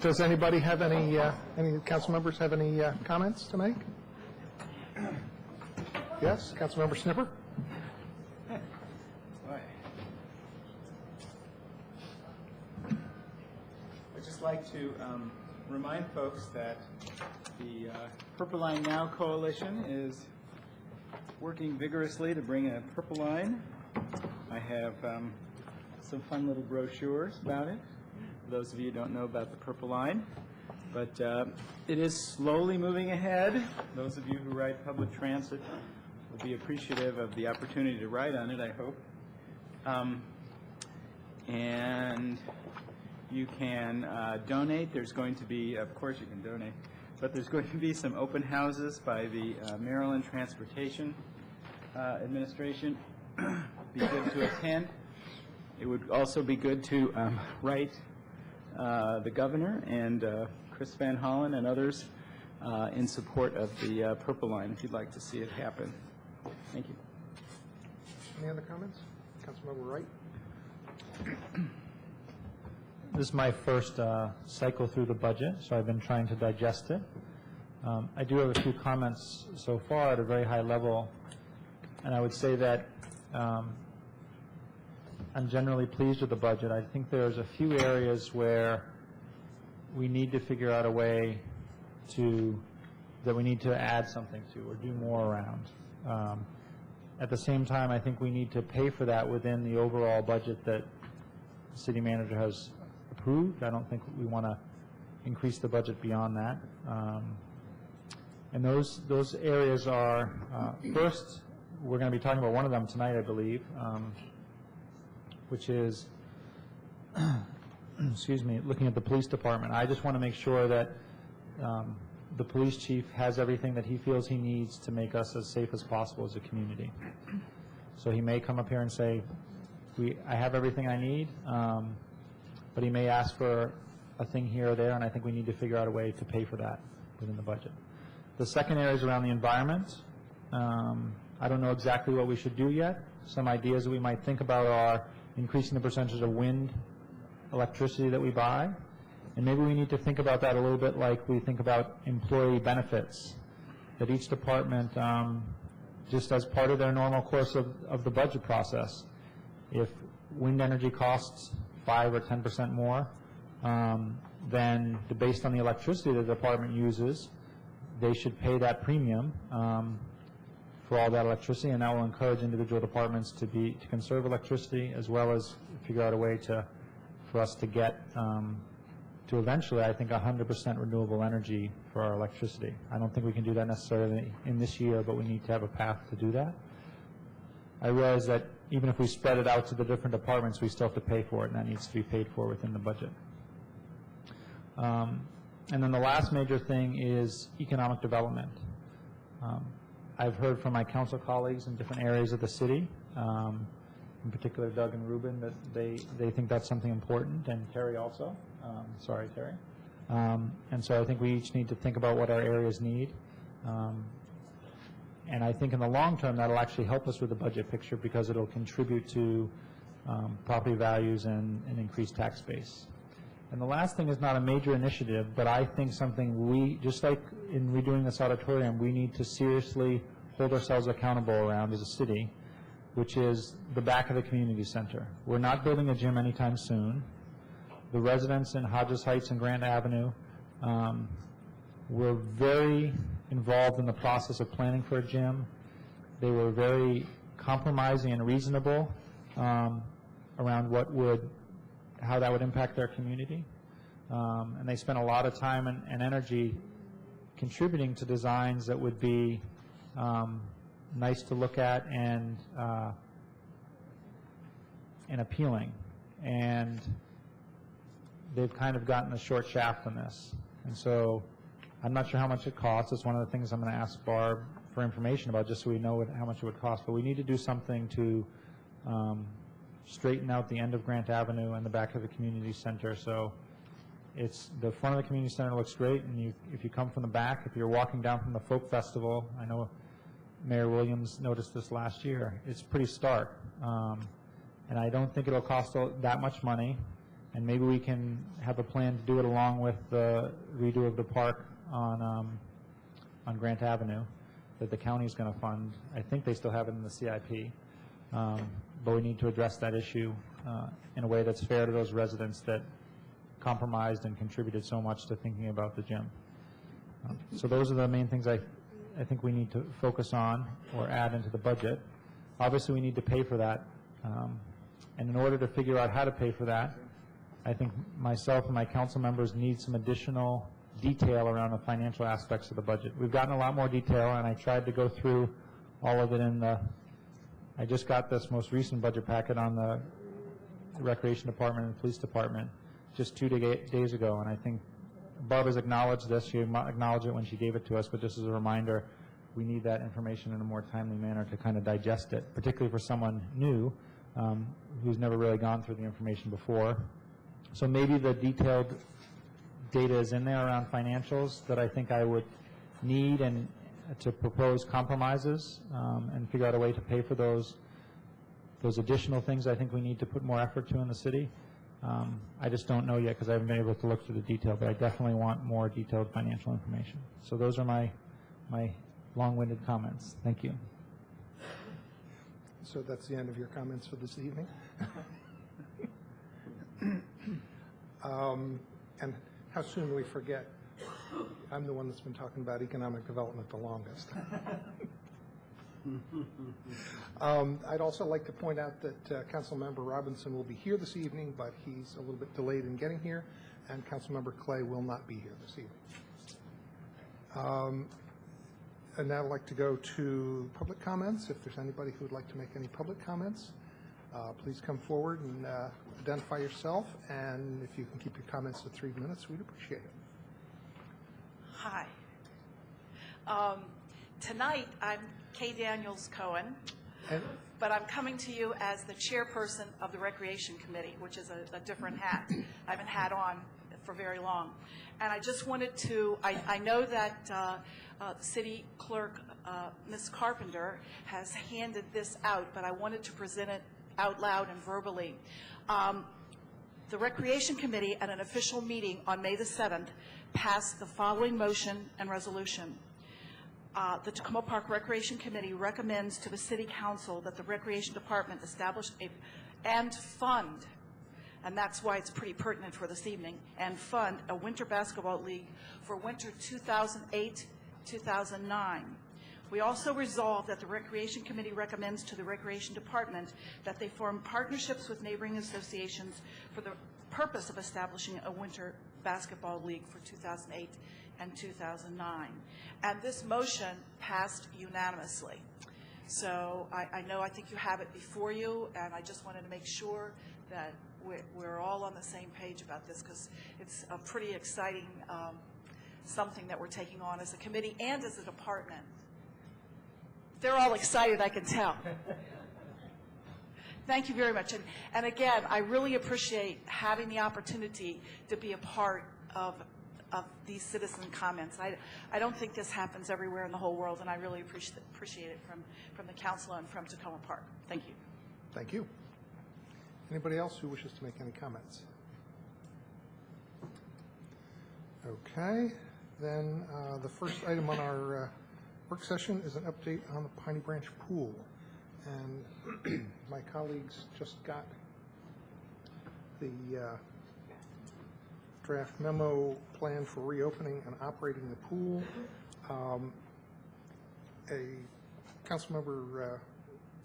Does anybody have any council members have any comments to make? Yes, Councilmember Snipper? I'd just like to remind folks that the Purple Line Now Coalition is working vigorously to bring a Purple Line. I have some fun little brochures about it, for those of you who don't know about the Purple Line. But it is slowly moving ahead. Those of you who ride public transit will be appreciative of the opportunity to ride on it, I hope. And you can donate. There's going to be, of course you can donate, but there's going to be some open houses by the Maryland Transportation Administration. Be good to attend. It would also be good to write the governor and Chris Van Hollen and others in support of the Purple Line if you'd like to see it happen. Thank you. Any other comments? Councilmember Wright? This is my first cycle through the budget, so I've been trying to digest it. I do have a few comments so far at a very high level, and I would say that I'm generally pleased with the budget. I think there's a few areas where we need to figure out a way that we need to add something to or do more around. At the same time, I think we need to pay for that within the overall budget that the city manager has approved. I don't think we want to increase the budget beyond that. And those areas are, first, we're going to be talking about one of them tonight, I believe, which is, excuse me, looking at the police department. I just want to make sure that the police chief has everything that he feels he needs to make us as safe as possible as a community. So he may come up here and say, I have everything I need, but he may ask for a thing here or there, and I think we need to figure out a way to pay for that within the budget. The second area is around the environment. I don't know exactly what we should do yet. Some ideas that we might think about are increasing the percentage of wind electricity that we buy. And maybe we need to think about that a little bit like we think about employee benefits, that each department, just as part of their normal course of the budget process, if wind energy costs 5 or 10% more, then based on the electricity the department uses, they should pay that premium for all that electricity, and that will encourage individual departments to conserve electricity, as well as figure out a way for us to get to eventually, I think, 100% renewable energy for our electricity. I don't think we can do that necessarily in this year, but we need to have a path to do that. I realize that even if we spread it out to the different departments, we still have to pay for it, and that needs to be paid for within the budget. And then the last major thing is economic development. I've heard from my council colleagues in different areas of the city, in particular Doug and Ruben, that they think that's something important, and Terry also. Sorry, Terry. And so I think we each need to think about what our areas need. And I think in the long term, that'll actually help us with the budget picture because it'll contribute to property values and increased tax base. And the last thing is not a major initiative, but I think something just like in redoing this auditorium, we need to seriously hold ourselves accountable around as a city, which is the back of the community center. We're not building a gym anytime soon. The residents in Hodges Heights and Grant Avenue were very involved in the process of planning for a gym. They were very compromising and reasonable around how that would impact their community. And they spent a lot of time and energy contributing to designs that would be nice to look at and appealing. And they've kind of gotten a short shaft on this. And so I'm not sure how much it costs. It's one of the things I'm going to ask Barb for information about, just so we know how much it would cost. But we need to do something to straighten out the end of Grant Avenue and the back of the community center. So the front of the community center looks great, and if you come from the back, if you're walking down from the Folk Festival, I know Mayor Williams noticed this last year, it's pretty stark. And I don't think it'll cost that much money, and maybe we can have a plan to do it along with the redo of the park on Grant Avenue that the county's going to fund. I think they still have it in the CIP, but we need to address that issue in a way that's fair to those residents that compromised and contributed so much to thinking about the gym. So those are the main things I think we need to focus on or add into the budget. Obviously, we need to pay for that. And in order to figure out how to pay for that, I think myself and my council members need some additional detail around the financial aspects of the budget. We've gotten a lot more detail, and I tried to go through all of it I just got this most recent budget packet on the Recreation Department and Police Department just 2 days ago, and I think Barb has acknowledged this. She acknowledged it when she gave it to us, but just as a reminder, we need that information in a more timely manner to kind of digest it, particularly for someone new who's never really gone through the information before. So maybe the detailed data is in there around financials that I think I would need and to propose compromises and figure out a way to pay for those additional things I think we need to put more effort to in the city. I just don't know yet because I haven't been able to look through the detail, but I definitely want more detailed financial information. So those are my long-winded comments. Thank you. So that's the end of your comments for this evening? And how soon do we forget? I'm the one that's been talking about economic development the longest. I'd also like to point out that Councilmember Robinson will be here this evening, but he's a little bit delayed in getting here, and Councilmember Clay will not be here this evening. And now I'd like to go to public comments. If there's anybody who would like to make any public comments, please come forward and identify yourself, and if you can keep your comments to 3 minutes, we'd appreciate it. Hi. Tonight, I'm Kay Daniels Cohen, but I'm coming to you as the chairperson of the Recreation Committee, which is a different hat I haven't had on for very long. And I just wanted to, I know that the city clerk, Ms. Carpenter, has handed this out, but I wanted to present it out loud and verbally. The Recreation Committee at an official meeting on May the 7th passed the following motion and resolution. The Tacoma Park Recreation Committee recommends to the City Council that the Recreation Department establish and fund, and that's why it's pretty pertinent for this evening, and fund a winter basketball league for winter 2008-2009. We also resolve that the Recreation Committee recommends to the Recreation Department that they form partnerships with neighboring associations for the purpose of establishing a winter basketball league for 2008 and 2009. And this motion passed unanimously. So I think you have it before you, and I just wanted to make sure that we're all on the same page about this, because it's a pretty exciting something that we're taking on as a committee and as a department. They're all excited, I can tell. Thank you very much. And again, I really appreciate having the opportunity to be a part of these citizen comments. I don't think this happens everywhere in the whole world, and I really appreciate it from the council and from Tacoma Park. Thank you. Thank you. Anybody else who wishes to make any comments? Okay. Then the first item on our work session is an update on the Piney Branch Pool. And my colleagues just got the draft memo plan for reopening and operating the pool. Councilmember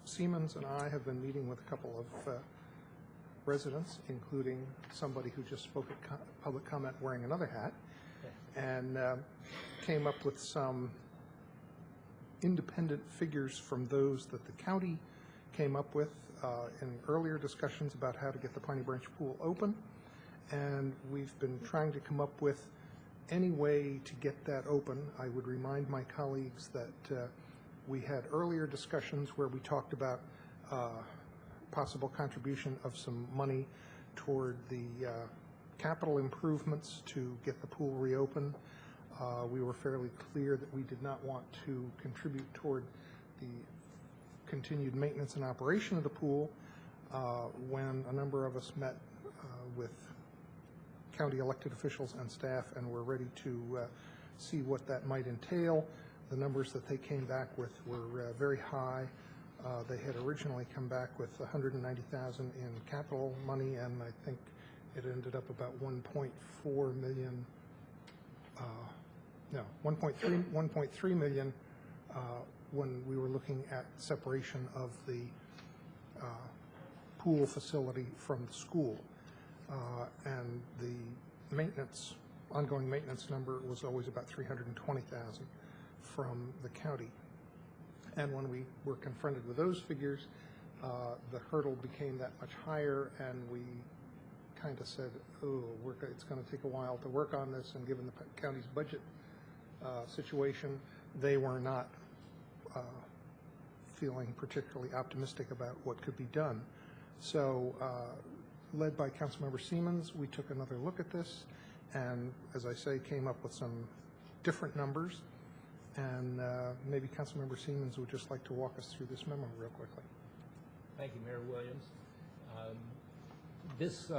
Siemens and I have been meeting with a couple of residents, including somebody who just spoke at public comment wearing another hat, and came up with some independent figures from those that the county came up with in earlier discussions about how to get the Piney Branch Pool open. And we've been trying to come up with any way to get that open. I would remind my colleagues that we had earlier discussions where we talked about possible contribution of some money toward the capital improvements to get the pool reopened. We were fairly clear that we did not want to contribute toward the continued maintenance and operation of the pool. when a number of us met with county elected officials and staff and were ready to see what that might entail. The numbers that they came back with were very high. They had originally come back with $190,000 in capital money, and I think it ended up about 1.4 million. No, 1.3 million when we were looking at separation of the pool facility from the school. And the maintenance, ongoing maintenance number was always about 320,000 from the county. And when we were confronted with those figures, the hurdle became that much higher, and we kind of said, oh, it's going to take a while to work on this, and given the county's budget situation, they were not feeling particularly optimistic about what could be done. So, led by Councilmember Siemens, we took another look at this, and as I say, came up with some different numbers. And maybe Councilmember Siemens would just like to walk us through this memo real quickly. Thank you, Mayor Williams. This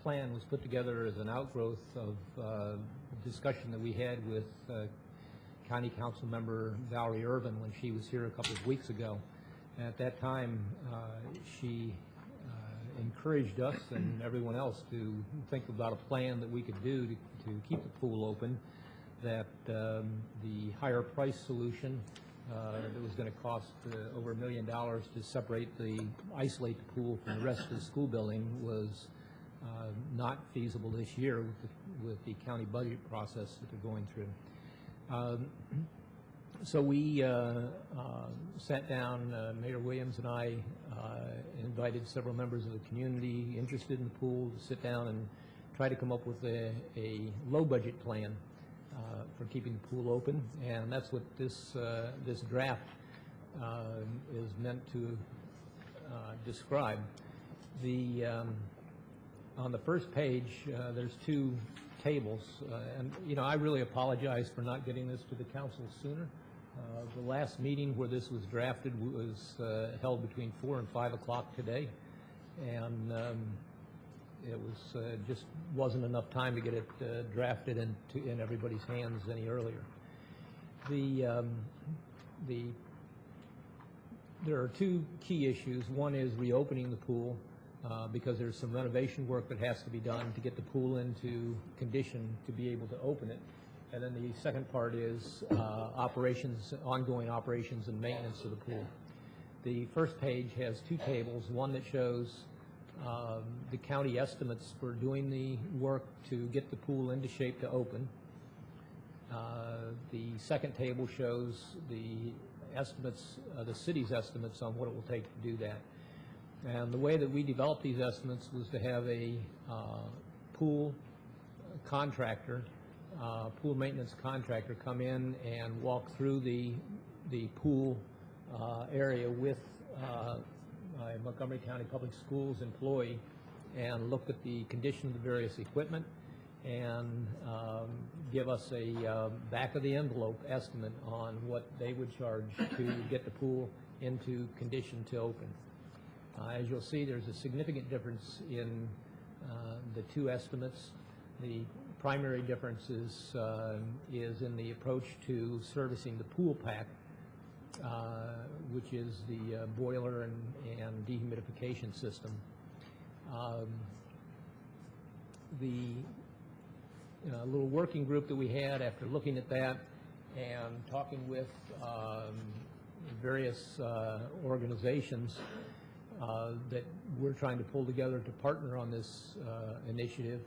plan was put together as an outgrowth of discussion that we had with County Council Member Valerie Irvin when she was here a couple of weeks ago. At that time, she encouraged us and everyone else to think about a plan that we could do to keep the pool open, that the higher price solution that was going to cost over $1 million to isolate the pool from the rest of the school building was not feasible this year with the county budget process that they're going through. So we sat down, Mayor Williams and I invited several members of the community interested in the pool to sit down and try to come up with a low budget plan for keeping the pool open, and that's what this draft is meant to describe. On the first page, there's two tables, and I really apologize for not getting this to the council sooner. The last meeting where this was drafted was held between 4 and 5 o'clock today, and it was just wasn't enough time to get it drafted in everybody's hands any earlier. There are two key issues. One is reopening the pool because there's some renovation work that has to be done to get the pool into condition to be able to open it. And then the second part is ongoing operations and maintenance of the pool. The first page has two tables, one that shows the county estimates for doing the work to get the pool into shape to open. The second table shows the estimates, the city's estimates on what it will take to do that. And the way that we developed these estimates was to have a pool contractor, pool maintenance contractor come in and walk through the pool area with a Montgomery County Public Schools employee and look at the condition of the various equipment and give us a back-of-the-envelope estimate on what they would charge to get the pool into condition to open. As you'll see, there's a significant difference in the two estimates. The primary difference is in the approach to servicing the pool pack, which is the boiler and dehumidification system. The little working group that we had after looking at that and talking with various organizations that we're trying to pull together to partner on this initiative,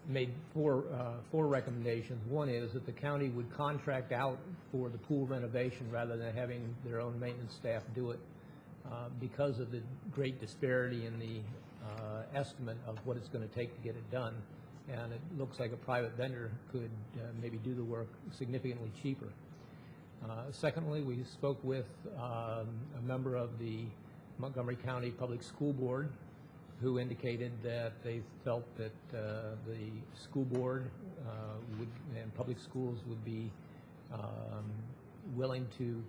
made four recommendations. One is that the county would contract out for the pool renovation rather than having their own maintenance staff do it because of the great disparity in the estimate of what it's going to take to get it done. And it looks like a private vendor could maybe do the work significantly cheaper. Secondly, we spoke with a member of the Montgomery County Public School Board who indicated that they felt that the school board and public schools would be willing to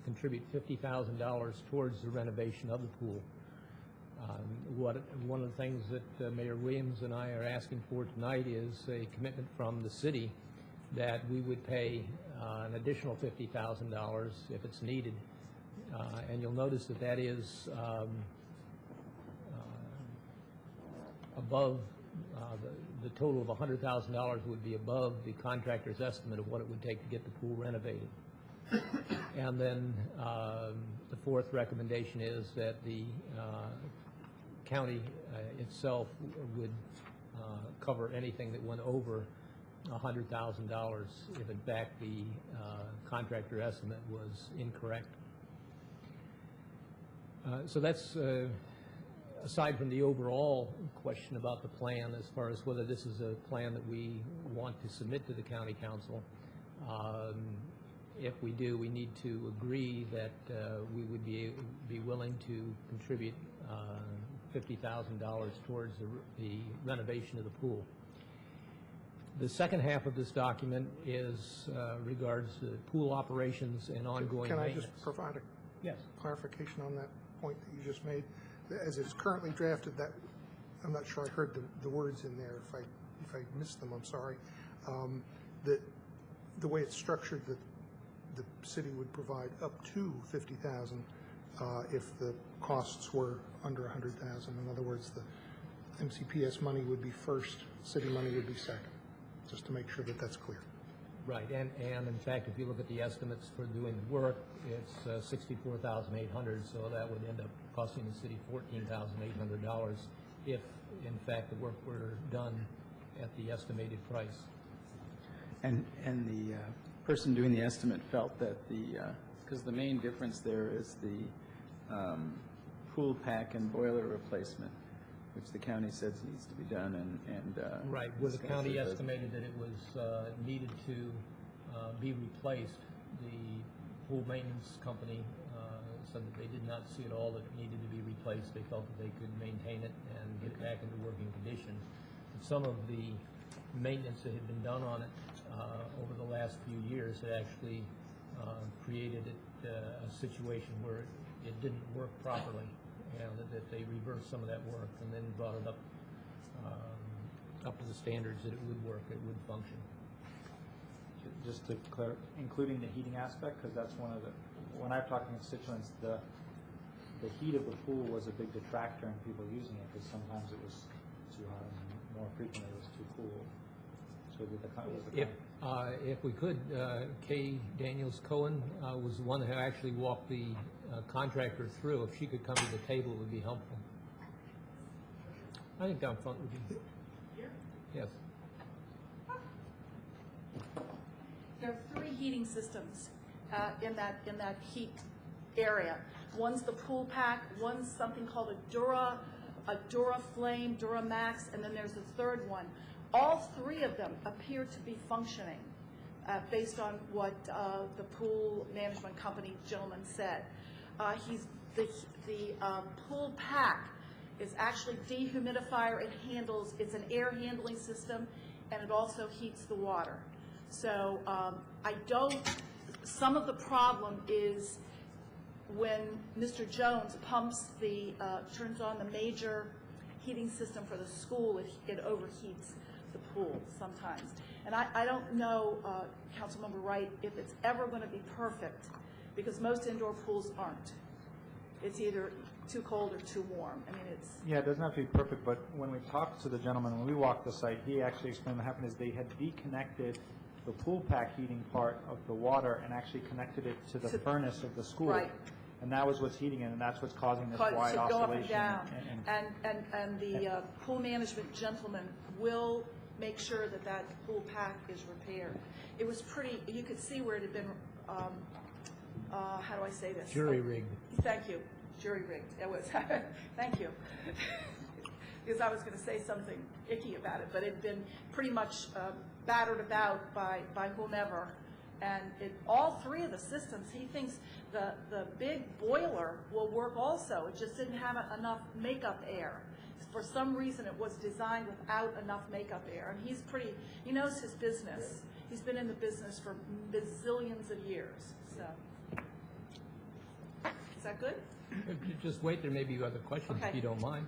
contribute $50,000 towards the renovation of the pool. One of the things that Mayor Williams and I are asking for tonight is a commitment from the city that we would pay an additional $50,000 if it's needed. And you'll notice that that is above the total of $100,000 would be above the contractor's estimate of what it would take to get the pool renovated. And then the fourth recommendation is that the county itself would cover anything that went over $100,000 if in fact the contractor estimate was incorrect. So that's aside from the overall question about the plan as far as whether this is a plan that we want to submit to the county council. If we do, we need to agree that we would be willing to contribute $50,000 towards the renovation of the pool. The second half of this document is regards to pool operations and ongoing Can I maintenance. just provide a Yes. clarification on that point that you just made? As it's currently drafted, that I'm not sure I heard the words in there. If I missed them, I'm sorry. That the way it's structured, that the city would provide up to $50,000 if the costs were under $100,000. In other words, the MCPS money would be first, city money would be second, just to make sure that that's clear. Right, and in fact, if you look at the estimates for doing the work, it's $64,800, so that would end up costing the city $14,800 if, in fact, the work were done at the estimated price. And the person doing the estimate felt that because the main difference there is the pool pack and boiler replacement, which the county says needs to be done, and Right, where the county estimated that it was needed to be replaced, the pool maintenance company said that they did not see at all that it needed to be replaced. They felt that they could maintain it and get it back into working condition. And some of the maintenance that had been done on it over the last few years had actually created a situation where it didn't work properly. That they reversed some of that work and then brought it up to the standards that it would work, it would function. Just to clarify, including the heating aspect, because that's one of the, when I've talked to constituents, the heat of the pool was a big detractor in people using it, because sometimes it was too hot and more frequently it was too cool. So If we could, Kay Daniels Cohen was the one who actually walked the contractor through. If she could come to the table, it would be helpful. I think down front would be. Here? Yes. There are three heating systems in that heat area. One's the pool pack, one's something called a DuraFlame, DuraMax, and then there's a third one. All three of them appear to be functioning based on what the pool management company gentleman said. The pool pack is actually dehumidifier. It's an air handling system, and it also heats the water. So some of the problem is when Mr. Jones turns on the major heating system for the school, it overheats the pool sometimes. And I don't know, Councilmember Wright, if it's ever going to be perfect, because most indoor pools aren't. It's either too cold or too warm. I mean, it's... Yeah, it doesn't have to be perfect, but when we talked to the gentleman, when we walked the site, he actually explained what happened is they had deconnected the pool pack heating part of the water and actually connected it to the furnace of the school. Right. And that was what's heating it, and that's what's causing this wide to oscillation. go up and down. And the pool management gentleman will make sure that that pool pack is repaired. It was pretty, you could see where it had been, how do I say this? Jury rigged. Thank you. Jury rigged. It was, thank you. Because I was going to say something icky about it, but it had been pretty much battered about by whomever. And all three of the systems, he thinks the big boiler will work also. It just didn't have enough makeup air. For some reason, it was designed without enough makeup air. And he knows his business. He's been in the business for bazillions of years. So. that good? Just wait, there may be other questions if Okay. you don't mind.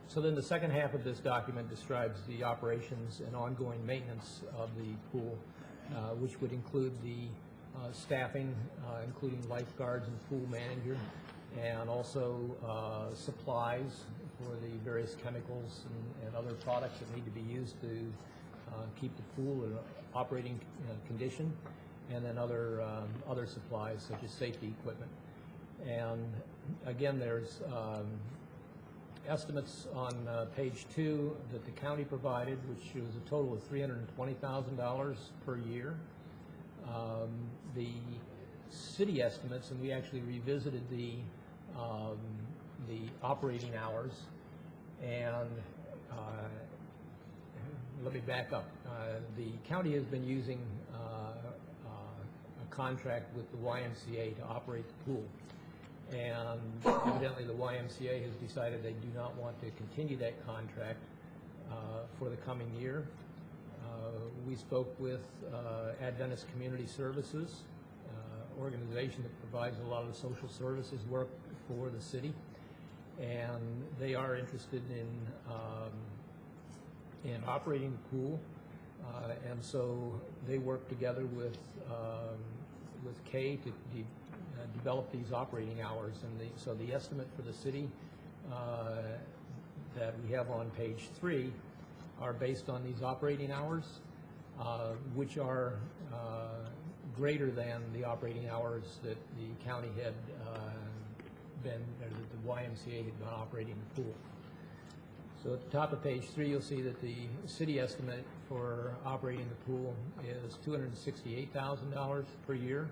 So then the second half of this document describes the operations and ongoing maintenance of the pool, which would include the staffing, including lifeguards and pool manager, and also supplies for the various chemicals and other products that need to be used to keep the pool in operating condition, and then other supplies such as safety equipment. And again, there's estimates on page 2 that the county provided, which was a total of $320,000 per year. The city estimates, and we actually revisited the operating hours, and let me back up. The county has been using a contract with the YMCA to operate the pool. And evidently the YMCA has decided they do not want to continue that contract for the coming year. We spoke with Adventist Community Services, organization that provides a lot of the social services work for the city, and they are interested in operating the pool, and so they work together with Kay to develop these operating hours. And so the estimate for the city that we have on page 3 are based on these operating hours, which are greater than the operating hours that the county had been, or that the YMCA had been operating the pool. So at the top of page 3, you'll see that the city estimate for operating the pool is $268,000 per year.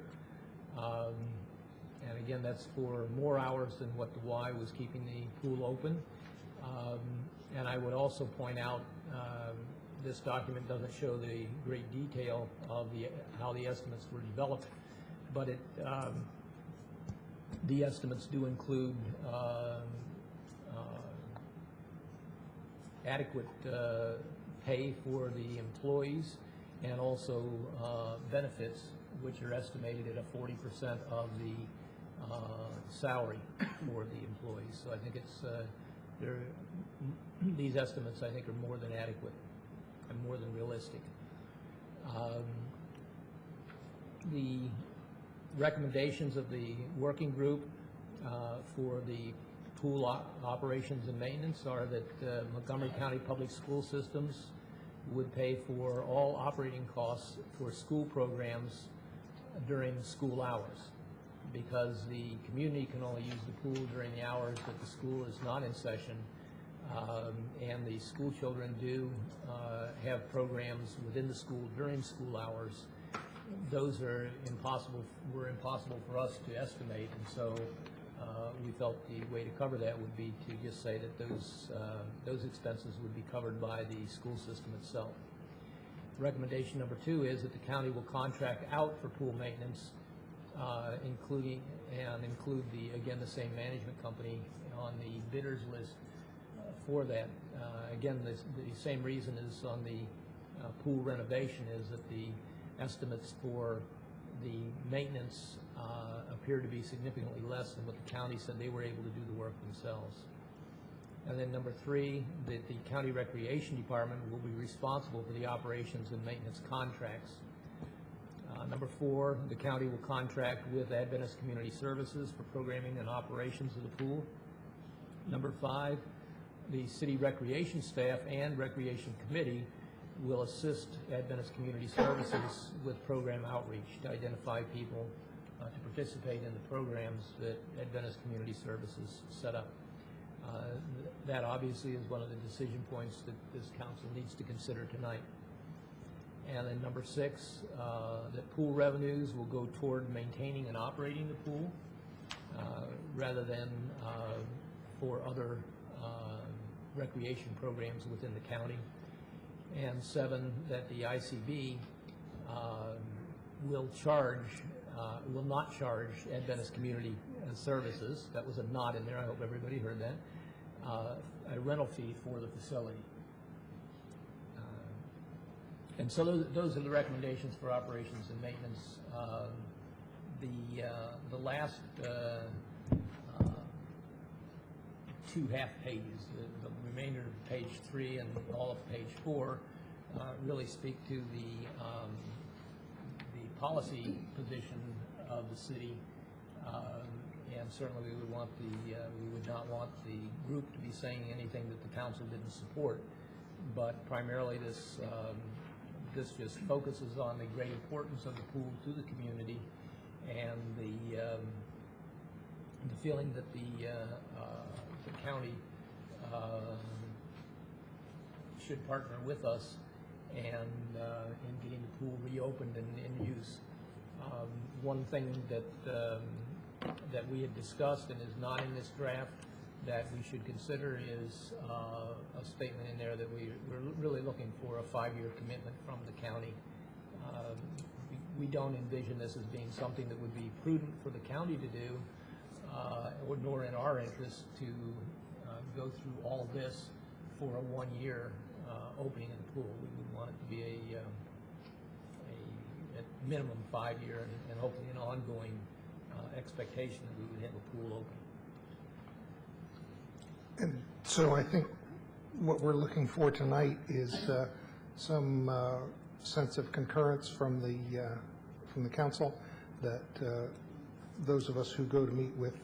And again, that's for more hours than what the Y was keeping the pool open. And I would also point out, this document doesn't show the great detail of how the estimates were developed, but the estimates do include adequate pay for the employees, and also benefits, which are estimated at a 40% of the salary for the employees. So I think it's these estimates, I think, are more than adequate and more than realistic. The recommendations of the working group for the pool operations and maintenance are that Montgomery County Public School Systems would pay for all operating costs for school programs during school hours, because the community can only use the pool during the hours that the school is not in session, and the school children do have programs within the school during school hours. Those are were impossible for us to estimate, and so we felt the way to cover that would be to just say that those expenses would be covered by the school system itself. Recommendation number 2 is that the county will contract out for pool maintenance, include the same management company on the bidders list for that. Again, the same reason as on the pool renovation is that the estimates for the maintenance appear to be significantly less than what the county said they were able to do the work themselves. And then number 3, that the county recreation department will be responsible for the operations and maintenance contracts. Number 4, the county will contract with Adventist Community Services for programming and operations of the pool. Number 5, the city recreation staff and recreation committee will assist Adventist Community Services with program outreach to identify people to participate in the programs that Adventist Community Services set up. That obviously is one of the decision points that this council needs to consider tonight. And then number 6, that pool revenues will go toward maintaining and operating the pool rather than for other recreation programs within the county. And 7, that the ICB will not charge Adventist Community Services, that was a nod in there, I hope everybody heard that, a rental fee for the facility. And so those are the recommendations for operations and maintenance. The last two half pages, the remainder of page 3 and all of page 4, really speak to the policy position of the city, and certainly we would not want the group to be saying anything that the council didn't support. But primarily, this just focuses on the great importance of the pool to the community, and the feeling that the county should partner with us and in getting the pool reopened and in use. One thing that we had discussed and is not in this draft that we should consider is a statement in there that we're really looking for a 5-year commitment from the county. We don't envision this as being something that would be prudent for the county to do, nor in our interest to go through all this for a 1-year opening of the pool. We would want it to be a minimum 5-year and hopefully an ongoing expectation that we would have a pool open. And so I think what we're looking for tonight is some sense of concurrence from the council that those of us who go to meet with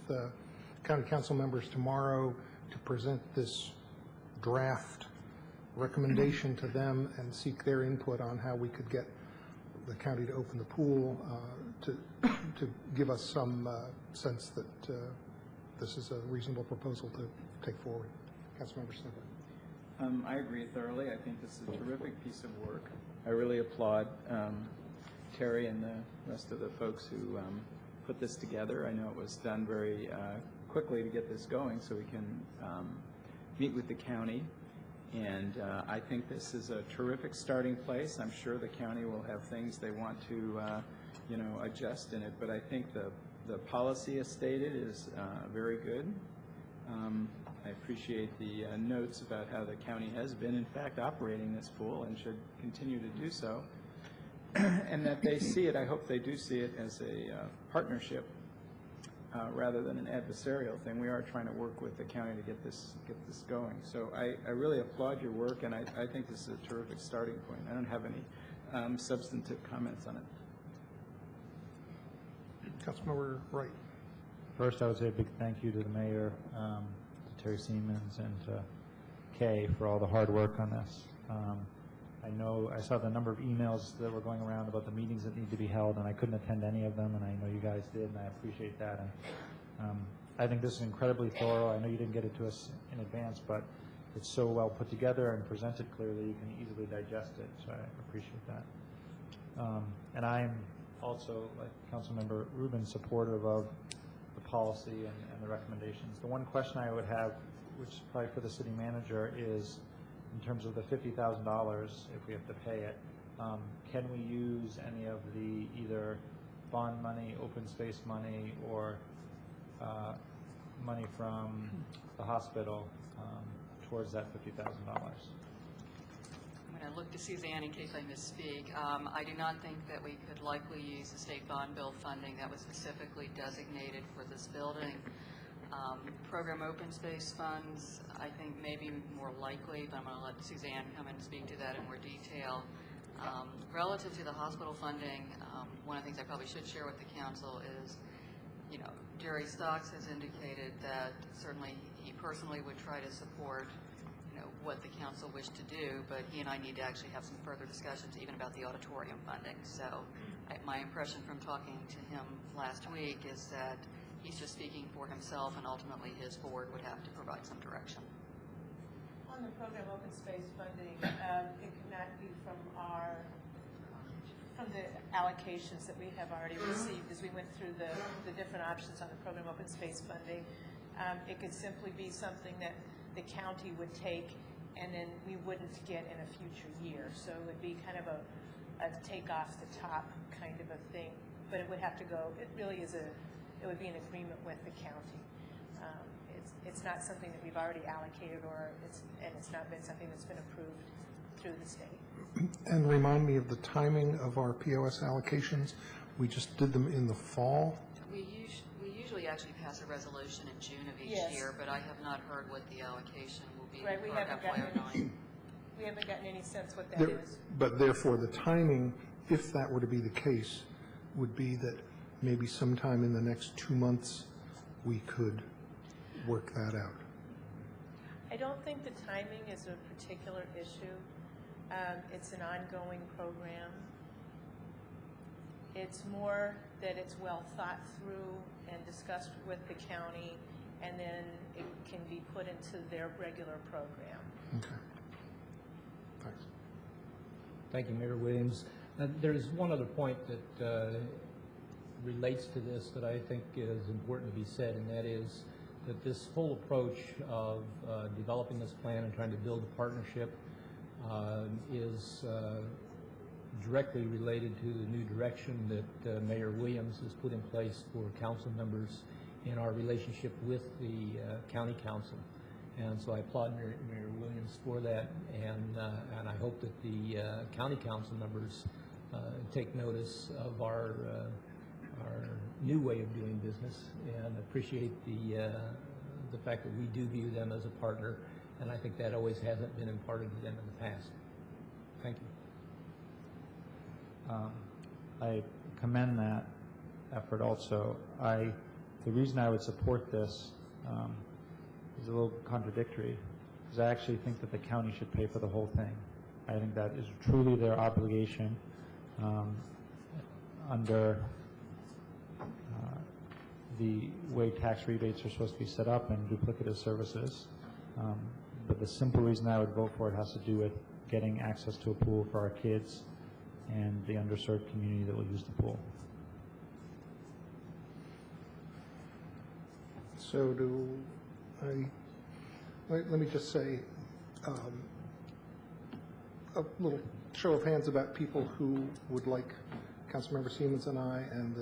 county council members tomorrow to present this draft recommendation to them and seek their input on how we could get the county to open the pool, to give us some sense that this is a reasonable proposal to take forward. Councilmember Snicker. I agree thoroughly. I think this is a terrific piece of work. I really applaud Terry and the rest of the folks who put this together. I know it was done very quickly to get this going so we can meet with the county. And I think this is a terrific starting place. I'm sure the county will have things they want to, adjust in it. But I think the policy as stated is very good. I appreciate the notes about how the county has been, in fact, operating this pool and should continue to do so. And that they see it, I hope they do see it as a partnership rather than an adversarial thing. We are trying to work with the county to get this going. So I really applaud your work, and I think this is a terrific starting point. I don't have any substantive comments on it. Councilmember Wright. First, I would say a big thank you to the mayor, to Terry Siemens, and to Kay for all the hard work on this. I saw the number of emails that were going around about the meetings that need to be held, and I couldn't attend any of them, and I know you guys did, and I appreciate that. And I think this is incredibly thorough. I know you didn't get it to us in advance, but it's so well put together and presented clearly, you can easily digest it, so I appreciate that. And I'm also, like Councilmember Rubin, supportive of the policy and the recommendations. The one question I would have, which is probably for the city manager, is in terms of the $50,000, if we have to pay it, can we use any of the either bond money, open space money, or money from the hospital towards that $50,000? I'm going to look to Suzanne in case I misspeak. I do not think that we could likely use the state bond bill funding that was specifically designated for this building. Program open space funds, I think maybe more likely, but I'm going to let Suzanne come in and speak to that in more detail. Relative to the hospital funding, one of the things I probably should share with the council is, Jerry Stocks has indicated that certainly he personally would try to support, what the council wished to do, but he and I need to actually have some further discussions even about the auditorium funding. So my impression from talking to him last week is that he's just speaking for himself, and ultimately his board would have to provide some direction. On the program open space funding, it cannot be from the allocations that we have already received. As we went through the different options on the program open space funding, it could simply be something that the county would take and then we wouldn't get in a future year. So it would be kind of a take off the top kind of a thing, but it would have to go, it would be an agreement with the county. It's not something that we've already allocated, and it's not been something that's been approved through the state. And remind me of the timing of our POS allocations. We just did them in the fall. We typically actually pass a resolution in June of each Yes. year, but I have not heard what the allocation will be Right, we for haven't FY gotten '09. We haven't gotten any sense what that There- is. But therefore, the timing, if that were to be the case, would be that maybe sometime in the next 2 months, we could work that out. I don't think the timing is a particular issue. It's an ongoing program. It's more that it's well thought through and discussed with the county, and then it can be put into their regular program. Okay. Thanks. Thank you, Mayor Williams. There's one other point that relates to this that I think is important to be said, and that is that this whole approach of developing this plan and trying to build a partnership is directly related to the new direction that Mayor Williams has put in place for council members in our relationship with the county council. And so I applaud Mayor Williams for that, and I hope that the county council members take notice of our new way of doing business and appreciate the fact that we do view them as a partner, and I think that always hasn't been imparted to them in the past. Thank you. I commend that effort also. The reason I would support this is a little contradictory, because I actually think that the county should pay for the whole thing. I think that is truly their obligation under the way tax rebates are supposed to be set up and duplicative services. But the simple reason I would vote for it has to do with getting access to a pool for our kids and the underserved community that will use the pool. So let me just say, a little show of hands about people who would like Councilmember Siemens and I and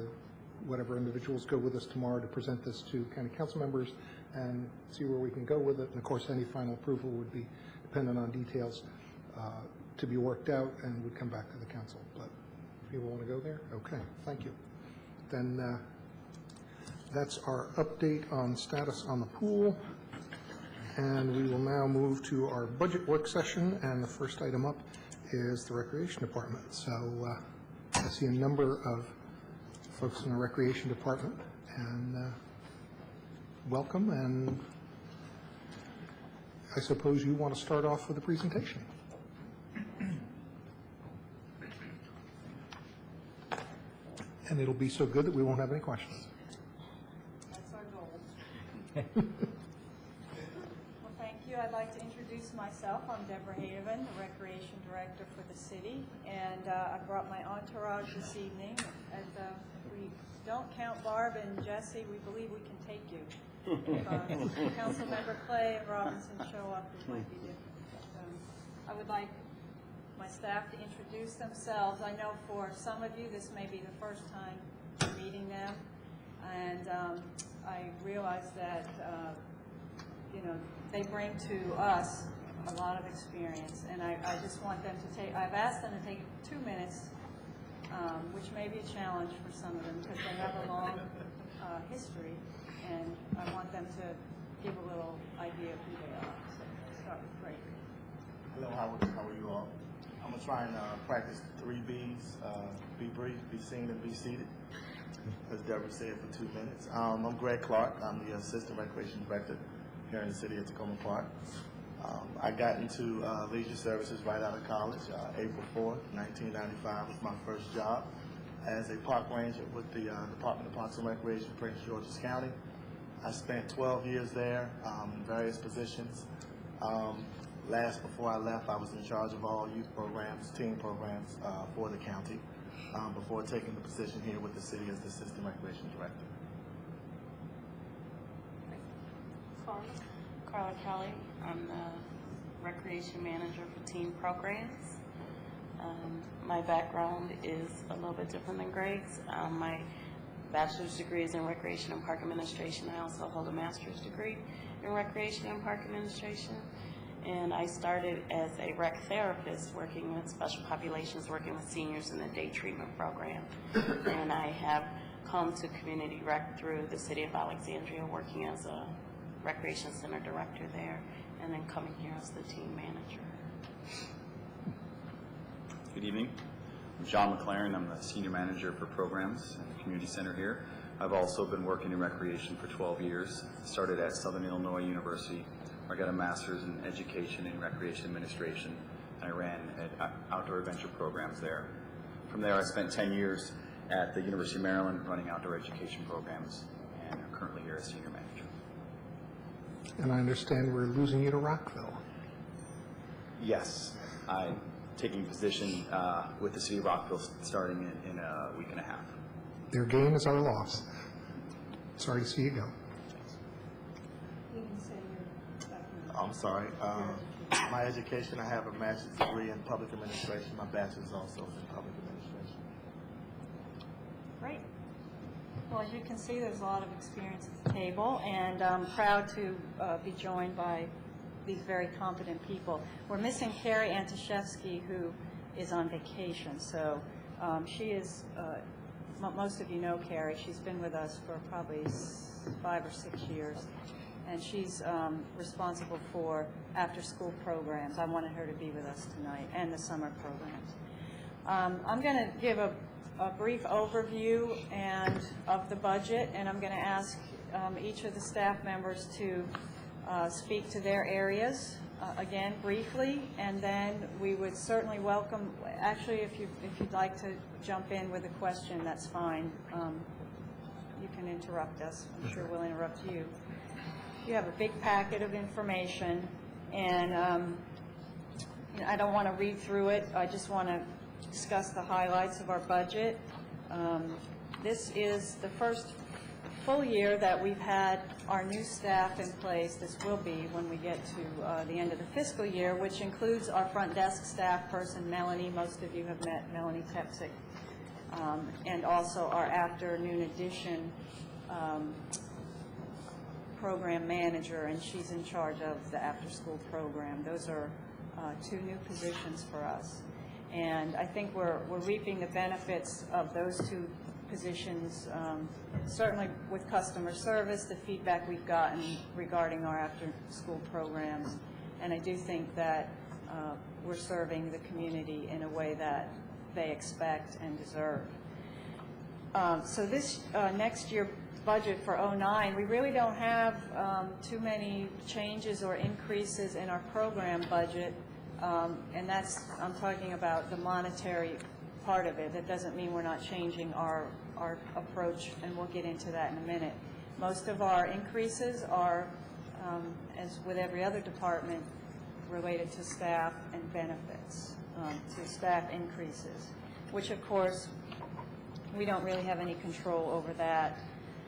whatever individuals go with us tomorrow to present this to county council members and see where we can go with it. And of course, any final approval would be dependent on details to be worked out and would come back to the council. But if you want to go there, okay, thank you. Then that's our update on status on the pool. And we will now move to our budget work session, and the first item up is the Recreation Department. So I see a number of folks in the Recreation Department, and welcome, and I suppose you want to start off with a presentation. And it'll be so good that we won't have any questions. That's our goal. Well, thank you. I'd like to introduce myself. I'm Deborah Haven, the Recreation Director for the city, and I brought my entourage this evening. And we don't count Barb and Jesse. We believe we can take you. If Councilmember Clay and Robinson show up, it might be different. I would like my staff to introduce themselves. I know for some of you this may be the first time meeting them, and I realize that they bring to us a lot of experience, and I just want them to take, I've asked them to take 2 minutes, which may be a challenge for some of them because they have a long history, and I want them to give a little idea of who they are. So let's start with Craig. Hello, how are you all? I'm going to try and practice 3 B's, be brief, be seen, and be seated, as Deborah said, for 2 minutes. I'm Greg Clark. I'm the Assistant Recreation Director here in the city of Tacoma Park. I got into leisure services right out of college. April 4th, 1995 was my first job as a park ranger with the Department of Parks and Recreation, Prince George's County. I spent 12 years there in various positions. Before I left, I was in charge of all youth programs, teen programs for the county before taking the position here with the city as the Assistant Recreation Director. Carla Kelly. I'm the Recreation Manager for Teen Programs. My background is a little bit different than Greg's. My bachelor's degree is in Recreation and Park Administration. I also hold a master's degree in Recreation and Park Administration. And I started as a rec therapist working with special populations, working with seniors in the day treatment program. And I have come to Community Rec through the City of Alexandria, working as a Recreation Center Director there, and then coming here as the team manager. Good evening. I'm John McLaren. I'm the Senior Manager for Programs at the Community Center here. I've also been working in recreation for 12 years. Started at Southern Illinois University, where I got a Master's in Education and Recreation Administration. I ran outdoor adventure programs there. From there, I spent 10 years at the University of Maryland running outdoor education programs, and I'm currently here as Senior Manager. And I understand we're losing you to Rockville. Yes, I'm taking position with the City of Rockville starting in a week and a half. Their gain is our loss. Sorry to see you go. I'm sorry. My education, I have a master's degree in public administration. My bachelor's also in public administration. Great. Well, as you can see, there's a lot of experience at the table, and I'm proud to be joined by these very competent people. We're missing Carrie Antashevsky, who is on vacation. So she is, most of you know Carrie. She's been with us for probably 5 or 6 years. And she's responsible for after-school programs. I wanted her to be with us tonight, and the summer programs. I'm going to give a brief overview of the budget, and I'm going to ask each of the staff members to speak to their areas, again, briefly, and then we would certainly welcome, actually, if you'd like to jump in with a question, that's fine. You can interrupt us. I'm sure we'll interrupt you. You have a big packet of information, and I don't want to read through it. I just want to discuss the highlights of our budget. This is the first full year that we've had our new staff in place. This will be when we get to the end of the fiscal year, which includes our front desk staff person, Melanie. Most of you have met Melanie Tepsick, and also our afternoon edition program manager, and she's in charge of the after-school program. Those are 2 new positions for us. And I think we're reaping the benefits of those 2 positions, certainly with customer service, the feedback we've gotten regarding our after-school programs. And I do think that we're serving the community in a way that they expect and deserve. So this next year budget for '09, we really don't have too many changes or increases in our program budget, and that's, I'm talking about the monetary part of it. That doesn't mean we're not changing our approach, and we'll get into that in a minute. Most of our increases are, as with every other department, related to staff and benefits, to staff increases, which of course we don't really have any control over that.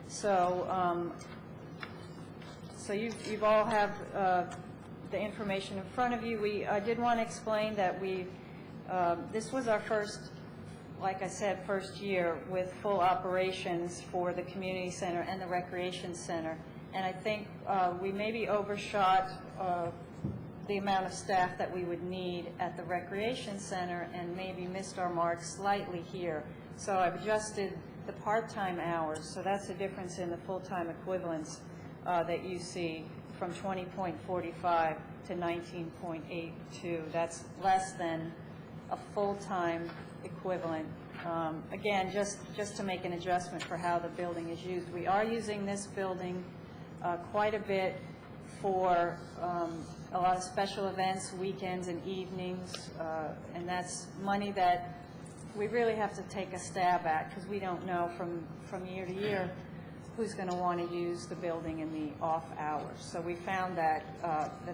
So, so you've all have the information in front of you. I did want to explain that this was our first, like I said, first year with full operations for the community center and the recreation center. And I think we maybe overshot the amount of staff that we would need at the recreation center and maybe missed our mark slightly here. So I've adjusted the part-time hours, so that's the difference in the full-time equivalents that you see from 20.45 to 19.82. That's less than a full-time equivalent. Again, just to make an adjustment for how the building is used. We are using this building quite a bit for a lot of special events, weekends and evenings, and that's money that we really have to take a stab at, because we don't know from year to year who's going to want to use the building in the off hours. So we found that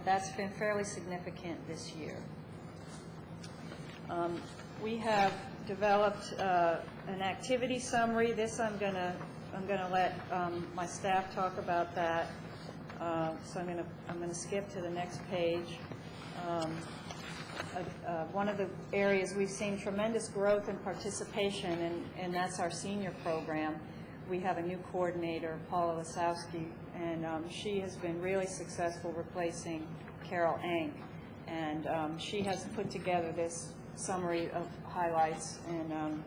that's been fairly significant this year. We have developed an activity summary. This I'm going to let my staff talk about that. So I'm going to skip to the next page. One of the areas we've seen tremendous growth and participation, and that's our senior program. We have a new coordinator, Paula Wasowski, and she has been really successful replacing Carol Ank. And she has put together this summary of highlights and,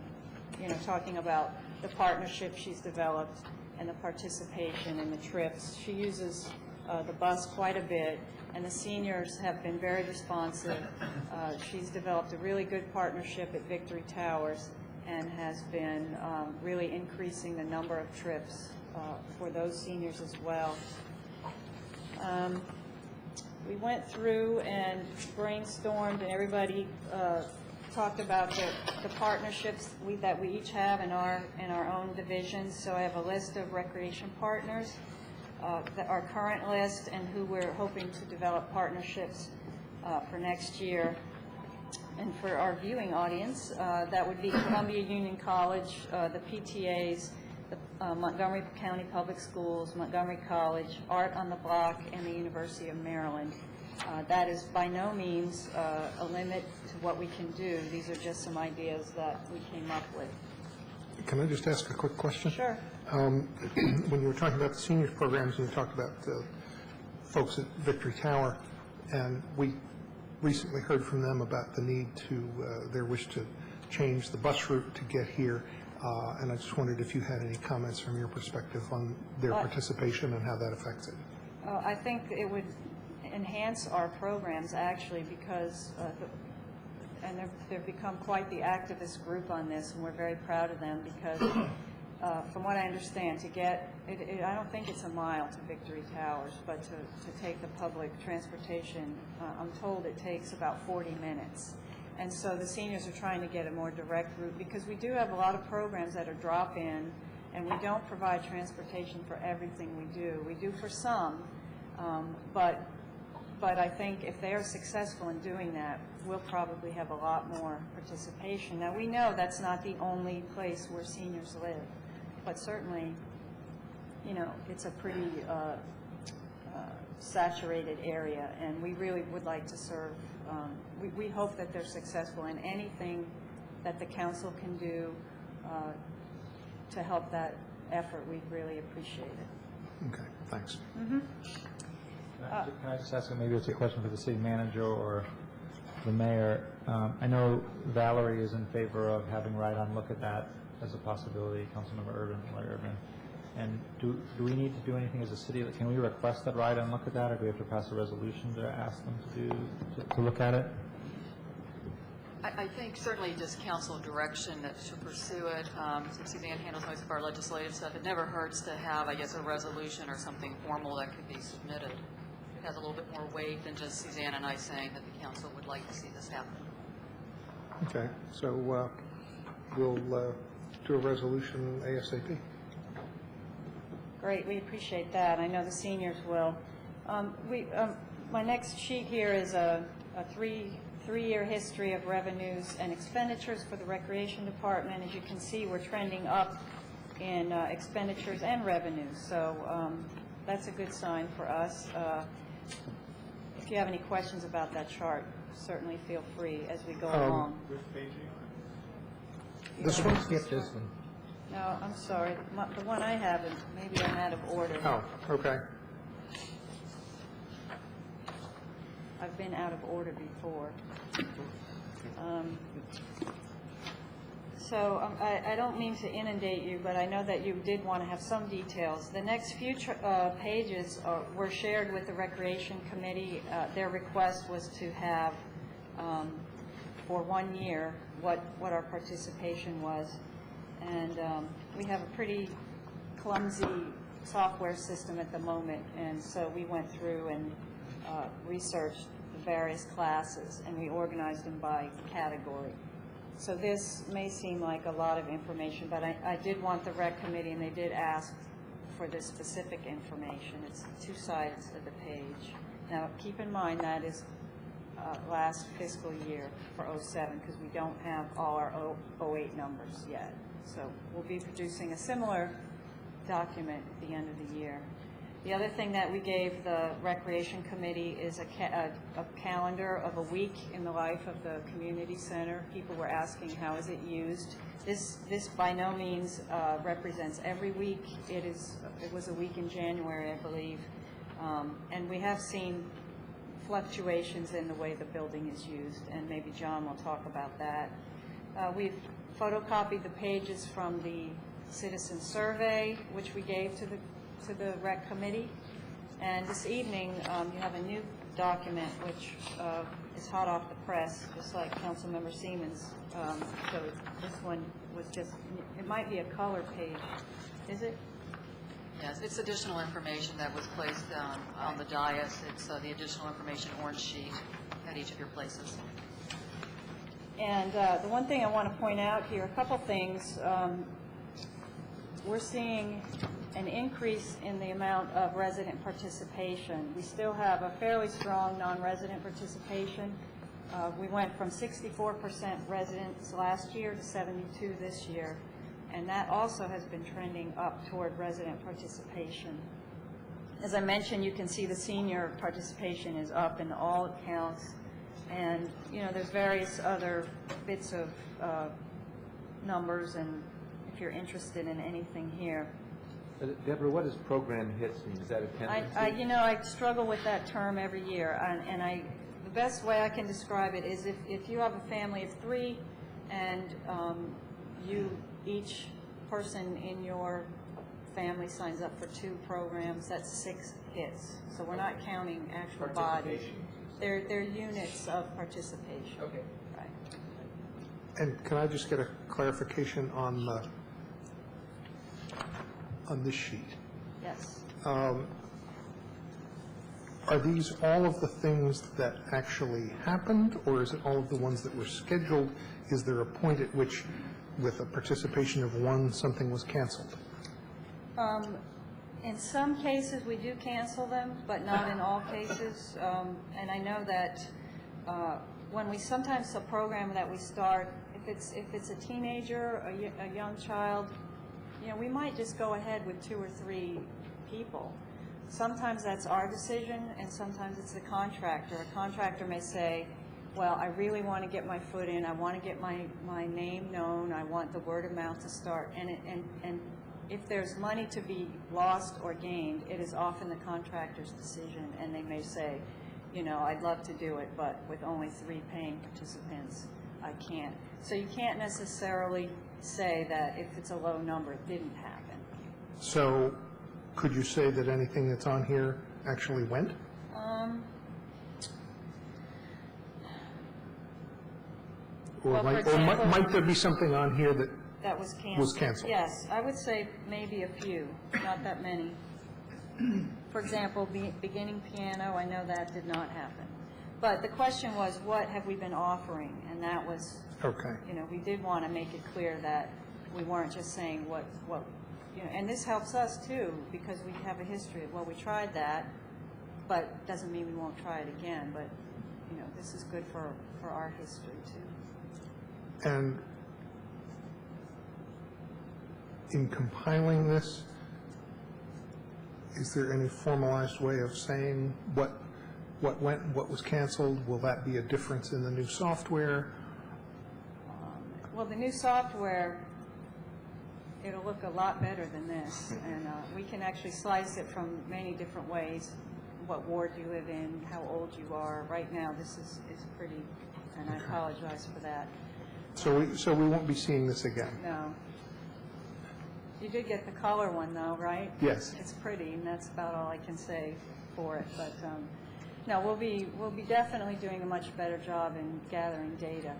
talking about the partnership she's developed and the participation in the trips. She uses the bus quite a bit, and the seniors have been very responsive. She's developed a really good partnership at Victory Towers and has been really increasing the number of trips for those seniors as well. We went through and brainstormed, and everybody talked about the partnerships that we each have in our own divisions. So I have a list of recreation partners, our current list, and who we're hoping to develop partnerships for next year. And for our viewing audience, that would be Columbia Union College, the PTAs, the Montgomery County Public Schools, Montgomery College, Art on the Block, and the University of Maryland. That is by no means a limit to what we can do. These are just some ideas that we came up with. Can I just ask a quick question? Sure. When you were talking about the seniors programs, and you talked about the folks at Victory Tower, and we recently heard from them about the need to, their wish to change the bus route to get here, and I just wondered if you had any comments from your perspective on their participation and how that affects it. I think it would enhance our programs, actually, because and they've become quite the activist group on this, and we're very proud of them because, from what I understand, to get I don't think it's a mile to Victory Towers, but to take the public transportation, I'm told it takes about 40 minutes. And so the seniors are trying to get a more direct route, because we do have a lot of programs that are drop-in, and we don't provide transportation for everything we do. We do for some, but I think if they are successful in doing that, we'll probably have a lot more participation. Now, we know that's not the only place where seniors live, but certainly, you know, it's a pretty saturated area, and we really would like to serve. We hope that they're successful in anything that the council can do to help that effort. We'd really appreciate it. Okay, thanks. Can I just ask, maybe it's a question for the city manager or the mayor. I know Valerie is in favor of having Ride-On look at that as a possibility, Councilmember Larry Urban. And do we need to do anything as a city? Can we request that Ride-On look at that, or do we have to pass a resolution to ask them to look at it? I think certainly just council direction to pursue it. Since Suzanne handles most of our legislative stuff, it never hurts to have, I guess, a resolution or something formal that could be submitted. It has a little bit more weight than just Suzanne and I saying that the council would like to see this happen. Okay, so we'll do a resolution ASAP. Great, we appreciate that. I know the seniors will. My next sheet here is a three-year history of revenues and expenditures for the Recreation Department. As you can see, we're trending up in expenditures and revenues, so that's a good sign for us. If you have any questions about that chart, certainly feel free as we go along. This one? Skip this one. No, I'm sorry. The one I have, maybe I'm out of order. Oh, okay. I've been out of order before. So I don't mean to inundate you, but I know that you did want to have some details. The next few pages were shared with the Recreation Committee. Their request was to have, for 1 year, what our participation was. And we have a pretty clumsy software system at the moment, and so we went through and researched the various classes, and we organized them by category. So this may seem like a lot of information, but I did want the Rec Committee, and they did ask for this specific information. It's 2 sides of the page. Now, keep in mind that is last fiscal year for 07, because we don't have all our 08 numbers yet. So we'll be producing a similar document at the end of the year. The other thing that we gave the Recreation Committee is a calendar of a week in the life of the community center. People were asking, how is it used? This by no means represents every week. It was a week in January, I believe. And we have seen fluctuations in the way the building is used, and maybe John will talk about that. We've photocopied the pages from the citizen survey, which we gave to the rec committee. And this evening, you have a new document, which is hot off the press, just like Councilmember Siemens showed. This one was just, it might be a color page. Is it? Yes, it's additional information that was placed on the dais. It's the additional information orange sheet at each of your places. And the one thing I want to point out here, a couple things. We're seeing an increase in the amount of resident participation. We still have a fairly strong non-resident participation. We went from 64% residents last year to 72% this year. And that also has been trending up toward resident participation. As I mentioned, you can see the senior participation is up in all accounts. And, you know, there's various other bits of numbers, and if you're interested in anything here. Deborah, what does program hits mean? Is that attendance? You know, I struggle with that term every year. And the best way I can describe it is if you have a family of 3 and each person in your family signs up for 2 programs, that's 6 hits. So we're not counting actual bodies. They're units of participation. Okay. Right. And can I just get a clarification on this sheet? Yes. Are these all of the things that actually happened, or is it all of the ones that were scheduled? Is there a point at which, with a participation of 1, something was canceled? In some cases, we do cancel them, but not in all cases. And I know that when we sometimes a program that we start, if it's a teenager, a young child, you know, we might just go ahead with 2 or 3 people. Sometimes that's our decision, and sometimes it's the contractor. A contractor may say, well, I really want to get my foot in. I want to get my name known. I want the word of mouth to start. And if there's money to be lost or gained, it is often the contractor's decision. And they may say, you know, I'd love to do it, but with only 3 paying participants, I can't. So you can't necessarily say that if it's a low number, it didn't happen. So could you say that anything that's on here actually went? Or might there be something on here that was was canceled? Yes, I would say maybe a few, not that many. For example, beginning piano, I know that did not happen. But the question was, what have we been offering? And that was, okay. You know, we did want to make it clear that we weren't just saying what you know, and this helps us too, because we have a history of, well, we tried that, but doesn't mean we won't try it again. But, you know, this is good for our history too. And in compiling this, is there any formalized way of saying what went and what was canceled? Will that be a difference in the new software? Well, the new software, it'll look a lot better than this, and we can actually slice it from many different ways, what ward you live in, how old you are. Right now, this is pretty, and I apologize for that. So we won't be seeing this again? No. You did get the color one, though, right? Yes. It's pretty, and that's about all I can say for it. But no, we'll be definitely doing a much better job in gathering data.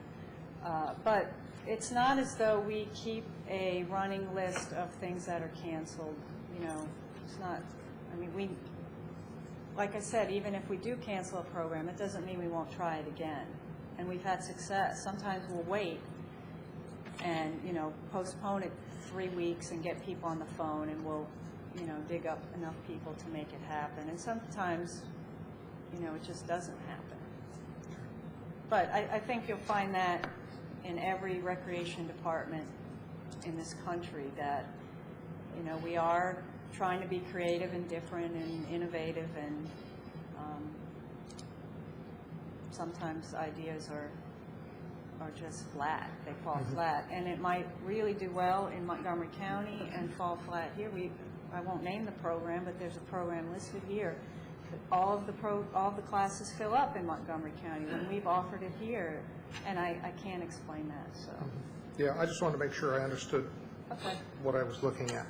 But it's not as though we keep a running list of things that are canceled. You know, it's not. I mean, like I said, even if we do cancel a program, it doesn't mean we won't try it again. And we've had success. Sometimes we'll wait and, you know, postpone it 3 weeks and get people on the phone, and we'll, you know, dig up enough people to make it happen. And sometimes, you know, it just doesn't happen. But I think you'll find that in every recreation department in this country, that, you know, we are trying to be creative and different and innovative, and sometimes ideas are just flat. They fall flat, and it might really do well in Montgomery County and fall flat here. I won't name the program, but there's a program listed here. All of the classes fill up in Montgomery County when we've offered it here, and I can't explain that. So. Yeah, I just wanted to make sure I understood Okay. what I was looking at.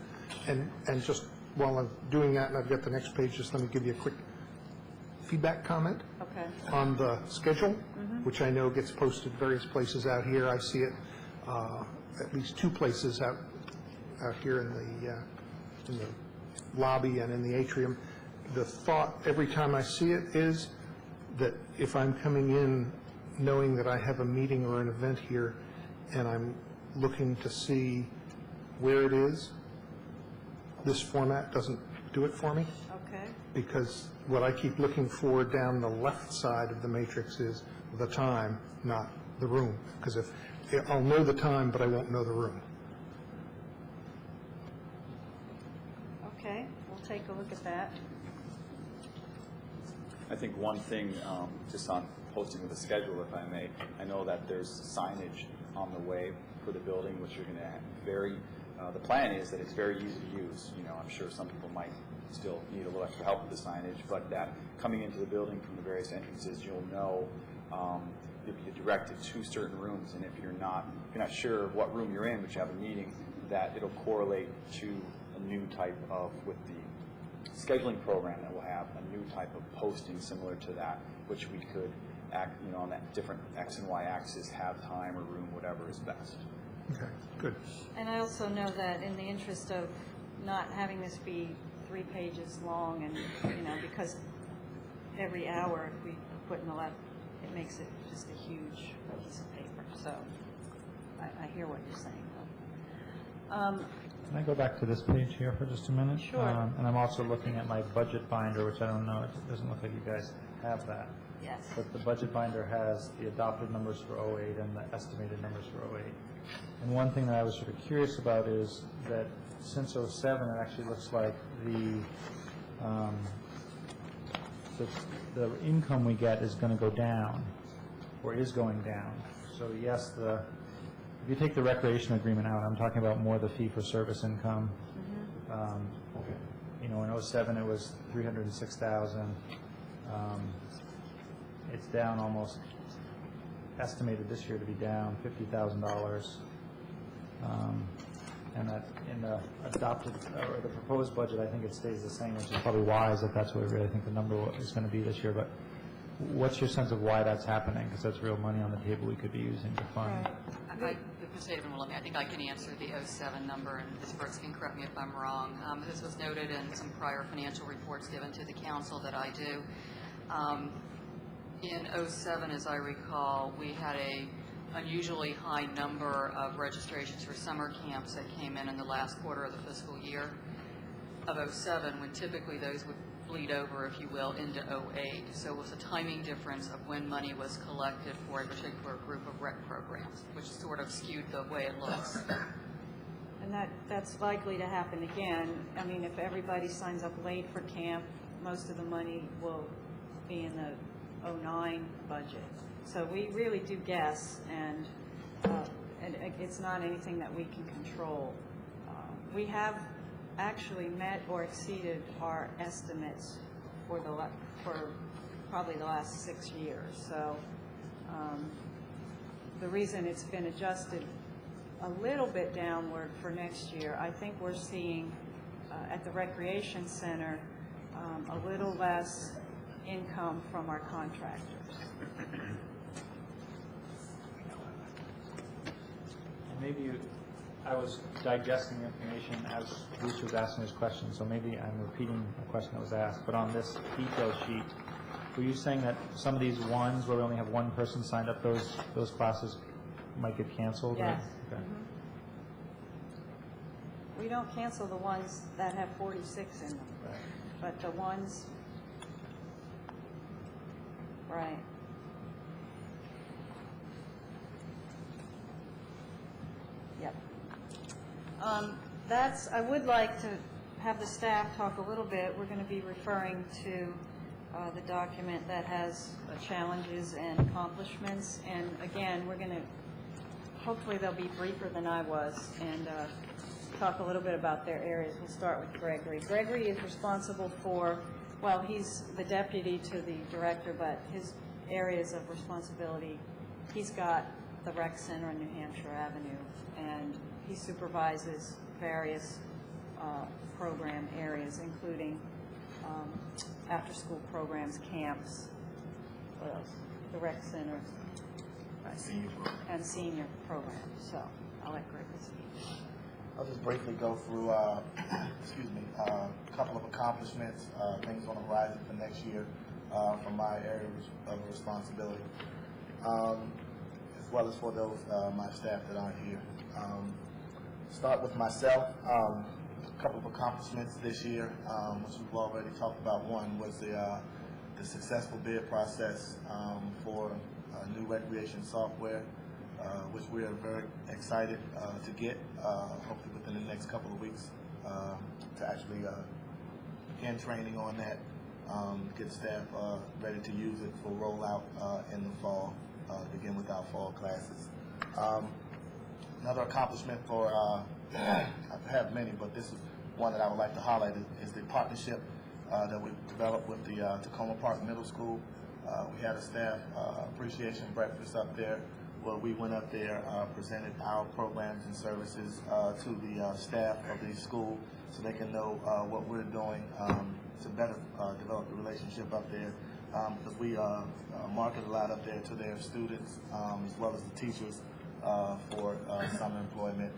And just while I'm doing that, and I've got the next page, just let me give you a quick feedback comment Okay. on the schedule, which I know gets posted various places out here. I see it at least 2 places out here in the lobby and in the atrium. The thought every time I see it is that if I'm coming in knowing that I have a meeting or an event here and I'm looking to see where it is, this format doesn't do it for me. Okay. Because what I keep looking for down the left side of the matrix is the time, not the room. Because if I'll know the time, but I won't know the room. Okay, we'll take a look at that. I think one thing, just on posting with the schedule, if I may, I know that there's signage on the way for the building, which you're going to have very, the plan is that it's very easy to use. You know, I'm sure some people might still need a little extra help with the signage, but that coming into the building from the various entrances, you'll know, you'll be directed to certain rooms, and if you're not sure what room you're in, but you have a meeting, that it'll correlate to a new type of, with the scheduling program that will have a new type of posting similar to that, which we could act, you know, on that different X and Y axis, have time or room, whatever is best. Okay, good. And I also know that in the interest of not having this be 3 pages long and, you know, because every hour if we put in the left, it makes it just a huge piece of paper. So I hear what you're saying. Can I go back to this page here for just a minute? Sure. And I'm also looking at my budget binder, which I don't know, it doesn't look like you guys have that. Yes. But the budget binder has the adopted numbers for '08 and the estimated numbers for '08. And one thing that I was sort of curious about is that since '07, it actually looks like the income we get is going to go down, or is going down. So yes, if you take the recreation agreement out, I'm talking about more the fee-for-service income. You know, in '07 it was $306,000. It's down almost, estimated this year to be down $50,000. And that in the adopted, or the proposed budget, I think it stays the same, which is probably wise if that's what we really think the number is going to be this year. But what's your sense of why that's happening? Because that's real money on the table we could be using to fund. If Ms. David will let me, I think I can answer the '07 number, and Ms. Brooks can correct me if I'm wrong. This was noted in some prior financial reports given to the council that I do. In '07, as I recall, we had a unusually high number of registrations for summer camps that came in the last quarter of the fiscal year of '07, when typically those would bleed over, if you will, into '08. So it was a timing difference of when money was collected for a particular group of rec programs, which sort of skewed the way it looks. And that's likely to happen again. I mean, if everybody signs up late for camp, most of the money will be in the '09 budget. So we really do guess, and it's not anything that we can control. We have actually met or exceeded our estimates for probably the last 6 years. So the reason it's been adjusted a little bit downward for next year, I think we're seeing at the Recreation Center a little less income from our contractors. Maybe I was digesting the information as Bruce was asking his question, so maybe I'm repeating a question that was asked. But on this detail sheet, were you saying that some of these ones where we only have one person signed up, those classes might get canceled? Yes. Or? Okay. We don't cancel the ones that have 46 in them, Right. but the ones, right. Yep. I would like to have the staff talk a little bit. We're going to be referring to the document that has challenges and accomplishments. And again, we're going to, hopefully they'll be briefer than I was and talk a little bit about their areas. We'll start with Gregory. Gregory is responsible for, well, he's the deputy to the director, but his areas of responsibility, he's got the rec center on New Hampshire Avenue and He supervises various program areas, including after-school programs, camps, what else? The rec centers, and senior programs. So I'll let Gregory speak. I'll just briefly go through, excuse me, a couple of accomplishments, things on the horizon for next year from my area of responsibility, as well as for those my staff that aren't here. Start with myself. A couple of accomplishments this year, which we've already talked about. One was the successful bid process for new recreation software, which we are very excited to get, hopefully within the next couple of weeks, to actually begin training on that, get staff ready to use it for rollout in the fall, begin with our fall classes. Another accomplishment for, I have many, but this is one that I would like to highlight is the partnership that we developed with the Tacoma Park Middle School. We had a staff appreciation breakfast up there where we went up there, presented our programs and services to the staff of the school so they can know what we're doing to better develop the relationship up there. Because we market a lot up there to their students as well as the teachers for summer employment,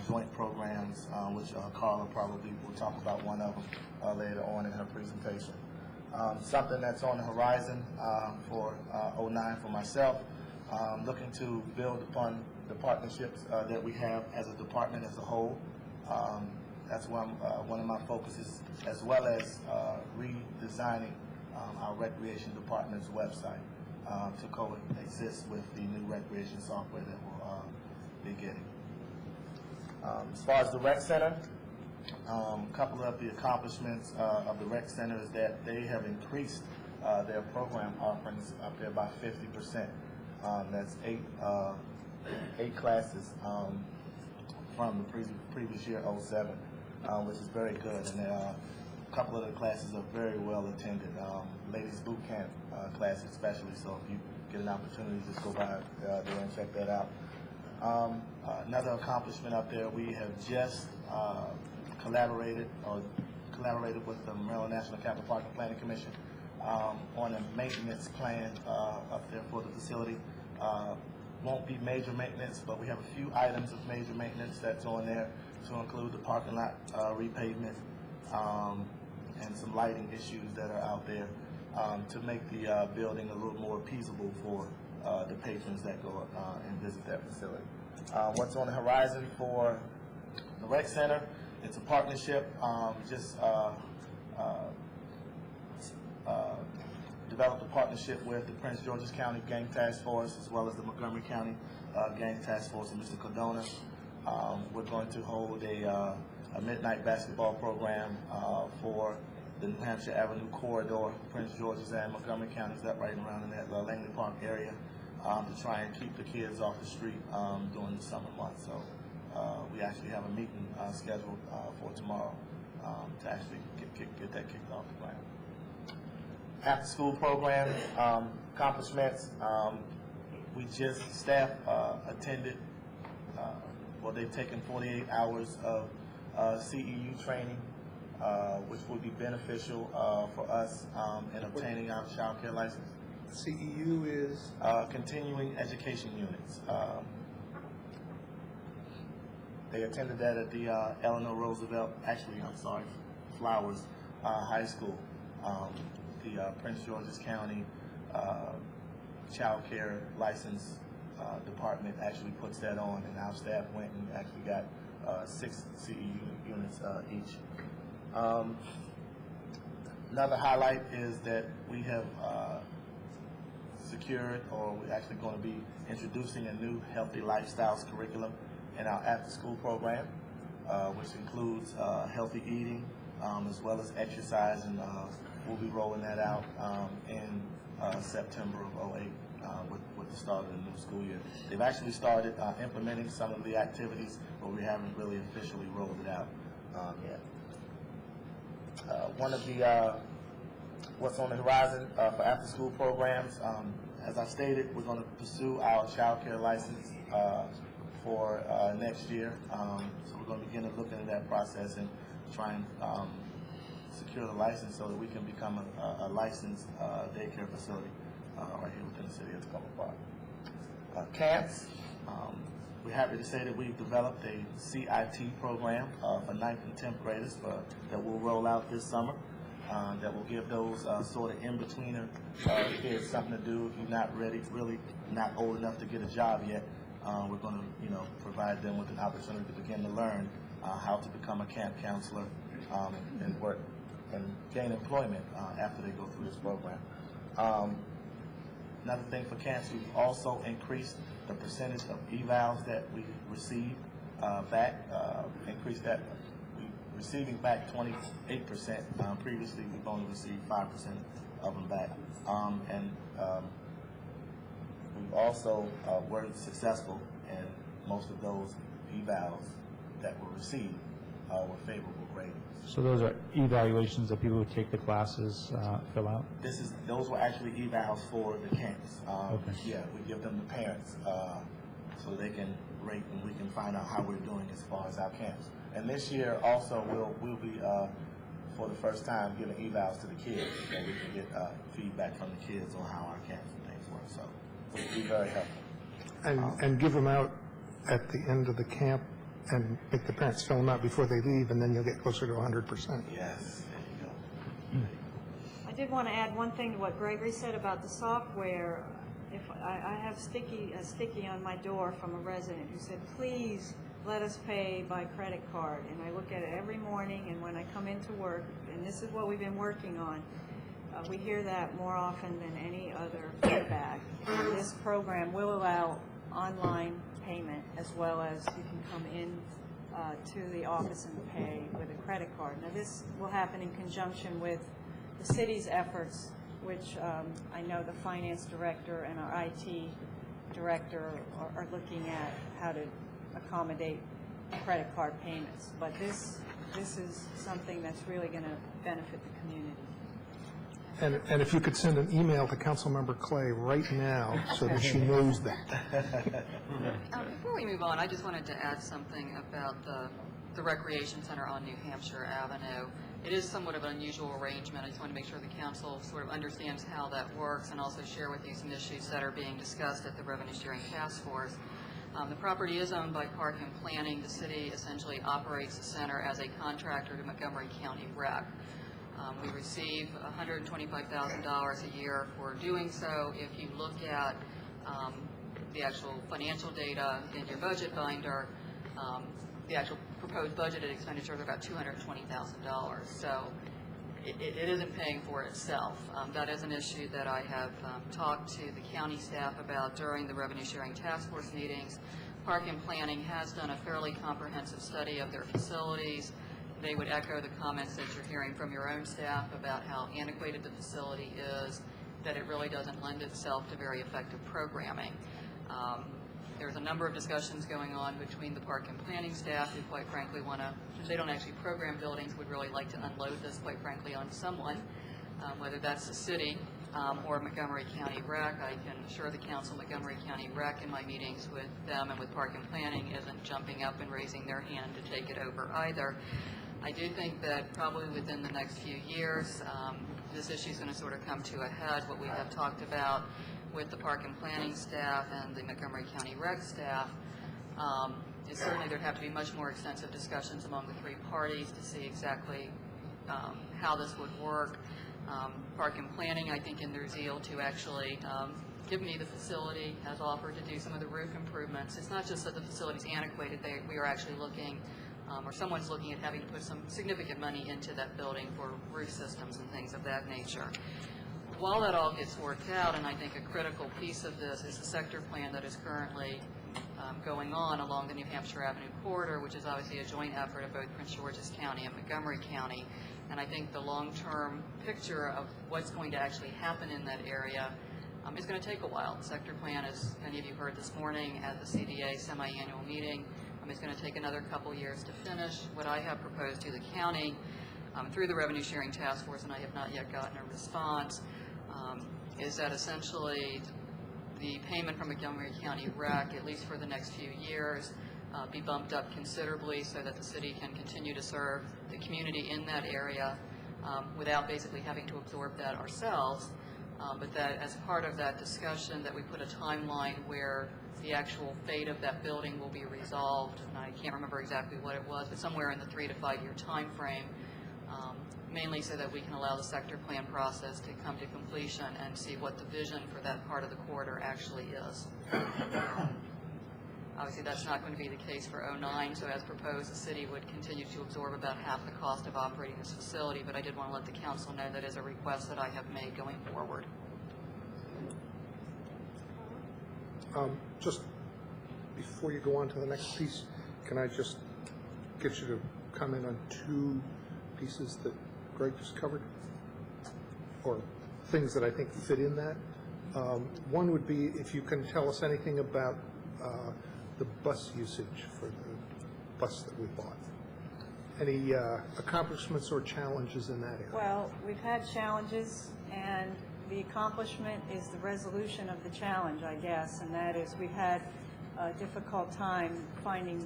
joint programs, which Carla probably will talk about one of them later on in her presentation. Something that's on the horizon for 09 for myself, looking to build upon the partnerships that we have as a department as a whole. That's one of my focuses, as well as redesigning our recreation department's website to coexist with the new recreation software that we'll be getting. As far as the rec center, a couple of the accomplishments of the rec center is that they have increased their program offerings up there by 50%. That's eight classes from the previous year, 07, which is very good. And a couple of the classes are very well attended. Ladies boot camp classes especially, so if you get an opportunity, just go by there and check that out. Another accomplishment up there, we have just collaborated with the Maryland National Capital Park and Planning Commission on a maintenance plan up there for the facility. Won't be major maintenance, but we have a few items of major maintenance that's on there to include the parking lot repavement and some lighting issues that are out there to make the building a little more appeasable for the patrons that go and visit that facility. What's on the horizon for the rec center? It's a partnership, developed a partnership with the Prince George's County Gang Task Force as well as the Montgomery County Gang Task Force and Mr. Cardona. We're going to hold a midnight basketball program for the New Hampshire Avenue corridor, Prince George's and Montgomery counties, that right around in that Langley Park area, to try and keep the kids off the street during the summer months. So we actually have a meeting scheduled for tomorrow to actually get that kicked off the ground. After school program accomplishments, we just staff attended, well, they've taken 48 hours of CEU training, which will be beneficial for us in obtaining our child care license. CEU is? Continuing Education Units. They attended that at the Eleanor Roosevelt, Flowers High School. The Prince George's County Child Care License Department actually puts that on, and our staff went and actually got 6 CEU units each. Another highlight is that we have secured, or we're actually going to be introducing a new Healthy Lifestyles curriculum in our after-school program, which includes healthy eating as well as exercise, and we'll be rolling that out in September of 08 with the start of the new school year. They've actually started implementing some of the activities, but we haven't really officially rolled it out yet. One of the what's on the horizon for after-school programs, as I stated, we're going to pursue our child care license for next year. So we're going to begin to look into that process and try and secure the license so that we can become a licensed daycare facility right here within the city of Tacoma Park. Camps, we're happy to say that we've developed a CIT program for 9th and 10th graders that will roll out this summer. That will give those sort of in-betweener kids something to do if you're not ready, really not old enough to get a job yet. We're going to, provide them with an opportunity to begin to learn how to become a camp counselor and work and gain employment after they go through this program. Another thing for camps, we've also increased the percentage of evals that we receive back, increased that. We're receiving back 28%. Previously, we've only received 5% of them back. We've also were successful in most of those evals that were received with favorable ratings. So those are evaluations that people who take the classes fill out? Those were actually evals for the camps. Okay. Yeah, we give them to parents so they can rate and we can find out how we're doing as far as our camps. And this year also we'll be for the first time giving evals to the kids so we can get feedback from the kids on how our camps and things work. So it will be very helpful. And give them out at the end of the camp and make the parents fill them out before they leave, and then you'll get closer to 100%. Yes, there you go. I did want to add one thing to what Gregory said about the software. If I have a sticky on my door from a resident who said, please let us pay by credit card. And I look at it every morning, and when I come into work, and this is what we've been working on, we hear that more often than any other feedback. And this program will allow online payment as well as you can come in to the office and pay with a credit card. Now this will happen in conjunction with the city's efforts, which I know the finance director and our IT director are looking at how to accommodate credit card payments. But this is something that's really going to benefit the community. And if you could send an email to Councilmember Clay right now so that she knows that. Before we move on, I just wanted to add something about the Recreation Center on New Hampshire Avenue. It is somewhat of an unusual arrangement. I just want to make sure the council sort of understands how that works and also share with you some issues that are being discussed at the Revenue Sharing Task Force. The property is owned by Park and Planning. The city essentially operates the center as a contractor to Montgomery County Rec. We receive $125,000 a year for doing so. If you look at the actual financial data in your budget binder, the actual proposed budgeted expenditures are about $220,000. So it isn't paying for itself. That is an issue that I have talked to the county staff about during the Revenue Sharing Task Force meetings. Park and Planning has done a fairly comprehensive study of their facilities. They would echo the comments that you're hearing from your own staff about how antiquated the facility is, that it really doesn't lend itself to very effective programming. There's a number of discussions going on between the Park and Planning staff who, quite frankly, since they don't actually program buildings, would really like to unload this, quite frankly, on someone, whether that's the city or Montgomery County Rec. I can assure the council Montgomery County Rec in my meetings with them and with Park and Planning isn't jumping up and raising their hand to take it over either. I do think that probably within the next few years, this issue is going to sort of come to a head. What we have talked about with the Park and Planning staff and the Montgomery County Rec staff is certainly there'd have to be much more extensive discussions among the three parties to see exactly how this would work. Park and Planning, I think, in their zeal to actually give me the facility, has offered to do some of the roof improvements. It's not just that the facility's antiquated. We are actually looking or someone's looking at having to put some significant money into that building for roof systems and things of that nature. While that all gets worked out, and I think a critical piece of this is the sector plan that is currently going on along the New Hampshire Avenue corridor, which is obviously a joint effort of both Prince George's County and Montgomery County. And I think the long-term picture of what's going to actually happen in that area is going to take a while. The sector plan, as many of you heard this morning at the CDA semi-annual meeting, it's going to take another couple years to finish. What I have proposed to the county through the Revenue Sharing Task Force, and I have not yet gotten a response, is that essentially the payment from Montgomery County Rec, at least for the next few years, be bumped up considerably so that the city can continue to serve the community in that area without basically having to absorb that ourselves. But that as part of that discussion, that we put a timeline where the actual fate of that building will be resolved, and I can't remember exactly what it was, but somewhere in the 3 to 5 year time frame, mainly so that we can allow the sector plan process to come to completion and see what the vision for that part of the corridor actually is. Obviously, that's not going to be the case for 09, so as proposed, the city would continue to absorb about half the cost of operating this facility, but I did want to let the council know that is a request that I have made going forward. Just before you go on to the next piece, can I just get you to comment on 2 pieces that Greg just covered, or things that I think fit in that? One would be if you can tell us anything about the bus usage for the bus that we bought. Any accomplishments or challenges in that area? Well, we've had challenges, and the accomplishment is the resolution of the challenge, I guess, and that is we've had a difficult time finding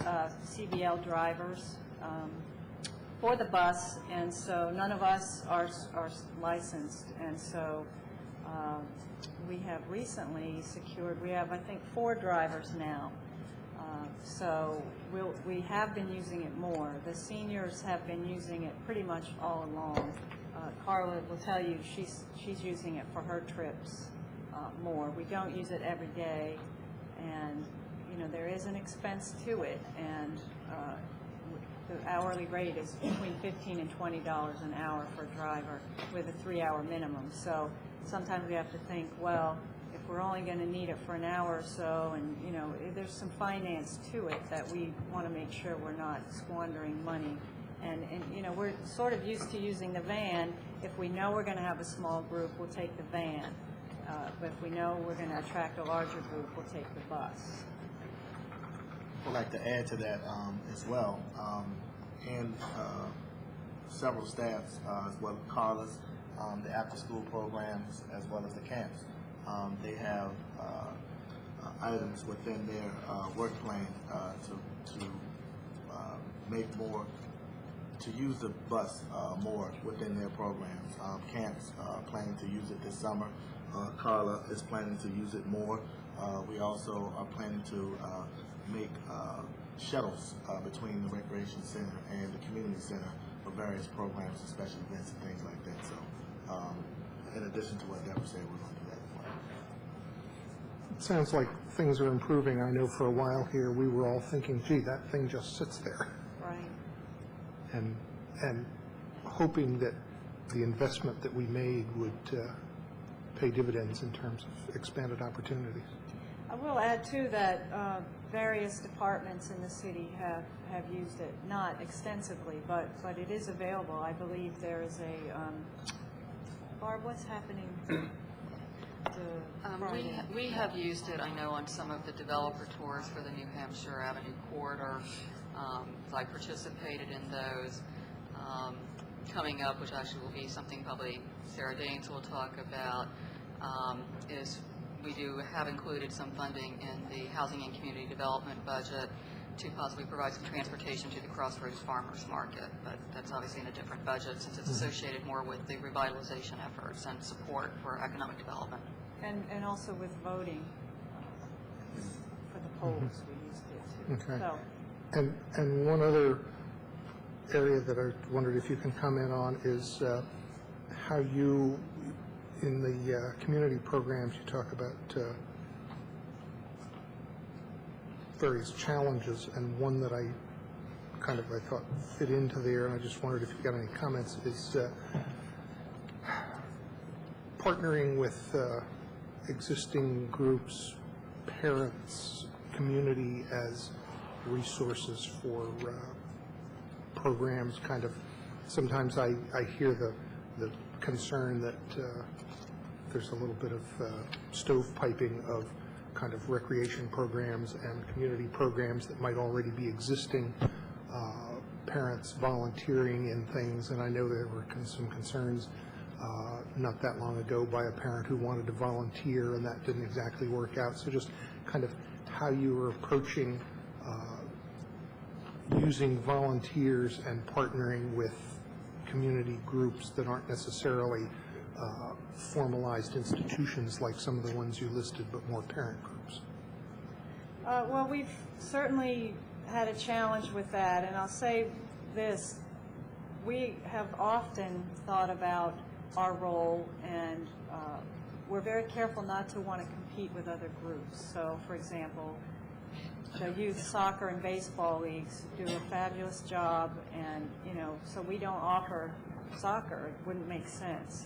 CBL drivers for the bus, and so none of us are licensed, and so we have recently secured, we have I think 4 drivers now, so we have been using it more. The seniors have been using it pretty much all along. Carla will tell you she's using it for her trips more. We don't use it every day, and you know there is an expense to it, and the hourly rate is between $15 and $20 an hour for a driver with a 3-hour minimum. So sometimes we have to think, well, if we're only going to need it for an hour or so, and you know there's some finance to it that we want to make sure we're not squandering money. And you know, we're sort of used to using the van. If we know we're going to have a small group, we'll take the van. But if we know we're going to attract a larger group, we'll take the bus. I'd like to add to that as well. And several staffs, as well as Carla's, the after-school programs, as well as the camps. They have items within their work plan to make more, to use the bus more within their programs. Camps planning to use it this summer. Carla is planning to use it more. We also are planning to make shuttles between the Recreation Center and the Community Center for various programs and special events and things like that. So in addition to what Deborah said, we're going to do that as well. It sounds like things are improving. I know for a while here we were all thinking, gee, that thing just sits there. Right. And hoping that the investment that we made would pay dividends in terms of expanded opportunities. I will add, too, that various departments in the city have used it, not extensively, but it is available. I believe there is a, Barb, what's happening to Friday? We have used it, I know, on some of the developer tours for the New Hampshire Avenue corridor. I participated in those. Coming up, which actually will be something probably Sarah Daines will talk about, is we do have included some funding in the Housing and Community Development budget to possibly provide some transportation to the Crossroads Farmers Market, but that's obviously in a different budget since it's associated more with the revitalization efforts and support for economic development. And also with voting for the polls, we used it too. Okay. So, And one other area that I wondered if you can comment on is how you, in the community programs, you talk about various challenges, and one that I thought fit into there, and I just wondered if you've got any comments, is partnering with existing groups, parents, community as resources for programs. Sometimes I hear the concern that there's a little bit of stovepiping of kind of recreation programs and community programs that might already be existing, parents volunteering in things, and I know there were some concerns not that long ago by a parent who wanted to volunteer, and that didn't exactly work out. So just kind of how you are approaching using volunteers and partnering with community groups that aren't necessarily formalized institutions like some of the ones you listed, but more parent groups. Well, we've certainly had a challenge with that, and I'll say this. We have often thought about our role, and we're very careful not to want to compete with other groups. So, for example, the youth soccer and baseball leagues do a fabulous job, and, you know, so we don't offer soccer. It wouldn't make sense.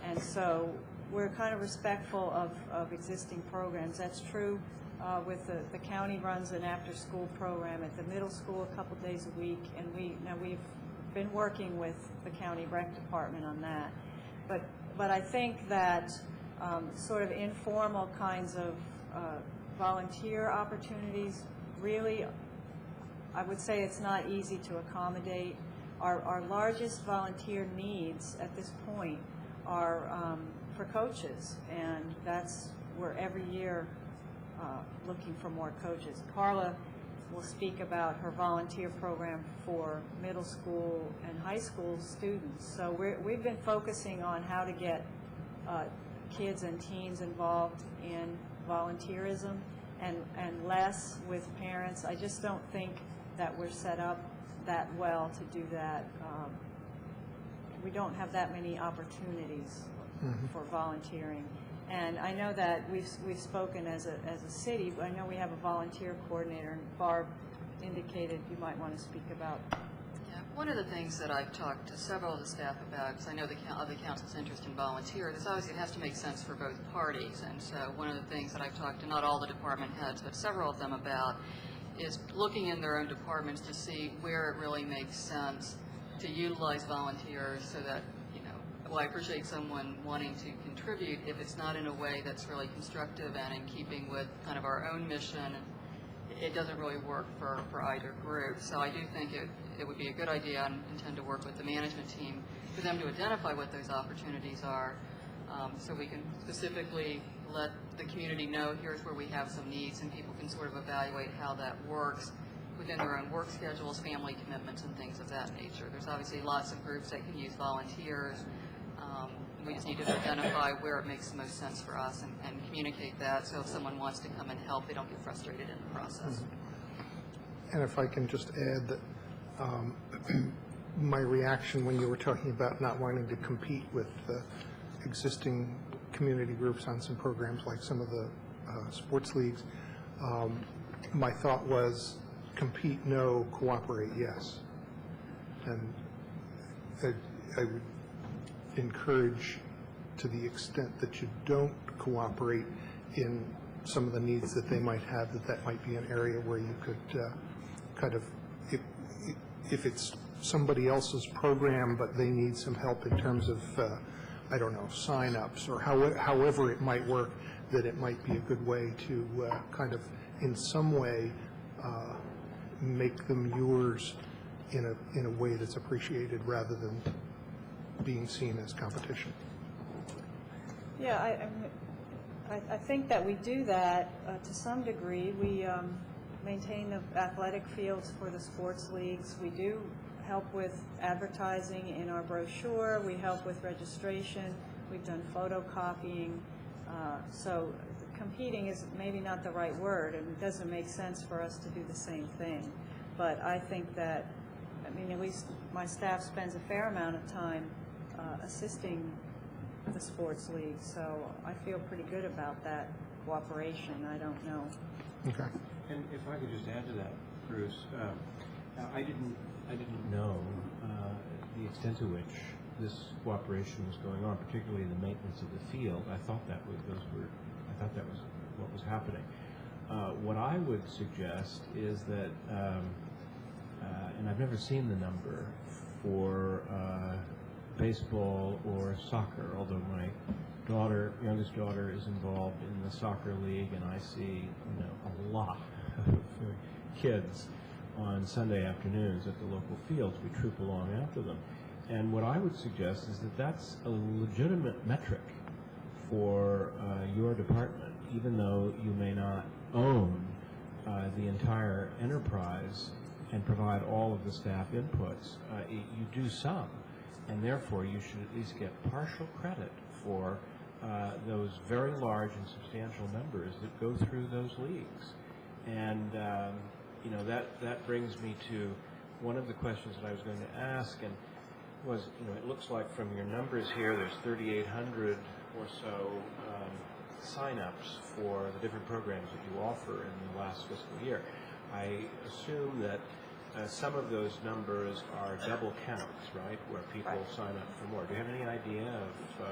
And so we're kind of respectful of existing programs. That's true with the county runs an after-school program at the middle school a couple days a week, and we've been working with the county rec department on that. But I think that sort of informal kinds of volunteer opportunities, really, I would say it's not easy to accommodate. Our largest volunteer needs at this point are for coaches, and we're every year looking for more coaches. Carla will speak about her volunteer program for middle school and high school students. So we've been focusing on how to get kids and teens involved in volunteerism and less with parents. I just don't think that we're set up that well to do that. We don't have that many opportunities for volunteering. And I know that we've spoken as a city. I know we have a volunteer coordinator, and Barb indicated you might want to speak about. Yeah, one of the things that I've talked to several of the staff about, because I know of the council's interest in volunteers, is obviously it has to make sense for both parties. And so one of the things that I've talked to not all the department heads, but several of them about, is looking in their own departments to see where it really makes sense to utilize volunteers so that, well, I appreciate someone wanting to contribute if it's not in a way that's really constructive and in keeping with kind of our own mission. It doesn't really work for either group. So I do think it would be a good idea, and intend to work with the management team for them to identify what those opportunities are, so we can specifically let the community know here's where we have some needs, and people can sort of evaluate how that works within their own work schedules, family commitments, and things of that nature. There's obviously lots of groups that can use volunteers. We just need to identify where it makes the most sense for us and communicate that, so if someone wants to come and help, they don't get frustrated in the process. And if I can just add that my reaction when you were talking about not wanting to compete with existing community groups on some programs like some of the sports leagues, my thought was compete no, cooperate yes. And I would encourage, to the extent that you don't cooperate in some of the needs that they might have, that might be an area where you could kind of, if it's somebody else's program but they need some help in terms of, I don't know, sign-ups or however it might work, that it might be a good way to kind of in some way make them yours in a way that's appreciated rather than being seen as competition. Yeah, I think that we do that to some degree. We maintain the athletic fields for the sports leagues. We do help with advertising in our brochure. We help with registration. We've done photocopying. So competing is maybe not the right word, and it doesn't make sense for us to do the same thing. But I think that, I mean, at least my staff spends a fair amount of time assisting the sports league, so I feel pretty good about that cooperation. I don't know. Okay. And if I could just add to that, Bruce, I didn't know the extent to which this cooperation was going on, particularly the maintenance of the field. I thought that was what was happening. What I would suggest is that, and I've never seen the number for baseball or soccer, although my youngest daughter is involved in the soccer league, and I see a lot of kids on Sunday afternoons at the local fields. We troop along after them. And what I would suggest is that that's a legitimate metric for your department, even though you may not own the entire enterprise and provide all of the staff inputs. You do some, and therefore you should at least get partial credit for those very large and substantial numbers that go through those leagues. And you know, that brings me to one of the questions that I was going to ask, and was, you know, it looks like from your numbers here, there's 3,800 or so sign-ups for the different programs that you offer in the last fiscal year. I assume that some of those numbers are double counts, right, where people sign up for more. Do you have any idea of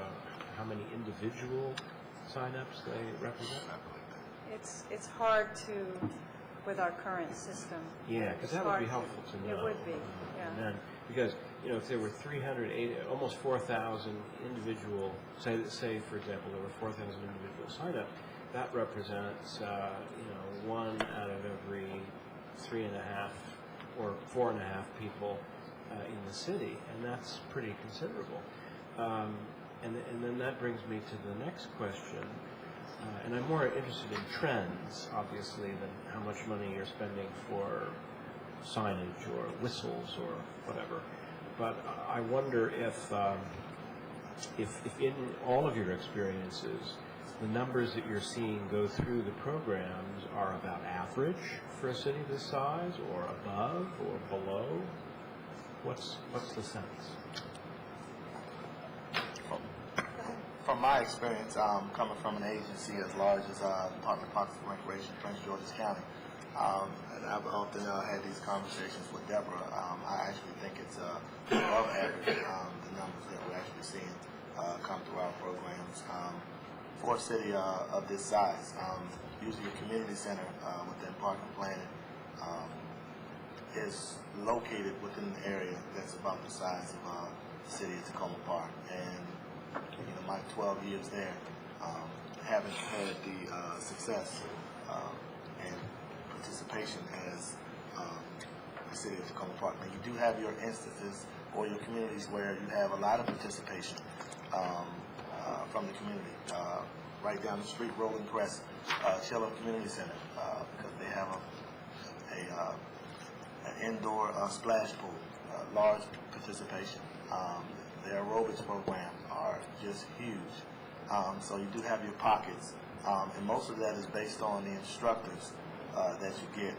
how many individual sign-ups they represent? It's hard to, with our current system. Yeah, because that would be helpful to know. It would be, yeah. And then, because, you know, if there were 380, almost 4,000 individual, say for example, there were 4,000 individual sign-up, that represents, you know, 1 out of every 3.5 or 4.5 people in the city, and that's pretty considerable. And then that brings me to the next question, and I'm more interested in trends, obviously, than how much money you're spending for signage or whistles or whatever. But I wonder if in all of your experiences, the numbers that you're seeing go through the programs are about average for a city this size, or above, or below. What's the sense? From my experience, coming from an agency as large as Department of Parks and Recreation, Prince George's County, and I've often had these conversations with Deborah, I actually think it's above average, the numbers that we're actually seeing come through our programs. For a city of this size, usually a community center within park and planning is located within an area that's about the size of the city of Tacoma Park. And you know, my 12 years there, haven't had the success and participation as the city of Tacoma Park. Now, you do have your instances or your communities where you have a lot of participation from the community. Right down the street, Rolling Crest, Chiller Community Center, because they have an indoor splash pool, large participation. Their aerobics programs are just huge. So you do have your pockets, and most of that is based on the instructors that you get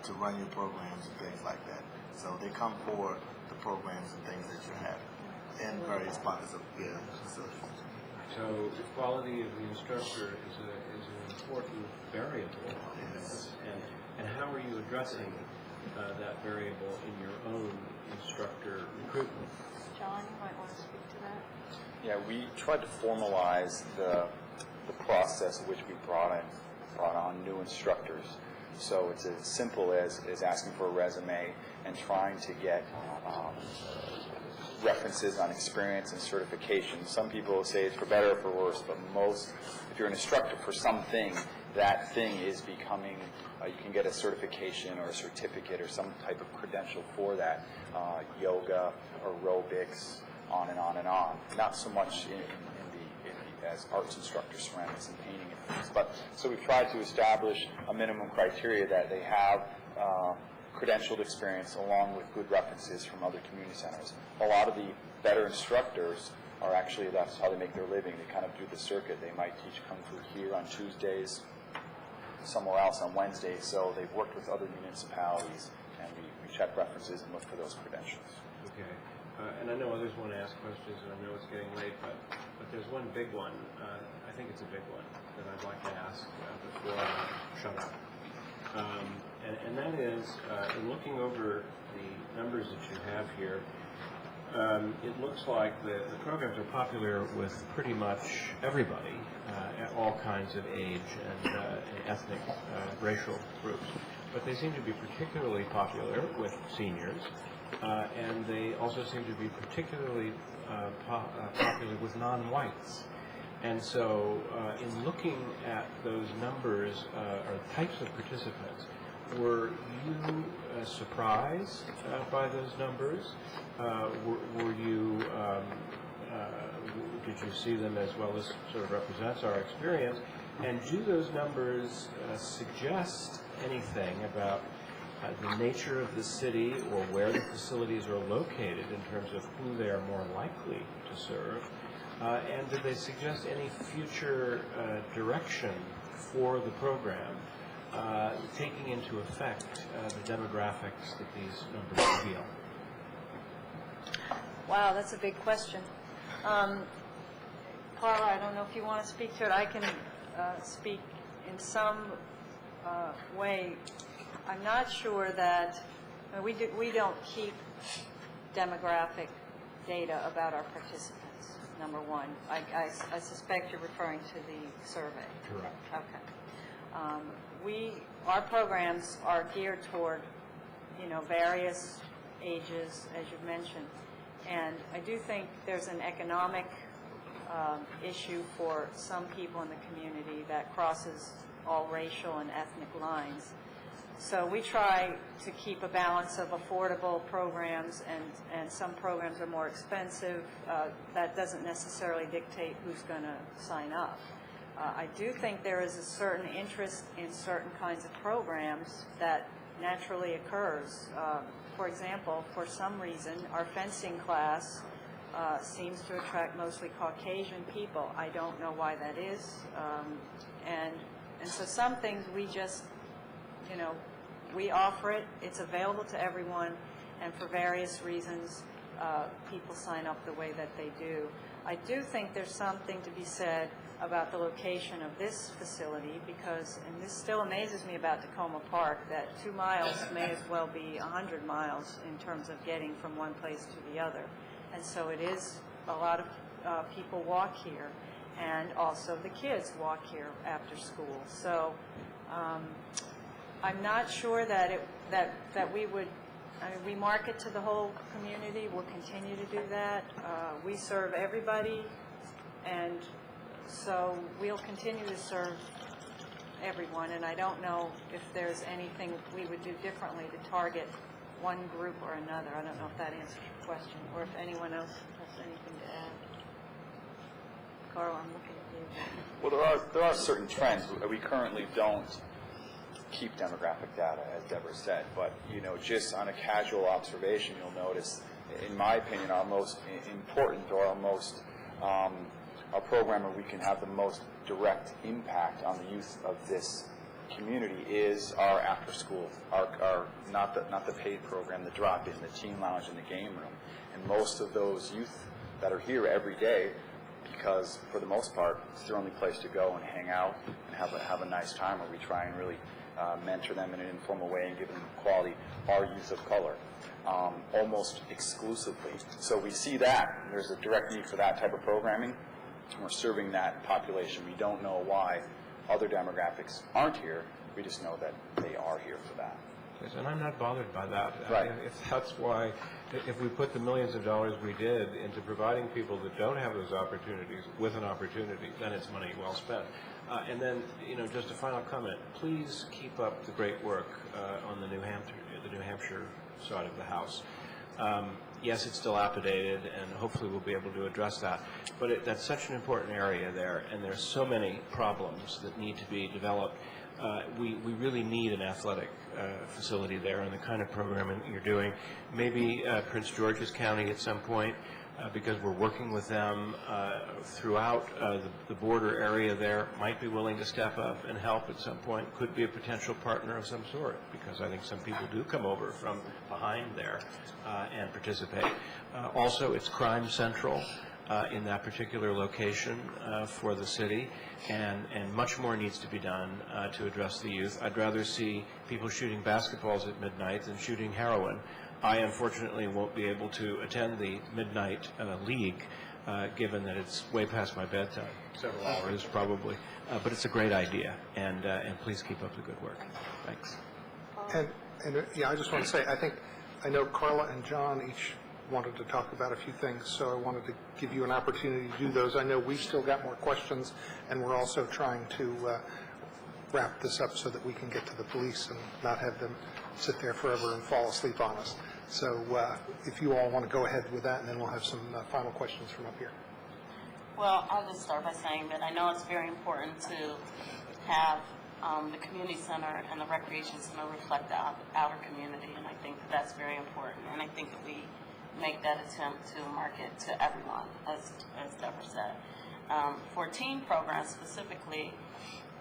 to run your programs and things like that. So they come for the programs and things that you're having in various pockets of facilities. So the quality of the instructor is an important variable in this, and how are you addressing that variable in your own instructor recruitment? John, you might want to speak to that. Yeah, we tried to formalize the process in which we brought on new instructors. So it's as simple as asking for a resume and trying to get references on experience and certification. Some people say it's for better or for worse, but if you're an instructor for something, that thing is becoming, you can get a certification or a certificate or some type of credential for that, yoga, aerobics, on and on and on. Not so much as arts instructors, ceramics and painting and things. But so we've tried to establish a minimum criteria that they have credentialed experience along with good references from other community centers. A lot of the better instructors are actually, that's how they make their living. They kind of do the circuit. They might teach Kung Fu here on Tuesdays, somewhere else on Wednesdays. So they've worked with other municipalities, and we check references and look for those credentials. Okay. And I know others want to ask questions, and I know it's getting late, but there's one big one. I think it's a big one that I'd like to ask before I shut up. And that is, in looking over the numbers that you have here, it looks like the programs are popular with pretty much everybody, at all kinds of age and ethnic, racial groups. But they seem to be particularly popular with seniors, and they also seem to be particularly popular with non-whites. And so in looking at those numbers or types of participants, Were you surprised by those numbers? Were you, did you see them as well as sort of represents our experience? And do those numbers suggest anything about the nature of the city or where the facilities are located in terms of who they are more likely to serve? And do they suggest any future direction for the program, taking into effect the demographics that these numbers reveal? Wow, that's a big question. Carla, I don't know if you want to speak to it. I can speak in some way. I'm not sure that we don't keep demographic data about our participants, number one. I suspect you're referring to the survey. Correct. Okay. Our programs are geared toward, various ages, as you've mentioned. And I do think there's an economic issue for some people in the community that crosses all racial and ethnic lines. So we try to keep a balance of affordable programs, and some programs are more expensive. That doesn't necessarily dictate who's going to sign up. I do think there is a certain interest in certain kinds of programs that naturally occurs. For example, for some reason, our fencing class seems to attract mostly Caucasian people. I don't know why that is. And so some things we just, we offer it. It's available to everyone. And for various reasons, people sign up the way that they do. I do think there's something to be said about the location of this facility because, and this still amazes me about Tacoma Park, that 2 miles may as well be 100 miles in terms of getting from one place to the other. And so it is, a lot of people walk here, and also the kids walk here after school. So I'm not sure that we would, we market to the whole community. We'll continue to do that. We serve everybody, and so we'll continue to serve everyone, and I don't know if there's anything we would do differently to target one group or another. I don't know if that answers your question, or if anyone else has anything to add. Carl, I'm looking at you. Well, there are certain trends. We currently don't keep demographic data, as Deborah said, but just on a casual observation, you'll notice, in my opinion, our most important or our most our program where we can have the most direct impact on the youth of this community is our after school, our not the paid program, the drop-in, the teen lounge, and the game room. And most of those youth that are here every day, because for the most part it's their only place to go and hang out and have a nice time, where we try and really mentor them in an informal way and give them quality, are youth of color, almost exclusively. So we see that there's a direct need for that type of programming. We're serving that population. We don't know why other demographics aren't here. We just know that they are here for that. Yes, and I'm not bothered by that. Right. If that's why, if we put the millions of dollars we did into providing people that don't have those opportunities with an opportunity, then it's money well spent. And then, just a final comment. Please keep up the great work on the New Hampshire side of the House. Yes, it's still dilapidated, and hopefully we'll be able to address that. But that's such an important area there, and there's so many problems that need to be developed. We really need an athletic facility there, and the kind of programming that you're doing. Maybe Prince George's County at some point, because we're working with them throughout the border area there, might be willing to step up and help at some point. Could be a potential partner of some sort, because I think some people do come over from behind there and participate. Also, it's crime central in that particular location for the city, and much more needs to be done to address the youth. I'd rather see people shooting basketballs at midnight than shooting heroin. I unfortunately won't be able to attend the midnight league, given that it's way past my bedtime, several hours probably. But it's a great idea, and please keep up the good work. Thanks. And yeah, I just want to say, I know Carla and John each wanted to talk about a few things, so I wanted to give you an opportunity to do those. I know we've still got more questions, and we're also trying to wrap this up so that we can get to the police and not have them sit there forever and fall asleep on us. So if you all want to go ahead with that, and then we'll have some final questions from up here. Well, I'll just start by saying that I know it's very important to have the community center and the recreation center reflect the outer community, and I think that that's very important. And I think that we make that attempt to market to everyone, as Deborah said. For teen programs specifically,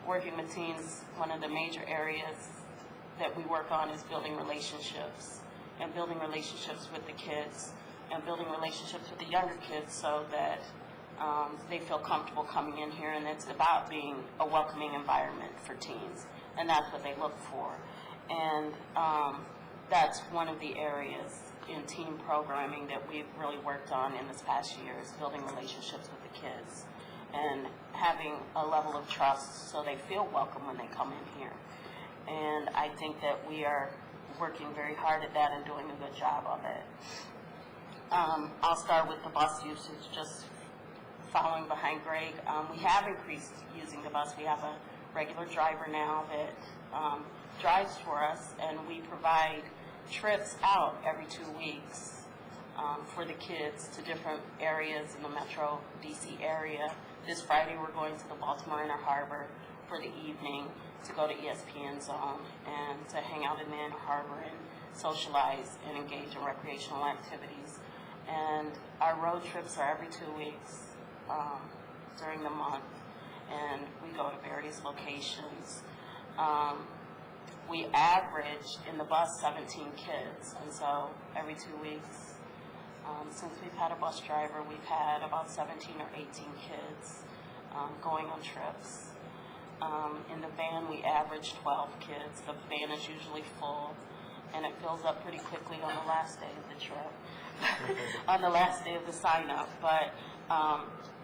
working with teens, one of the major areas that we work on is building relationships, and building relationships with the kids, and building relationships with the younger kids so that they feel comfortable coming in here, and it's about being a welcoming environment for teens, and that's what they look for. And that's one of the areas in teen programming that we've really worked on in this past year, is building relationships with the kids and having a level of trust so they feel welcome when they come in here. And I think that we are working very hard at that and doing a good job of it. I'll start with the bus usage, just following behind Greg. We have increased using the bus. We have a regular driver now that drives for us, and we provide trips out every 2 weeks for the kids to different areas in the Metro DC area. This Friday we're going to the Baltimore Inner Harbor for the evening to go to ESPN Zone and to hang out in the Inner Harbor and socialize and engage in recreational activities. And our road trips are every 2 weeks during the month, and we go to various locations. We average in the bus 17 kids, and so every 2 weeks, since we've had a bus driver, we've had about 17 or 18 kids going on trips. In the van, we average 12 kids. The van is usually full, and it fills up pretty quickly on the last day of the trip, on the last day of the sign-up. But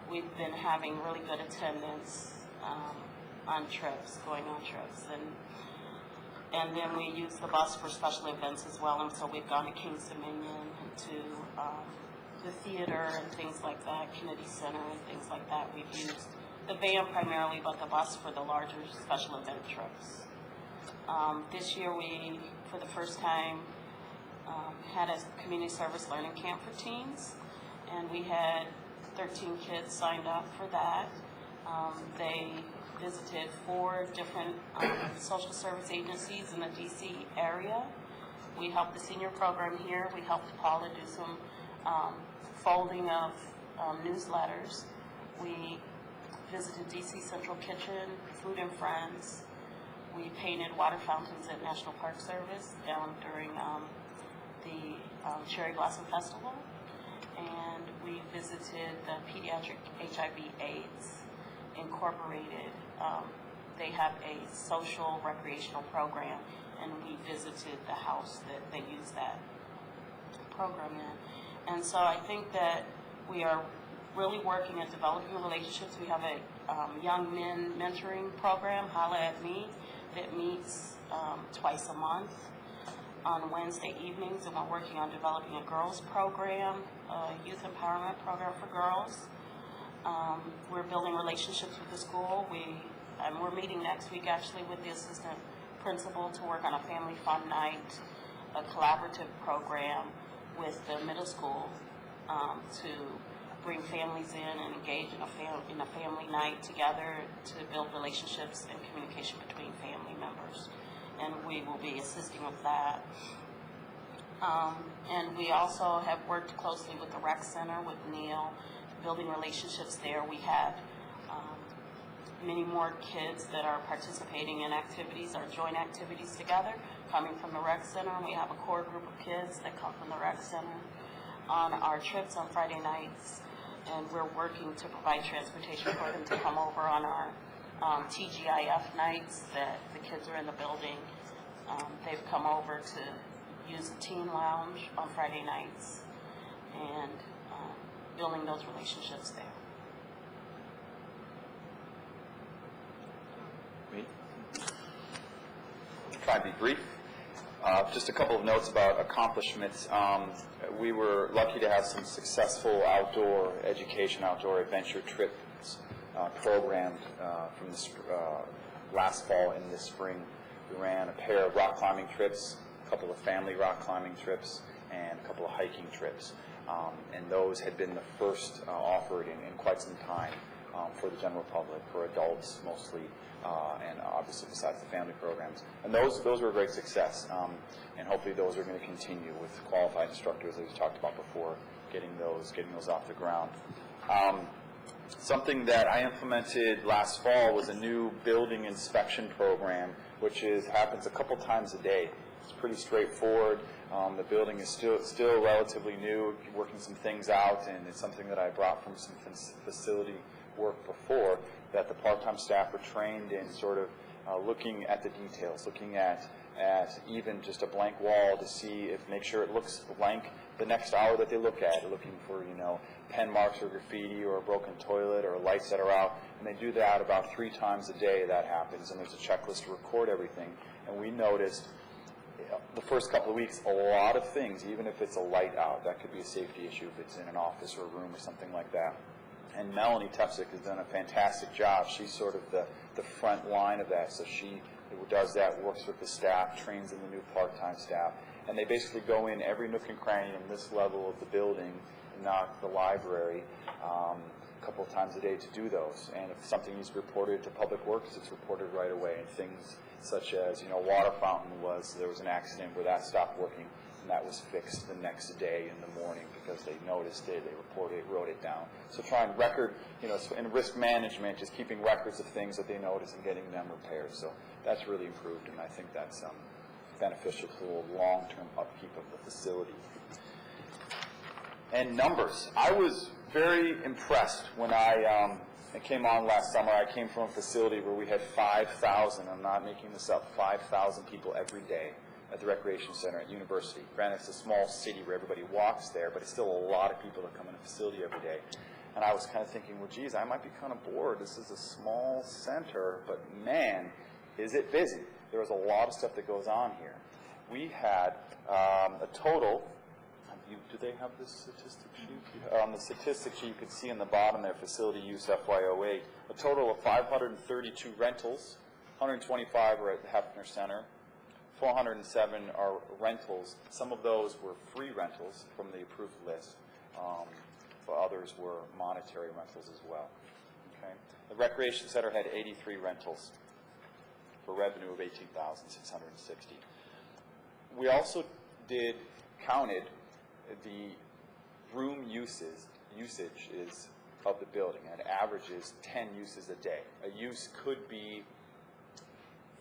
we've been having really good attendance on trips, going on trips. And then we use the bus for special events as well, and so we've gone to King's Dominion and to the theater and things like that, Kennedy Center and things like that. We've used the van primarily, but the bus for the larger special event trips. This year we, for the first time, had a community service learning camp for teens, and we had 13 kids signed up for that. They visited 4 different social service agencies in the DC area. We helped the senior program here. We helped Paula do some folding of newsletters. We visited DC Central Kitchen, Food and Friends. We painted water fountains at National Park Service down during the Cherry Blossom Festival. And we visited the Pediatric HIV/AIDS Incorporated. They have a social recreational program, and we visited the house that they use that program in. And so I think that we are really working at developing relationships. We have a young men mentoring program, Holla at Me, that meets twice a month on Wednesday evenings, and we're working on developing a girls program, a youth empowerment program for girls. We're building relationships with the school. We're meeting next week actually with the assistant principal to work on a family fun night, a collaborative program with the middle school to bring families in and engage in a family night together to build relationships and communication between family members. And we will be assisting with that. And we also have worked closely with the rec center, with Neil, building relationships there. We have many more kids that are participating in activities or joint activities together coming from the rec center. We have a core group of kids that come from the rec center on our trips on Friday nights, and we're working to provide transportation for them to come over on our TGIF nights that the kids are in the building. They've come over to use the teen lounge on Friday nights and building those relationships there. Try to be brief. Just a couple of notes about accomplishments. We were lucky to have some successful outdoor education, outdoor adventure trips programmed from last fall and this spring. We ran a pair of rock climbing trips, a couple of family rock climbing trips, and a couple of hiking trips. And those had been the first offered in quite some time for the general public, for adults mostly, and obviously besides the family programs. And those were a great success. And hopefully those are going to continue with qualified instructors, as we talked about before, getting those off the ground. Something that I implemented last fall was a new building inspection program, which happens a couple times a day. It's pretty straightforward. The building is still relatively new, working some things out, and it's something that I brought from some facility work before, that the part-time staff are trained in sort of looking at the details, looking at even just a blank wall to see make sure it looks blank the next hour that they look at it, looking for, pen marks or graffiti or a broken toilet or lights that are out. And they do that about 3 times a day that happens, and there's a checklist to record everything. And we noticed the first couple of weeks, a lot of things, even if it's a light out, that could be a safety issue if it's in an office or a room or something like that. And Melanie Tepsick has done a fantastic job. She's sort of the front line of that. So she does that, works with the staff, trains in the new part-time staff. And they basically go in every nook and cranny in this level of the building, not the library, a couple of times a day to do those. And if something needs to be reported to Public Works, it's reported right away. And things such as, water fountain there was an accident where that stopped working, and that was fixed the next day in the morning because they noticed it, they reported it, wrote it down. So try and record, in risk management, just keeping records of things that they notice and getting them repaired. So that's really improved, and I think that's beneficial to the long-term upkeep of the facility. And numbers. I was very impressed when I came on last summer. I came from a facility where we had 5,000, I'm not making this up, 5,000 people every day at the Recreation Center at University. Granted, it's a small city where everybody walks there, but it's still a lot of people that come in the facility every day. And I was kind of thinking, well, geez, I might be kind of bored. This is a small center, but man, is it busy. There was a lot of stuff that goes on here. We had a total, do they have this statistic sheet? On the statistic sheet, you can see in the bottom there, facility use FY08, a total of 532 rentals, 125 are at the Hefner Center, 407 are rentals. Some of those were free rentals from the approved list, but others were monetary rentals as well. Okay. The Recreation Center had 83 rentals for revenue of $18,660. We also counted the room usage of the building, and it averages 10 uses a day. A use could be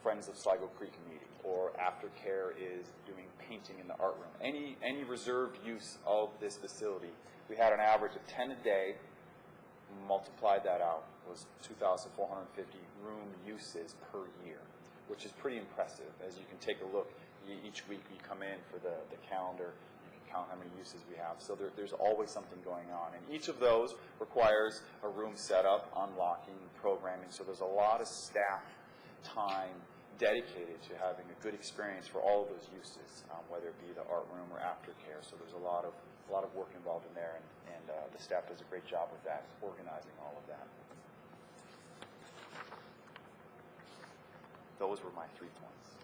Friends of Sligo Creek meeting, or aftercare is doing painting in the art room. Any reserved use of this facility, we had an average of 10 a day. Multiplied that out, was 2,450 room uses per year, which is pretty impressive. As you can take a look, each week you come in for the calendar, you can count how many uses we have. So there's always something going on. And each of those requires a room setup, unlocking, programming. So there's a lot of staff time dedicated to having a good experience for all of those uses, whether it be the art room or aftercare. So there's a lot of work involved in there, and the staff does a great job with that, organizing all of that. Those were my 3 points.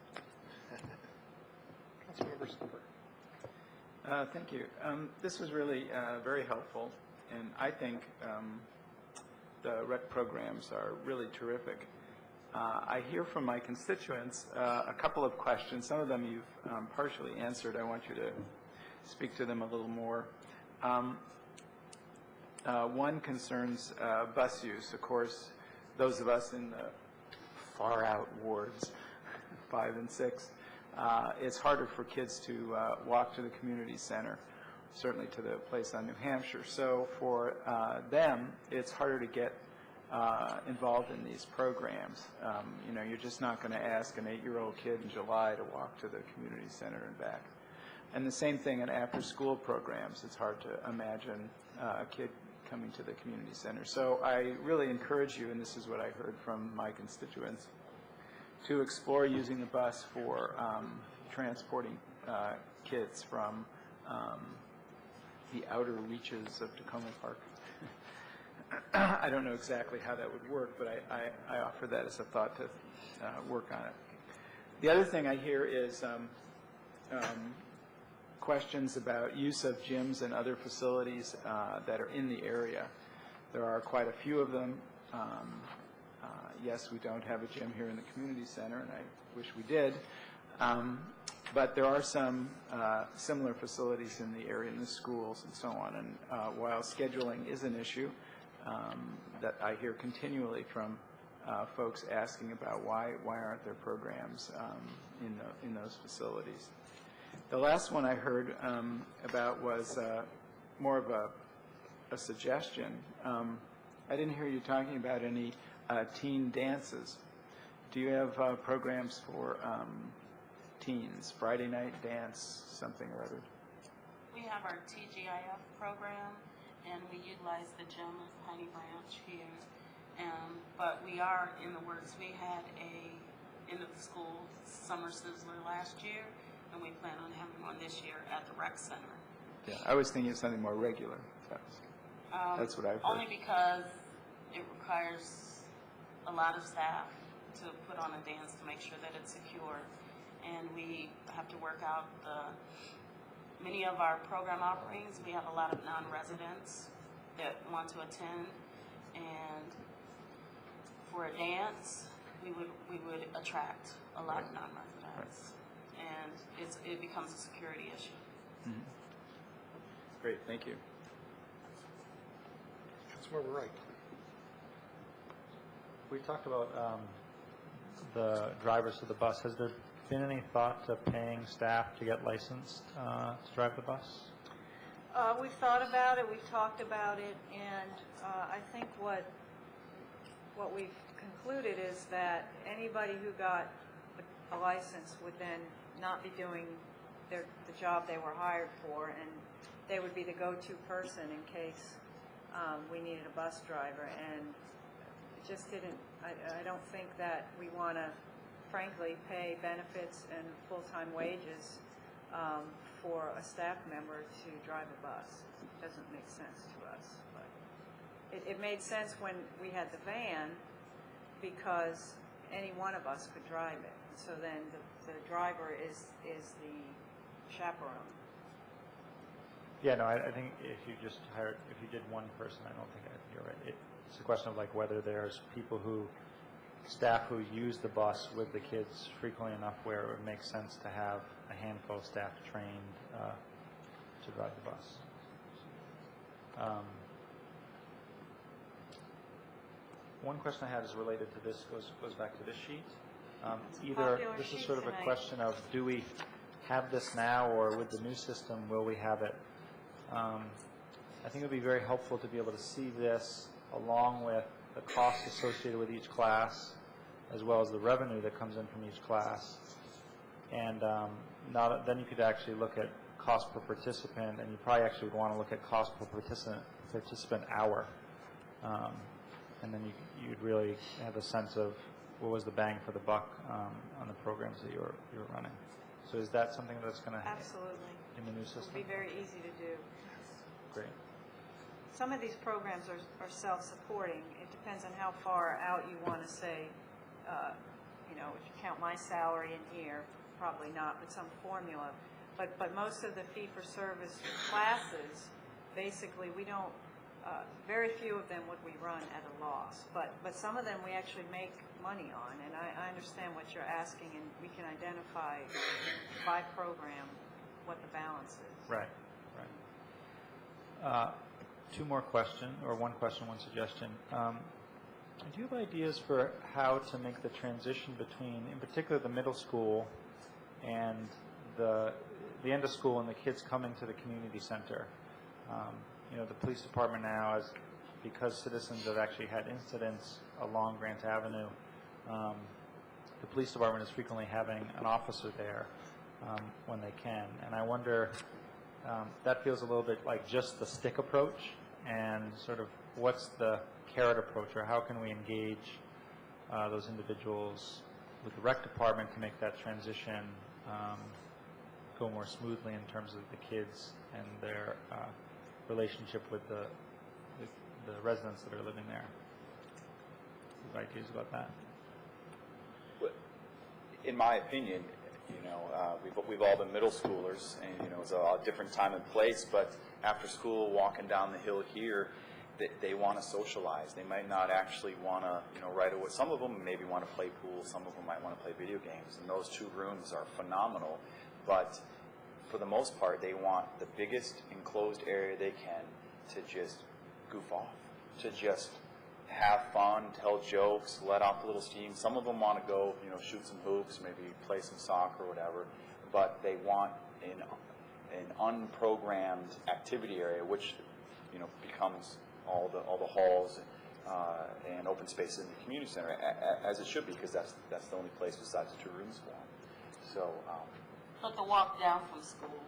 Councilmember Silver. Thank you. This was really very helpful, and I think the rec programs are really terrific. I hear from my constituents a couple of questions. Some of them you've partially answered. I want you to speak to them a little more. One concerns bus use. Of course, those of us in the far-out wards, 5 and 6, it's harder for kids to walk to the community center, certainly to the place on New Hampshire. So for them, it's harder to get involved in these programs. You're just not going to ask an 8-year-old kid in July to walk to the community center and back. And the same thing in after-school programs. It's hard to imagine a kid coming to the community center. So I really encourage you, and this is what I heard from my constituents, to explore using the bus for transporting kids from the outer reaches of Tacoma Park. I don't know exactly how that would work, but I offer that as a thought to work on it. The other thing I hear is questions about use of gyms and other facilities that are in the area. There are quite a few of them. Yes, we don't have a gym here in the community center, and I wish we did. But there are some similar facilities in the area, in the schools and so on. And while scheduling is an issue that I hear continually from folks asking about why aren't there programs in those facilities. The last one I heard about was more of a suggestion. I didn't hear you talking about any teen dances. Do you have programs for teens, Friday night dance, something or other? We have our TGIF program, and we utilize the gym at Piney Branch here. But we are in the works. We had a end of the school summer sizzler last year, and we plan on having one this year at the rec center. Yeah, I was thinking of something more regular. That's what I've heard. Only because it requires a lot of staff to put on a dance to make sure that it's secure. And we have to work out many of our program offerings. We have a lot of non-residents that want to attend. And for a dance, we would attract a lot of non-residents. Right. And it becomes a security issue. Mm-hmm. Great, thank you. Councilmember Wright. We talked about the drivers of the bus. Has there been any thought to paying staff to get licensed to drive the bus? We've thought about it, we've talked about it, and I think what we've concluded is that anybody who got a license would then not be doing the job they were hired for, and they would be the go-to person in case we needed a bus driver. And it just didn't, I don't think that we want to, frankly, pay benefits and full-time wages for a staff member to drive a bus. It doesn't make sense to us. But it made sense when we had the van because any one of us could drive it. So then the driver is the chaperone. Yeah, no, I think if you just hired, if you did one person, I don't think you're right. It's a question of like whether there's people staff who use the bus with the kids frequently enough where it would make sense to have a handful of staff trained to drive the bus. One question I had is related to this, goes back to this sheet. Either this is sort of a question of do we have this now, or with the new system will we have it? I think it would be very helpful to be able to see this along with the costs associated with each class, as well as the revenue that comes in from each class. And then you could actually look at cost per participant, and you probably actually would want to look at cost per participant hour. And then you'd really have a sense of what was the bang for the buck on the programs that you were running. So is that something that's going to absolutely in the new system? It would be very easy to do. Great. Some of these programs are self-supporting. It depends on how far out you want to say, if you count my salary in here, probably not, but some formula. But most of the fee-for-service classes, basically, we don't, very few of them would we run at a loss. But some of them we actually make money on, and I understand what you're asking, and we can identify by program what the balance is. Right. Two more questions, or one question, one suggestion. Do you have ideas for how to make the transition between, in particular, the middle school and the end of school and the kids coming to the community center? The police department now, because citizens have actually had incidents along Grant Avenue, the police department is frequently having an officer there when they can. And I wonder, that feels a little bit like just the stick approach, and sort of what's the carrot approach, or how can we engage those individuals with the rec department to make that transition go more smoothly in terms of the kids and their relationship with the residents that are living there. Any ideas about that? In my opinion, we've all been middle schoolers, and it's a different time and place. But after school, walking down the hill here, they want to socialize. They might not actually want to, right away. Some of them maybe want to play pool. Some of them might want to play video games. And those 2 rooms are phenomenal. But for the most part, they want the biggest enclosed area they can to just goof off, to just have fun, tell jokes, let off a little steam. Some of them want to go, shoot some hoops, maybe play some soccer or whatever. But they want an unprogrammed activity area, which becomes all the halls and open spaces in the community center, as it should be, because that's the only place besides the 2 rooms for them. So. But the walk down from school,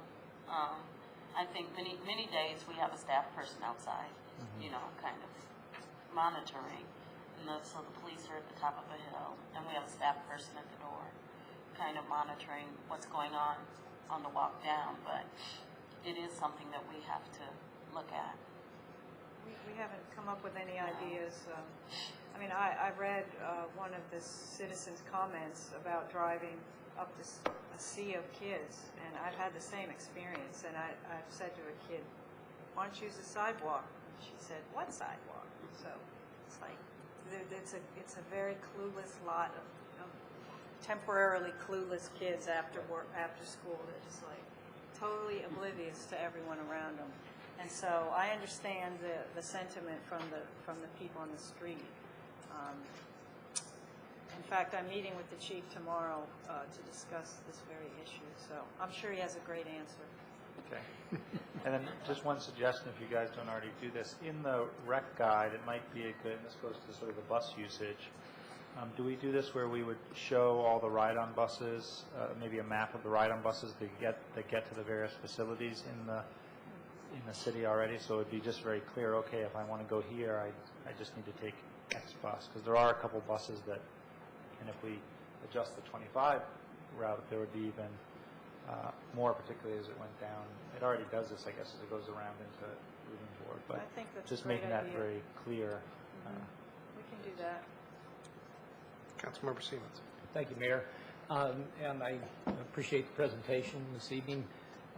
I think many days we have a staff person outside, kind of monitoring. So the police are at the top of the hill, and we have a staff person at the door, kind of monitoring what's going on the walk down. But it is something that we have to look at. We haven't come up with any ideas. I read one of the citizens' comments about driving up a sea of kids, and I've had the same experience. And I've said to a kid, "Why don't you use the sidewalk?" And she said, "What sidewalk?" So it's like it's a very clueless lot of temporarily clueless kids after school. They're just like totally oblivious to everyone around them. And so I understand the sentiment from the people on the street. In fact, I'm meeting with the chief tomorrow to discuss this very issue. So I'm sure he has a great answer. Okay. And then just one suggestion, if you guys don't already do this, in the rec guide, it might be a good, and this goes to sort of the bus usage. Do we do this where we would show all the ride-on buses, maybe a map of the ride-on buses that get to the various facilities in the city already? So it would be just very clear, okay, if I want to go here, I just need to take X bus. Because there are a couple buses that, and if we adjust the 25 route, there would be even more, particularly as it went down. It already does this, I guess, as it goes around into moving forward. But I think that's just a great making that idea. very clear. We can do that. Councilmember Siemens. Thank you, Mayor. And I appreciate the presentation this evening.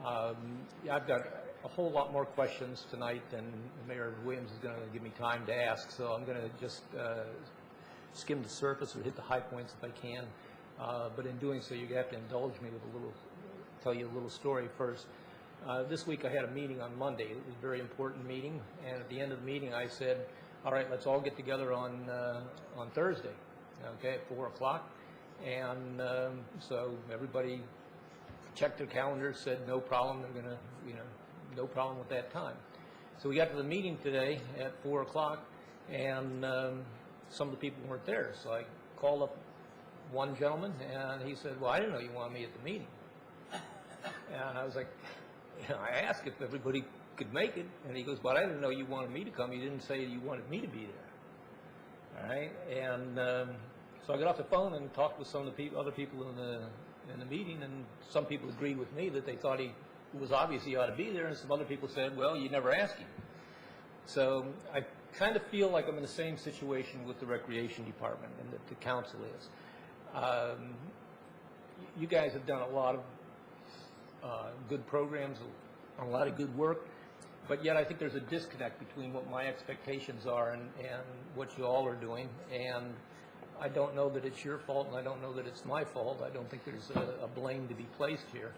I've got a whole lot more questions tonight than Mayor Williams is going to give me time to ask, so I'm going to just skim the surface or hit the high points if I can. But in doing so, you have to indulge me with tell you a little story first. This week I had a meeting on Monday. It was a very important meeting, and at the end of the meeting I said, all right, let's all get together on Thursday, okay, at 4 o'clock. And so everybody checked their calendars, said no problem, they're going to, no problem with that time. So we got to the meeting today at 4 o'clock, and some of the people weren't there. So I called up one gentleman, and he said, well, I didn't know you wanted me at the meeting. And I was like, I asked if everybody could make it, and he goes, but I didn't know you wanted me to come. You didn't say you wanted me to be there. All right, and so I got off the phone and talked with some of the other people in the meeting, and some people agreed with me that they thought it was obvious he ought to be there, and some other people said, well, you never asked him. So I kind of feel like I'm in the same situation with the Recreation Department and that the council is. You guys have done a lot of good programs, a lot of good work, but yet I think there's a disconnect between what my expectations are and what you all are doing, and I don't know that it's your fault, and I don't know that it's my fault. I don't think there's a blame to be placed here.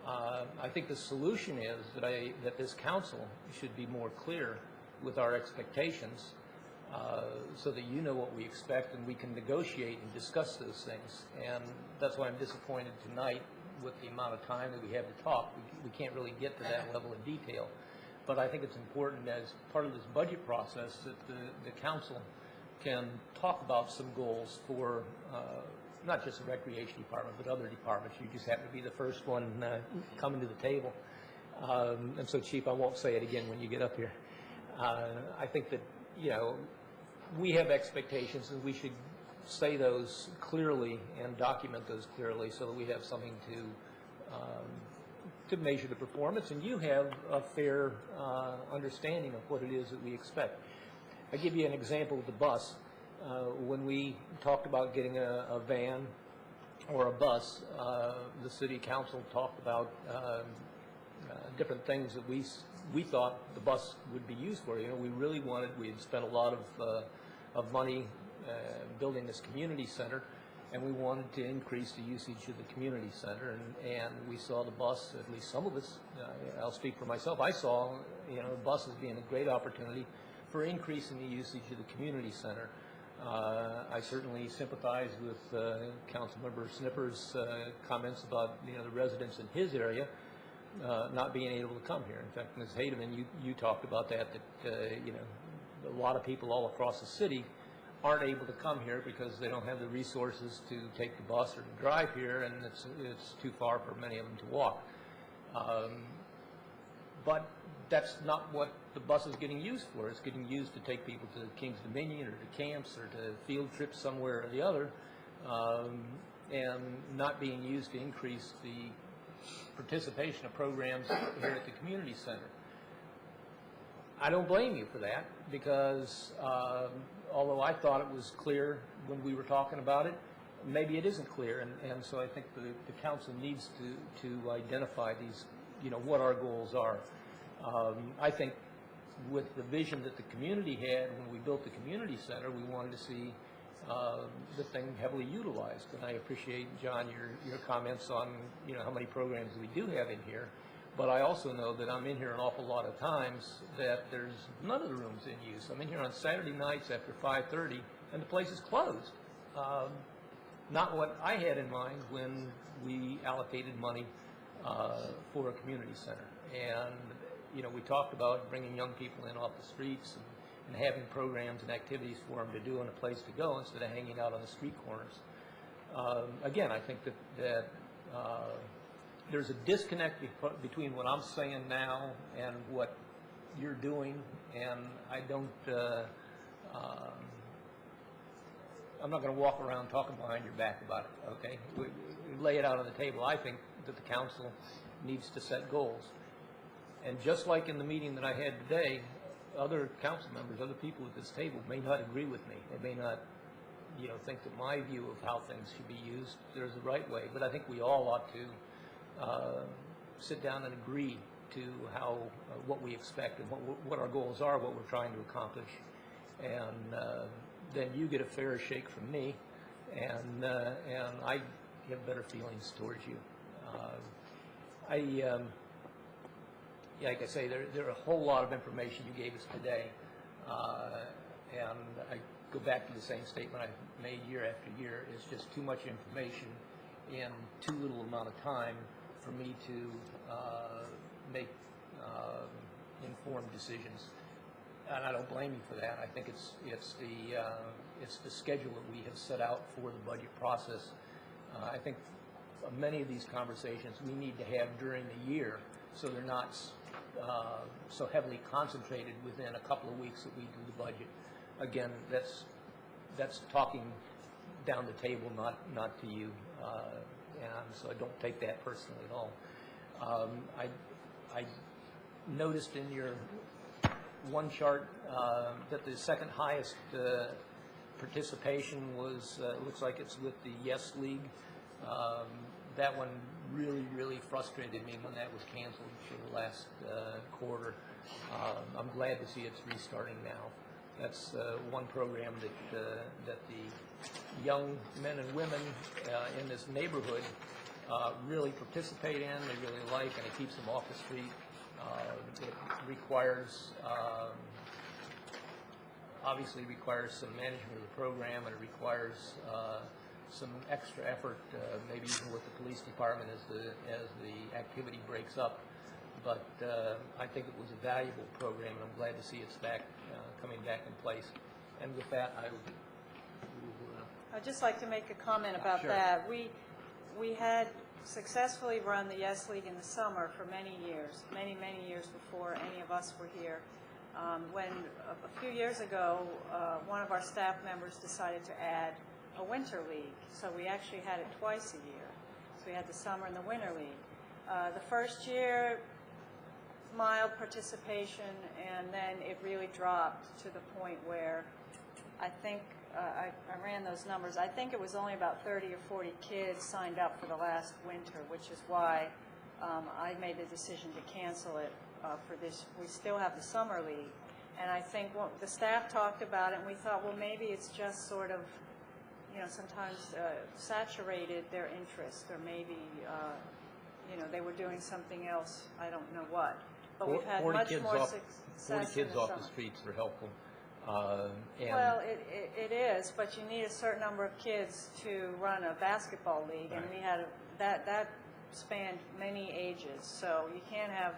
I think the solution is that this council should be more clear with our expectations so that you know what we expect and we can negotiate and discuss those things. And that's why I'm disappointed tonight with the amount of time that we have to talk. We can't really get to that level of detail. But I think it's important as part of this budget process that the council can talk about some goals for not just the Recreation Department, but other departments. You just happen to be the first one coming to the table. And so, Chief, I won't say it again when you get up here. I think that, we have expectations, and we should say those clearly and document those clearly so that we have something to measure the performance, and you have a fair understanding of what it is that we expect. I give you an example with the bus. When we talked about getting a van or a bus, the city council talked about different things that we thought the bus would be used for. You know, we had spent a lot of money building this community center, and we wanted to increase the usage of the community center, and we saw the bus, at least some of us, I'll speak for myself, I saw, you know, the bus as being a great opportunity for increasing the usage of the community center. I certainly sympathize with Councilmember Snipper's comments about, you know, the residents in his area not being able to come here. In fact, Ms. Hademan, you talked about that you know, a lot of people all across the city aren't able to come here because they don't have the resources to take the bus or to drive here, and it's too far for many of them to walk. But that's not what the bus is getting used for. It's getting used to take people to Kings Dominion or to camps or to field trips somewhere or the other, and not being used to increase the participation of programs here at the community center. I don't blame you for that, because although I thought it was clear when we were talking about it, maybe it isn't clear, and so I think the council needs to identify these, you know, what our goals are. I think with the vision that the community had when we built the community center, we wanted to see the thing heavily utilized. And I appreciate, John, your comments on, you know, how many programs we do have in here. But I also know that I'm in here an awful lot of times that there's none of the rooms in use. I'm in here on Saturday nights after 5:30, and the place is closed. Not what I had in mind when we allocated money for a community center. And, you know, we talked about bringing young people in off the streets and having programs and activities for them to do and a place to go instead of hanging out on the street corners. Again, I think that there's a disconnect between what I'm saying now and what you're doing, and I don't, I'm not going to walk around talking behind your back about it, okay? We lay it out on the table. I think that the council needs to set goals. And just like in the meeting that I had today, other council members, other people at this table may not agree with me. They may not, you know, think that my view of how things should be used, there's a right way. But I think we all ought to sit down and agree to how, what we expect and what our goals are, what we're trying to accomplish. And then you get a fair shake from me, and I have better feelings towards you. Like I say, there are a whole lot of information you gave us today, and I go back to the same statement I've made year after year. It's just too much information in too little amount of time for me to make informed decisions, and I don't blame you for that. I think it's the schedule that we have set out for the budget process. I think many of these conversations we need to have during the year, so they're not so heavily concentrated within a couple of weeks that we do the budget. Again, that's talking down the table, not to you, and so I don't take that personally at all. I noticed in your one chart that the second highest participation was, looks like it's with the Yes League. That one really frustrated me when that was canceled for the last quarter. I'm glad to see it's restarting now. That's one program that the young men and women in this neighborhood really participate in, they really like, and it keeps them off the street. It requires, obviously requires some management of the program, and it requires some extra effort, maybe even with the police department as the activity breaks up. But I think it was a valuable program, and I'm glad to see it's back, coming back in place. And with that, I'd just like to make a comment about Sure. that. We had successfully run the Yes League in the summer for many years before any of us were here. When a few years ago, one of our staff members decided to add a winter league, so we actually had it twice a year. So we had the summer and the winter league. The first year, mild participation, and then it really dropped to the point where I think, I ran those numbers, I think it was only about 30 or 40 kids signed up for the last winter, which is why I made the decision to cancel it for this. We still have the summer league, and I think the staff talked about it, and we thought, well, maybe it's just sort of, sometimes saturated their interest, or maybe, they were doing something else, I don't know what. But we've had much more success 40 in kids the off summer. the streets are helpful. Well, it is, but you need a certain number of kids to run a basketball league, and we had that spanned many ages. So you can't have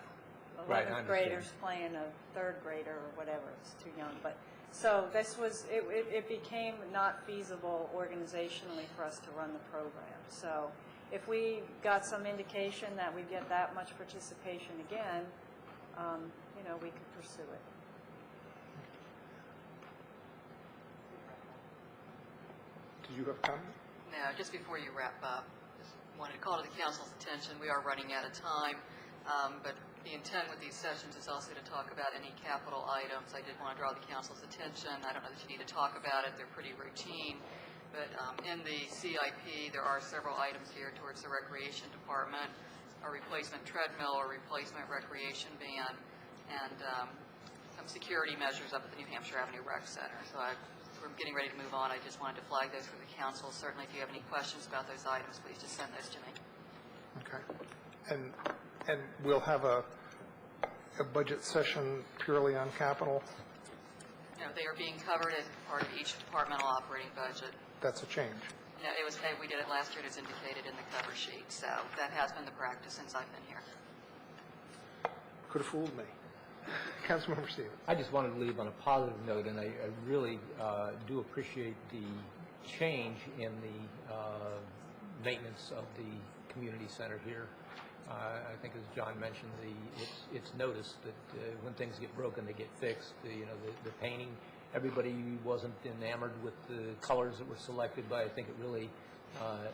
11th graders playing a 3rd grader or whatever. It's too young. But so this was it became not feasible organizationally for us to run the program. So if we got some indication that we'd get that much participation again, we could pursue it. Did you have a comment? No, just before you wrap up, just wanted to call to the council's attention, we are running out of time, but the intent with these sessions is also to talk about any capital items. I did want to draw the council's attention. I don't know that you need to talk about it. They're pretty routine. But in the CIP, there are several items geared towards the recreation department, a replacement treadmill or replacement recreation van, and some security measures up at the New Hampshire Avenue Rec Center. So we're getting ready to move on. I just wanted to flag those for the council. Certainly, if you have any questions about those items, please just send those to me. Okay. And we'll have a budget session purely on capital? No, they are being covered as part of each departmental operating budget. That's a change. No, we did it last year. It is indicated in the cover sheet. So that has been the practice since I've been here. Could have fooled me. Councilmember Stevens. I just wanted to leave on a positive note, and I really do appreciate the change in the maintenance of the community center here. I think, as John mentioned, it's noticed that when things get broken, they get fixed. The painting, everybody wasn't enamored with the colors that were selected, but I think it really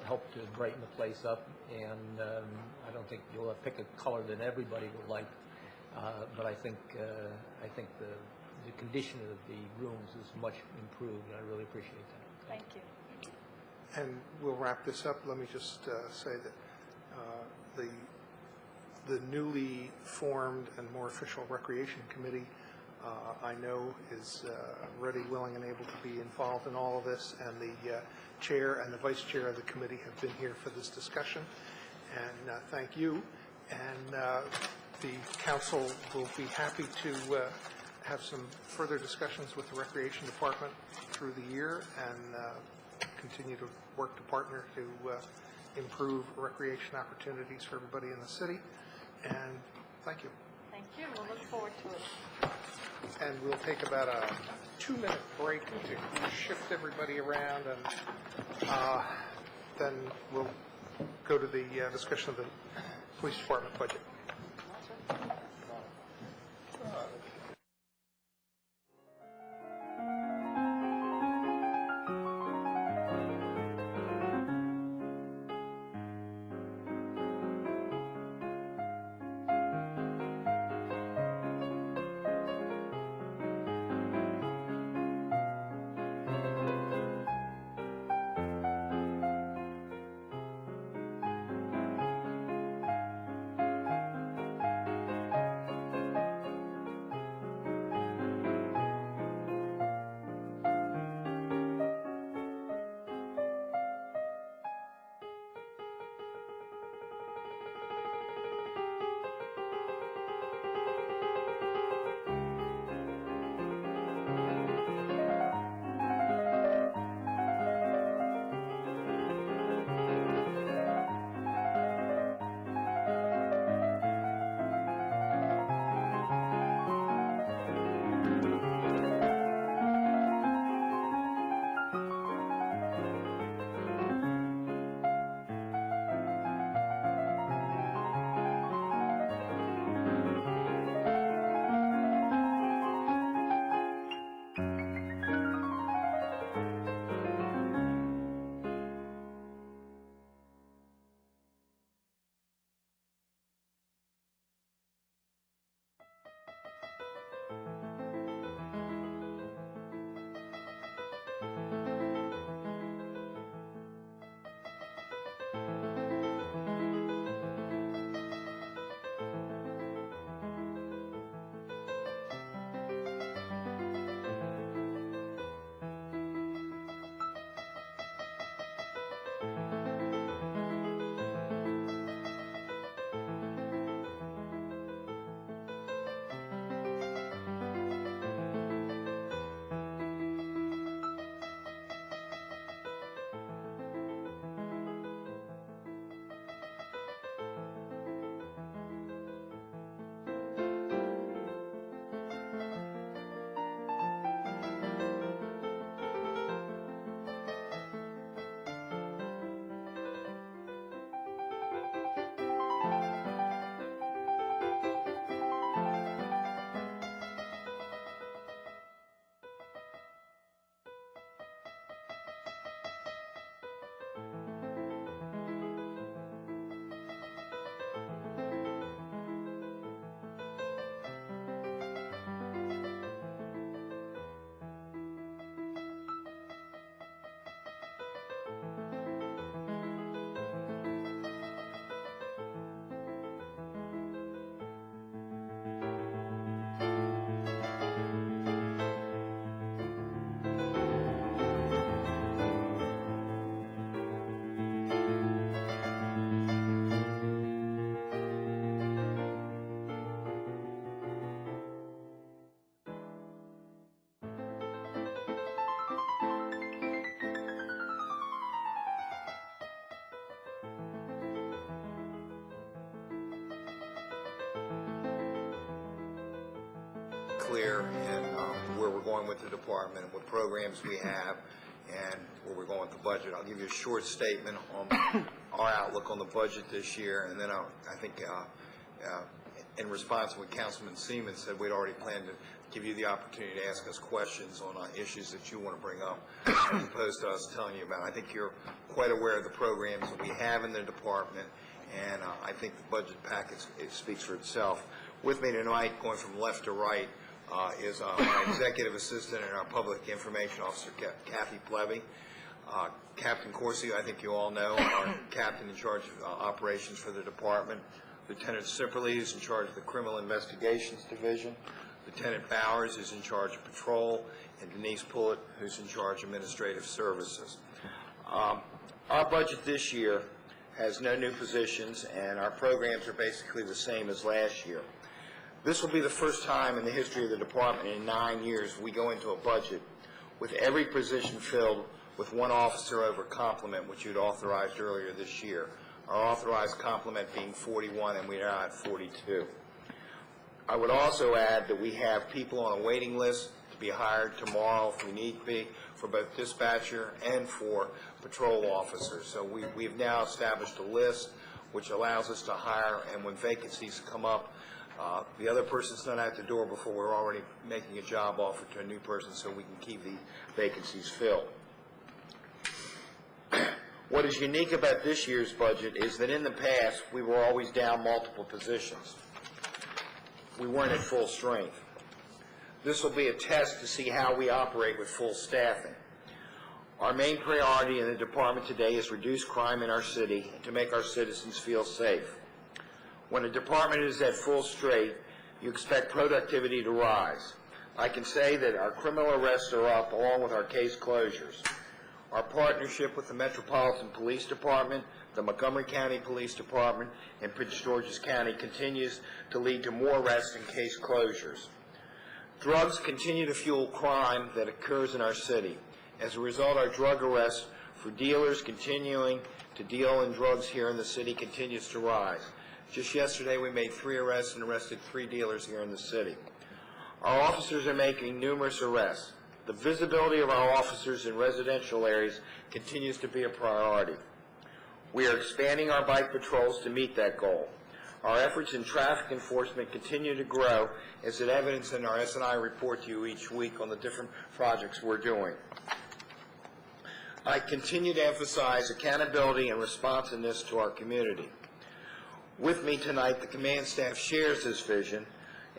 helped to brighten the place up. And I don't think you'll pick a color that everybody will like. But I think the condition of the rooms is much improved, and I really appreciate that. Thank you. And we'll wrap this up. Let me just say that the newly formed and more official Recreation Committee, I know, is ready, willing, and able to be involved in all of this, and the chair and the vice chair of the committee have been here for this discussion. And thank you. And the council will be happy to have some further discussions with the Recreation Department through the year and continue to work to partner to improve recreation opportunities for everybody in the city. And thank you. Thank you. We'll look forward to it. And we'll take about a 2-minute break to shift everybody around, and then we'll go to the discussion of the police department budget. clear in where we're going with the department and what programs we have and where we're going with the budget. I'll give you a short statement on our outlook on the budget this year, and then I think in response to what Councilman Seaman said, we'd already planned to give you the opportunity to ask us questions on issues that you want to bring up, as opposed to us telling you about. I think you're quite aware of the programs that we have in the department, and I think the budget package, it speaks for itself. With me tonight, going from left to right, is my executive assistant and our public information officer, Kathy Plevy. Captain Corsi, I think you all know, our captain in charge of operations for the department. Lieutenant Sipperly is in charge of the Criminal Investigations Division. Lieutenant Bowers is in charge of patrol, and Denise Pullitt, who's in charge of administrative services. Our budget this year has no new positions, and our programs are basically the same as last year. This will be the first time in the history of the department in 9 years we go into a budget with every position filled with one officer over complement, which you'd authorized earlier this year. Our authorized complement being 41, and we are now at 42. I would also add that we have people on a waiting list to be hired tomorrow if we need be for both dispatcher and for patrol officers. So we've now established a list which allows us to hire, and when vacancies come up, the other person's not at the door before we're already making a job offer to a new person so we can keep the vacancies filled. What is unique about this year's budget is that in the past we were always down multiple positions. We weren't at full strength. This will be a test to see how we operate with full staffing. Our main priority in the department today is reduce crime in our city and to make our citizens feel safe. When a department is at full strength, you expect productivity to rise. I can say that our criminal arrests are up along with our case closures. Our partnership with the Metropolitan Police Department, the Montgomery County Police Department, and Prince George's County continues to lead to more arrests and case closures. Drugs continue to fuel crime that occurs in our city. As a result, our drug arrests for dealers continuing to deal in drugs here in the city continues to rise. Just yesterday, we made 3 arrests and arrested 3 dealers here in the city. Our officers are making numerous arrests. The visibility of our officers in residential areas continues to be a priority. We are expanding our bike patrols to meet that goal. Our efforts in traffic enforcement continue to grow, as it evidenced in our S&I report to you each week on the different projects we're doing. I continue to emphasize accountability and responsiveness to our community. With me tonight, the command staff shares this vision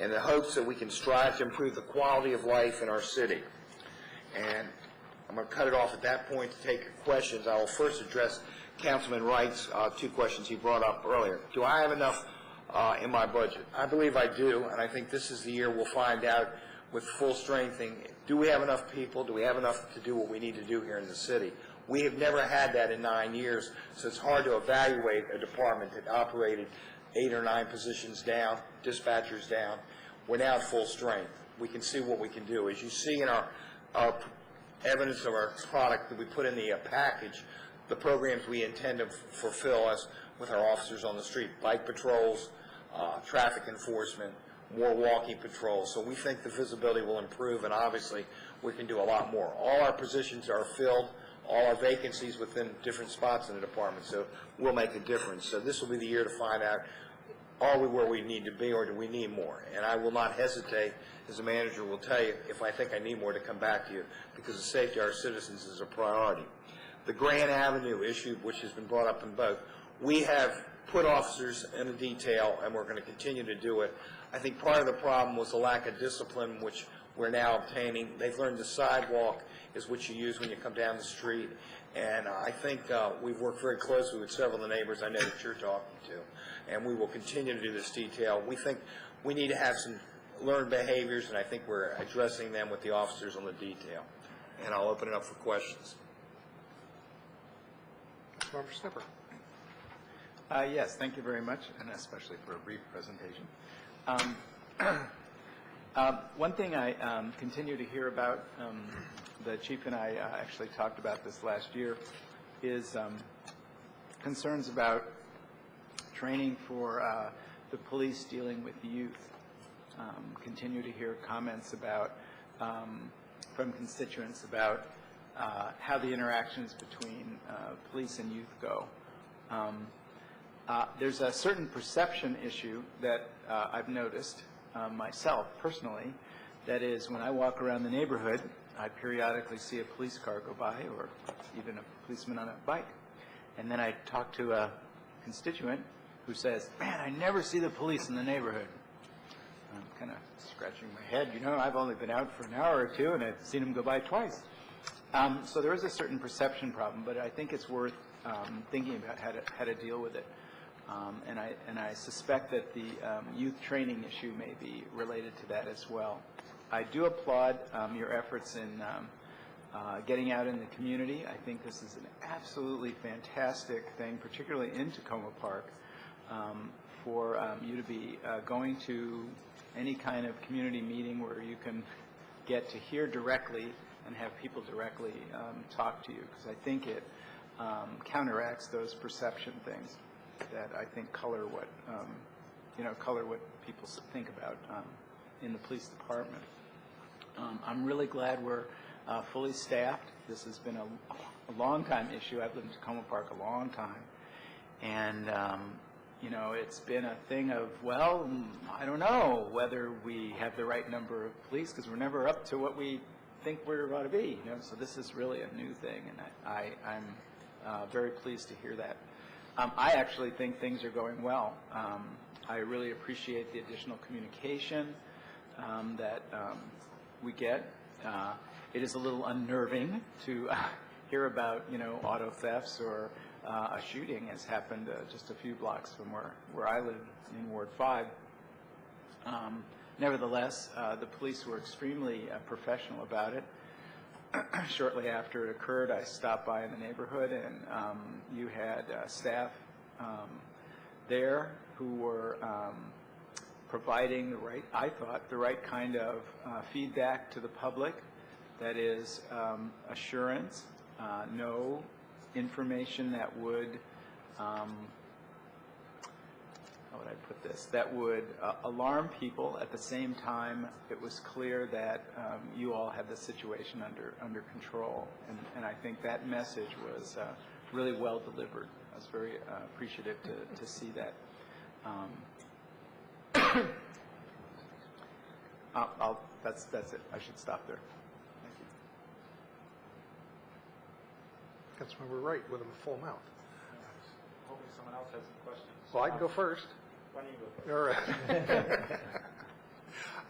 and the hopes that we can strive to improve the quality of life in our city. And I'm going to cut it off at that point to take your questions. I will first address Councilman Wright's 2 questions he brought up earlier. Do I have enough in my budget? I believe I do, and I think this is the year we'll find out with full strengthening, do we have enough people? Do we have enough to do what we need to do here in the city? We have never had that in 9 years, so it's hard to evaluate a department that operated 8 or 9 positions down, dispatchers down. We're now at full strength. We can see what we can do. As you see in our evidence of our product that we put in the package, the programs we intend to fulfill us with our officers on the street, bike patrols, traffic enforcement, more walking patrols. So we think the visibility will improve, and obviously we can do a lot more. All our positions are filled, all our vacancies within different spots in the department, so we'll make a difference. So this will be the year to find out, are we where we need to be, or do we need more? And I will not hesitate, as a manager will tell you, if I think I need more, to come back to you, because the safety of our citizens is a priority. The Grand Avenue issue, which has been brought up in both, we have put officers in a detail, and we're going to continue to do it. I think part of the problem was the lack of discipline, which we're now obtaining. They've learned the sidewalk is what you use when you come down the street, and I think we've worked very closely with several of the neighbors I know that you're talking to, and we will continue to do this detail. We think we need to have some learned behaviors, and I think we're addressing them with the officers on the detail. And I'll open it up for questions. Member Snipper. Yes, thank you very much, and especially for a brief presentation. One thing I continue to hear about, the chief and I actually talked about this last year, is concerns about training for the police dealing with youth. continue to hear comments about, from constituents about how the interactions between police and youth go. There's a certain perception issue that I've noticed myself personally. That is, when I walk around the neighborhood, I periodically see a police car go by, or even a policeman on a bike. And then I talk to a constituent who says, man, I never see the police in the neighborhood. I'm kind of scratching my head. You know, I've only been out for an hour or two, and I've seen them go by twice. So there is a certain perception problem, but I think it's worth thinking about how to deal with it. And I suspect that the youth training issue may be related to that as well. I do applaud your efforts in getting out in the community. I think this is an absolutely fantastic thing, particularly in Tacoma Park, for you to be going to any kind of community meeting where you can get to hear directly and have people directly talk to you, because I think it counteracts those perception things that I think color what people think about in the police department. I'm really glad we're fully staffed. This has been a long time issue. I've lived in Tacoma Park a long time, and you know, it's been a thing of, well, I don't know whether we have the right number of police, because we're never up to what we think we're ought to be. You know, so this is really a new thing, and I'm very pleased to hear that. I actually think things are going well. I really appreciate the additional communication that we get. It is a little unnerving to hear about, you know, auto thefts or a shooting has happened just a few blocks from where I live in Ward 5. Nevertheless, the police were extremely professional about it. Shortly after it occurred, I stopped by in the neighborhood, and you had staff there who were providing the right kind of feedback to the public. That is, assurance, no information that would, how would I put this, that would alarm people. At the same time, it was clear that you all had the situation under control, and I think that message was really well delivered. I was very appreciative to see that. That's it. I should stop there. Thank you. Councilmember Wright with a full mouth. Hoping someone else has some questions. Well, I can go first. Why don't you go first?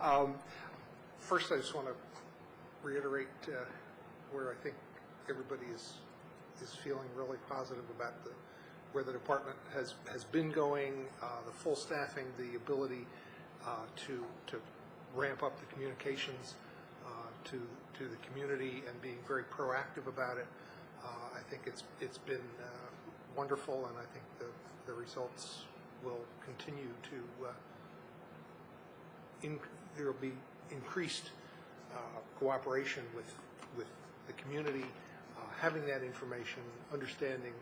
All right. First, I just want to reiterate where I think everybody is feeling really positive about where the department has been going, the full staffing, the ability to ramp up the communications to the community and being very proactive about it. I think it's been wonderful, and I think the results will continue to there will be increased cooperation with the community, having that information, understanding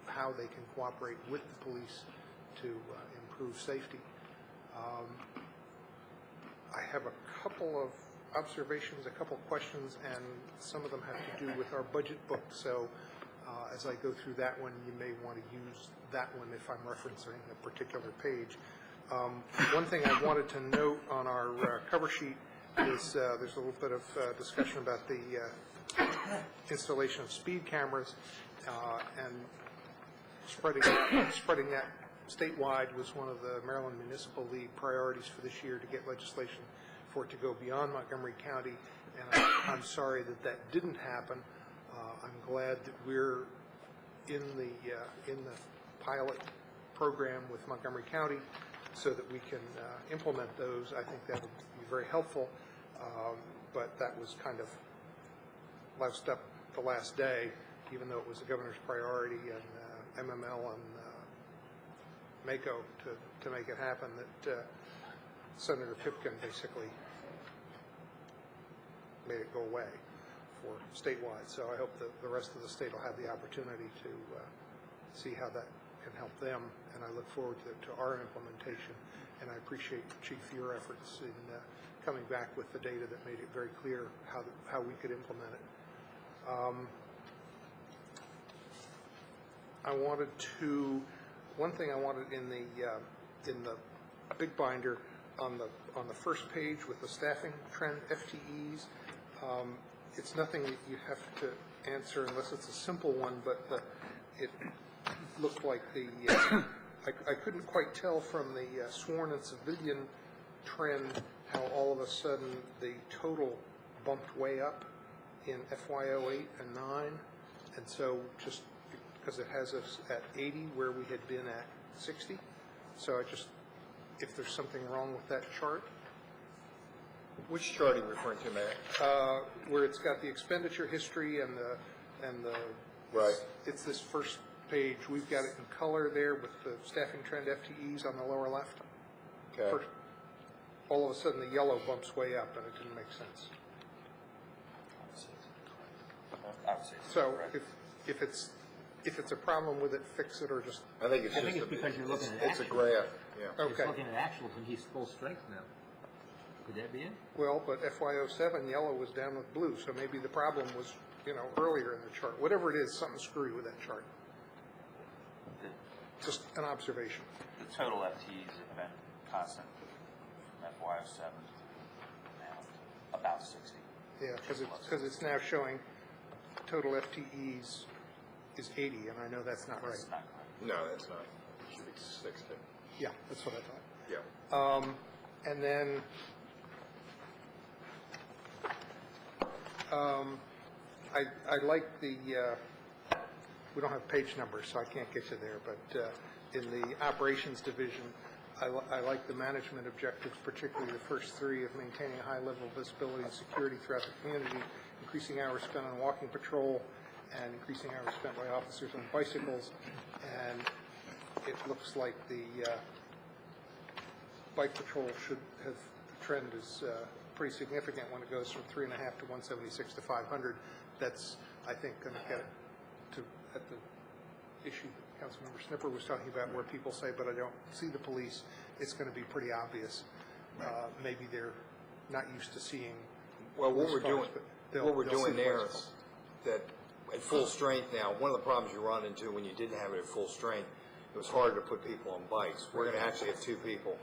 how they can cooperate with the police to improve safety. I have a couple of observations, a couple of questions, and some of them have to do with our budget book. So as I go through that one, you may want to use that one if I'm referencing a particular page. One thing I wanted to note on our cover sheet is there's a little bit of discussion about the installation of speed cameras, and spreading that statewide was one of the Maryland Municipal League priorities for this year, to get legislation for it to go beyond Montgomery County, and I'm sorry that didn't happen. I'm glad that we're in the pilot program with Montgomery County so that we can implement those. I think that would be very helpful, but that was kind of left up the last day, even though it was the governor's priority, and MML and MACO to make it happen, that Senator Pipkin basically made it go away for statewide. So I hope that the rest of the state will have the opportunity to see how can help them, and I look forward to our implementation. And I appreciate, Chief, your efforts in coming back with the data that made it very clear how we could implement it. One thing I wanted in the big binder on the first page with the staffing trend FTEs, it's nothing that you have to answer unless it's a simple one, but it looked like I couldn't quite tell from the sworn and civilian trend how all of a sudden the total bumped way up in FY08 and 9, and so just because it has us at 80 where we had been at 60, so if there's something wrong with that chart. Which chart are you referring to, Matt? Where it's got the expenditure history and the right. It's this first page. We've got it in color there with the staffing trend FTEs on the lower left. Okay. First, all of a sudden the yellow bumps way up, and it didn't make sense. So if it's a problem with it, fix it, or just. I think it's because you're looking at it's a graph. Yeah. Okay. He's looking at actuals, and he's full strength now. Could that be it? Well, but FY07 yellow was down with blue, so maybe the problem was earlier in the chart. Whatever it is, something screwy with that chart. Just an observation. The total FTEs have been constant from FY07 now, about 60. Yeah, because it's now showing total FTEs is 80, and I know that's not right. That's not correct. No, that's not. It should be 60. Yeah, that's what I thought. Yeah. And then I like the, we don't have page numbers, so I can't get you there, but in the operations division, I like the management objectives, particularly the first three of maintaining a high level of visibility and security throughout the community, increasing hours spent on walking patrol, and increasing hours spent by officers on bicycles. And it looks like the bike patrol should have, the trend is pretty significant when it goes from 3.5 to 176 to 500. That's, I think, going to get it to, at the issue Councilmember Snipper was talking about, where people say, but I don't see the police. It's going to be pretty obvious. Maybe they're not used to seeing. Well, what we're doing there is that at full strength now, one of the problems you run into when you didn't have it at full strength, it was harder to put people on bikes. We're going to actually have 2 people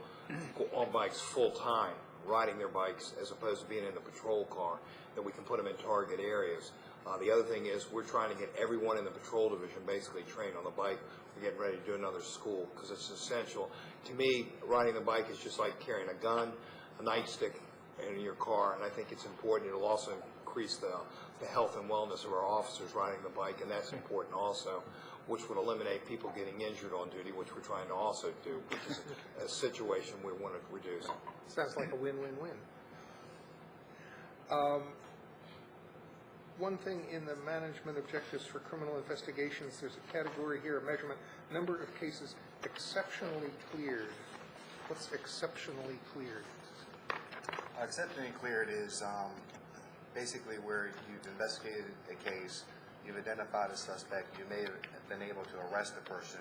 on bikes full time, riding their bikes, as opposed to being in the patrol car, that we can put them in target areas. The other thing is we're trying to get everyone in the patrol division basically trained on the bike. We're getting ready to do another school because it's essential. To me, riding the bike is just like carrying a gun, a nightstick in your car, and I think it's important. It'll also increase the health and wellness of our officers riding the bike, and that's important also, which would eliminate people getting injured on duty, which we're trying to also do, which is a situation we want to reduce. Sounds like a win-win-win. One thing in the management objectives for criminal investigations, there's a category here, a measurement, number of cases exceptionally cleared. What's exceptionally cleared? Exceptionally cleared is basically where you've investigated a case, you've identified a suspect, you may have been able to arrest a person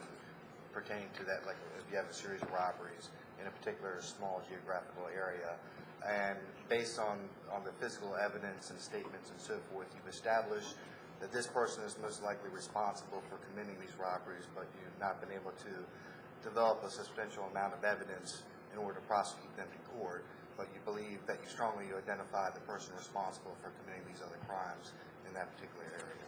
pertaining to that, like if you have a series of robberies in a particular small geographical area, and based on the physical evidence and statements and so forth, you've established that this person is most likely responsible for committing these robberies, but you've not been able to develop a substantial amount of evidence in order to prosecute them in court, but you believe that you strongly identify the person responsible for committing these other crimes in that particular area.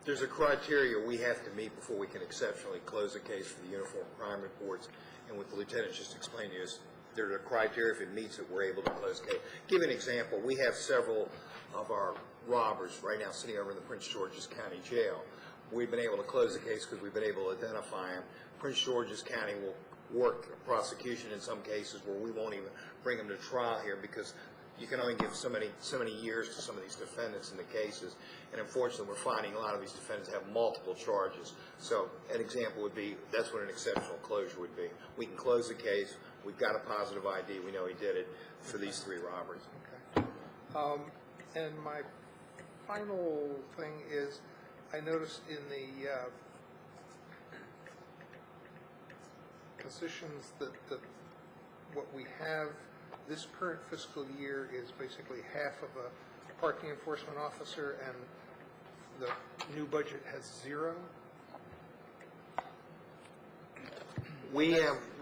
There's a criteria we have to meet before we can exceptionally close a case for the uniform crime reports, and what the lieutenant just explained to you is there's a criteria. If it meets it, we're able to close the case. Give an example. We have several of our robbers right now sitting over in the Prince George's County Jail. We've been able to close the case because we've been able to identify them. Prince George's County will work a prosecution in some cases where we won't even bring them to trial here because you can only give so many years to some of these defendants in the cases, and unfortunately we're finding a lot of these defendants have multiple charges. So an example would be, that's what an exceptional closure would be. We can close the case, we've got a positive ID, we know he did it for these 3 robberies. Okay. And my final thing is, I noticed in the positions that what we have this current fiscal year is basically half of a parking enforcement officer, and the new budget has 0? We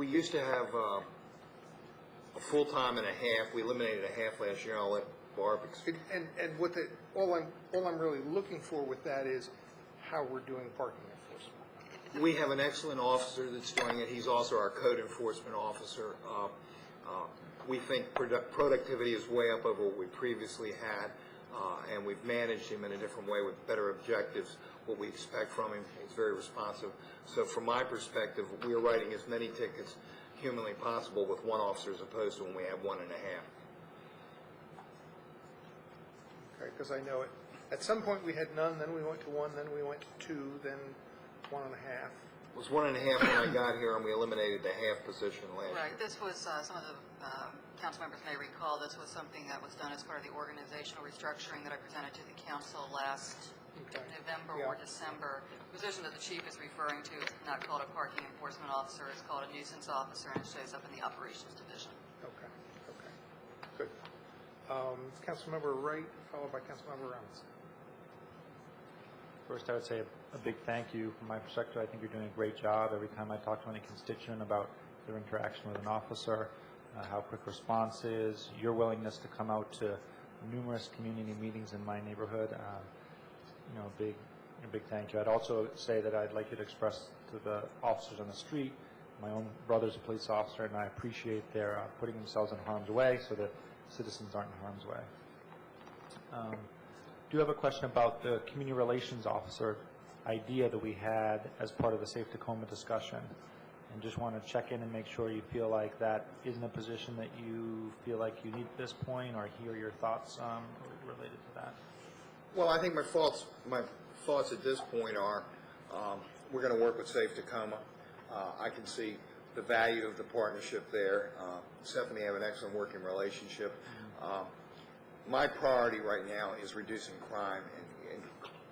used to have a full-time and a half. We eliminated a half last year. I'll let Barb explain. And what all I'm really looking for with that is how we're doing parking enforcement. We have an excellent officer that's doing it. He's also our code enforcement officer. We think productivity is way up over what we previously had, and we've managed him in a different way with better objectives, what we expect from him. He's very responsive. So from my perspective, we are writing as many tickets humanly possible with one officer as opposed to when we have 1.5. Okay, because I know at some point we had none, then we went to 1, then we went to 2, then 1.5. It was 1.5 when I got here, and we eliminated the half position last Right, year. this was, some of the council members may recall, this was something that was done as part of the organizational restructuring that I presented to the council last November or December. The position that the chief is referring to is not called a parking enforcement officer, it's called a nuisance officer, and it shows up in the operations division. Okay, good. Councilmember Wright, followed by Councilmember Reynolds. First, I would say a big thank you. From my perspective, I think you're doing a great job. Every time I talk to any constituent about their interaction with an officer, how quick response is, your willingness to come out to numerous community meetings in my neighborhood, a big thank you. I'd also say that I'd like you to express to the officers on the street, my own brother's a police officer, and I appreciate their putting themselves in harm's way so that citizens aren't in harm's way. Do have a question about the community relations officer idea that we had as part of the Safe Tacoma discussion, and just want to check in and make sure you feel like that isn't a position that you feel like you need at this point, or hear your thoughts related to that. Well, I think my thoughts at this point are we're going to work with Safe Tacoma. I can see the value of the partnership there. Stephanie, I have an excellent working relationship. My priority right now is reducing crime and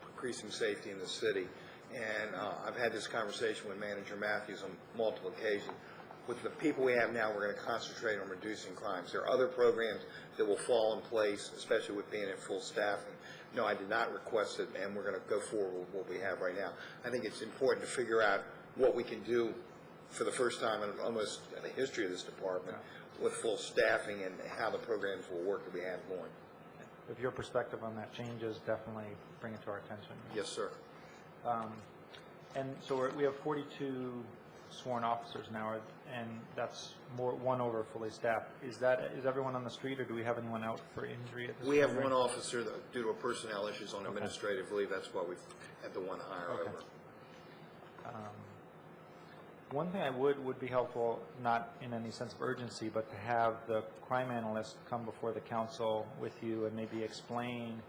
increasing safety in the city. And I've had this conversation with Manager Matthews on multiple occasions. With the people we have now, we're going to concentrate on reducing crimes. There are other programs that will fall in place, especially with being at full staffing. No, I did not request it, and we're going to go forward with what we have right now. I think it's important to figure out what we can do for the first time in almost in the history of this department with full staffing and how the programs will work that we have going. If your perspective on that changes, definitely bring it to our attention. Yes, sir. And so we have 42 sworn officers now, and that's one over fully staffed. Is everyone on the street, or do we have anyone out for injury at this We have point? one officer that, due to personnel issues on administrative leave. That's why we've had the one hire over. One thing I would be helpful, not in any sense of urgency, but to have the crime analyst come before the council with you and maybe explain.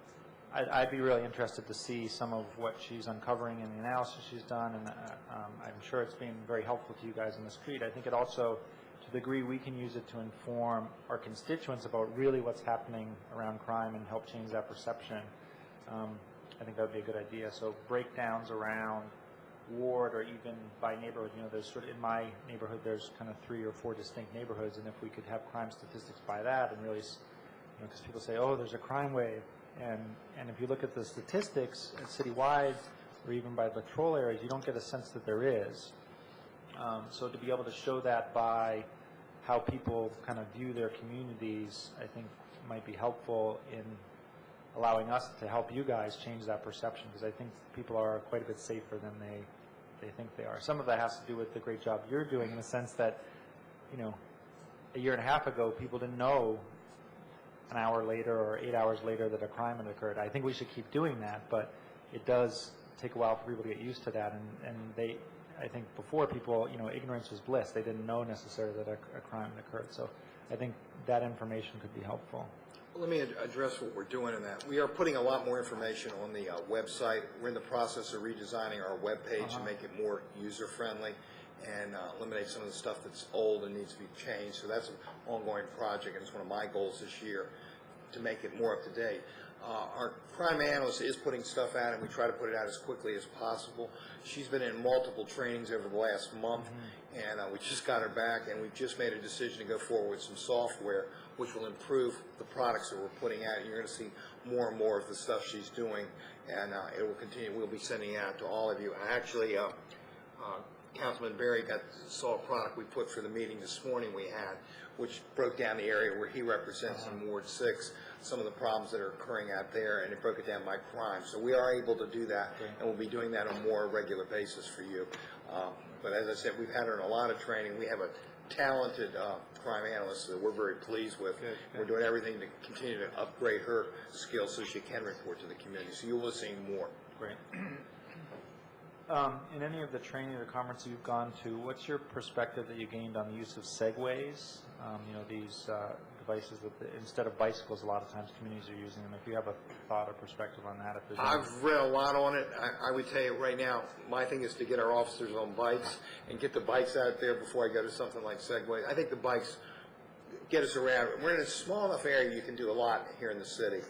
I'd be really interested to see some of what she's uncovering in the analysis she's done, and I'm sure it's been very helpful to you guys on the street. I think it also, to the degree we can use it to inform our constituents about really what's happening around crime and help change that perception, I think that would be a good idea. So breakdowns around ward or even by neighborhood, there's sort of, in my neighborhood, there's kind of 3 or 4 distinct neighborhoods, and if we could have crime statistics by that, and really, because people say, oh, there's a crime wave, and if you look at the statistics citywide or even by patrol areas, you don't get a sense that there is. So to be able to show that by how people kind of view their communities, I think might be helpful in allowing us to help you guys change that perception, because I think people are quite a bit safer than they think they are. Some of that has to do with the great job you're doing in the sense that, a year and a half ago, people didn't know an hour later or 8 hours later that a crime had occurred. I think we should keep doing that, but it does take a while for people to get used to that, and I think before people, ignorance was bliss. They didn't know necessarily that a crime had occurred. So I think that information could be helpful. Let me address what we're doing in that. We are putting a lot more information on the website. We're in the process of redesigning our webpage to make it more user-friendly and eliminate some of the stuff that's old and needs to be changed. So that's an ongoing project, and it's one of my goals this year to make it more up-to-date. Our crime analyst is putting stuff out, and we try to put it out as quickly as possible. She's been in multiple trainings over the last month, and we just got her back, and we've just made a decision to go forward with some software which will improve the products that we're putting out. You're going to see more and more of the stuff she's doing, and it will continue. We'll be sending it out to all of you. Actually, Councilman Berry saw a product we put for the meeting this morning we had, which broke down the area where he represents in Ward 6, some of the problems that are occurring out there, and it broke it down by crime. So we are able to do that, and we'll be doing that on a more regular basis for you. But as I said, we've had her in a lot of training. We have a talented crime analyst that we're very pleased with. We're doing everything to continue to upgrade her skills so she can report to the community. So you will be seeing more. Great. In any of the training or conferences you've gone to, what's your perspective that you gained on the use of segways? These devices that instead of bicycles, a lot of times communities are using them. If you have a thought or perspective on that, if there's I've read a lot on it. I would tell you right now, my thing is to get our officers on bikes and get the bikes out there before I go to something like Segway. I think the bikes get us around. We're in a small enough area you can do a lot here in the city.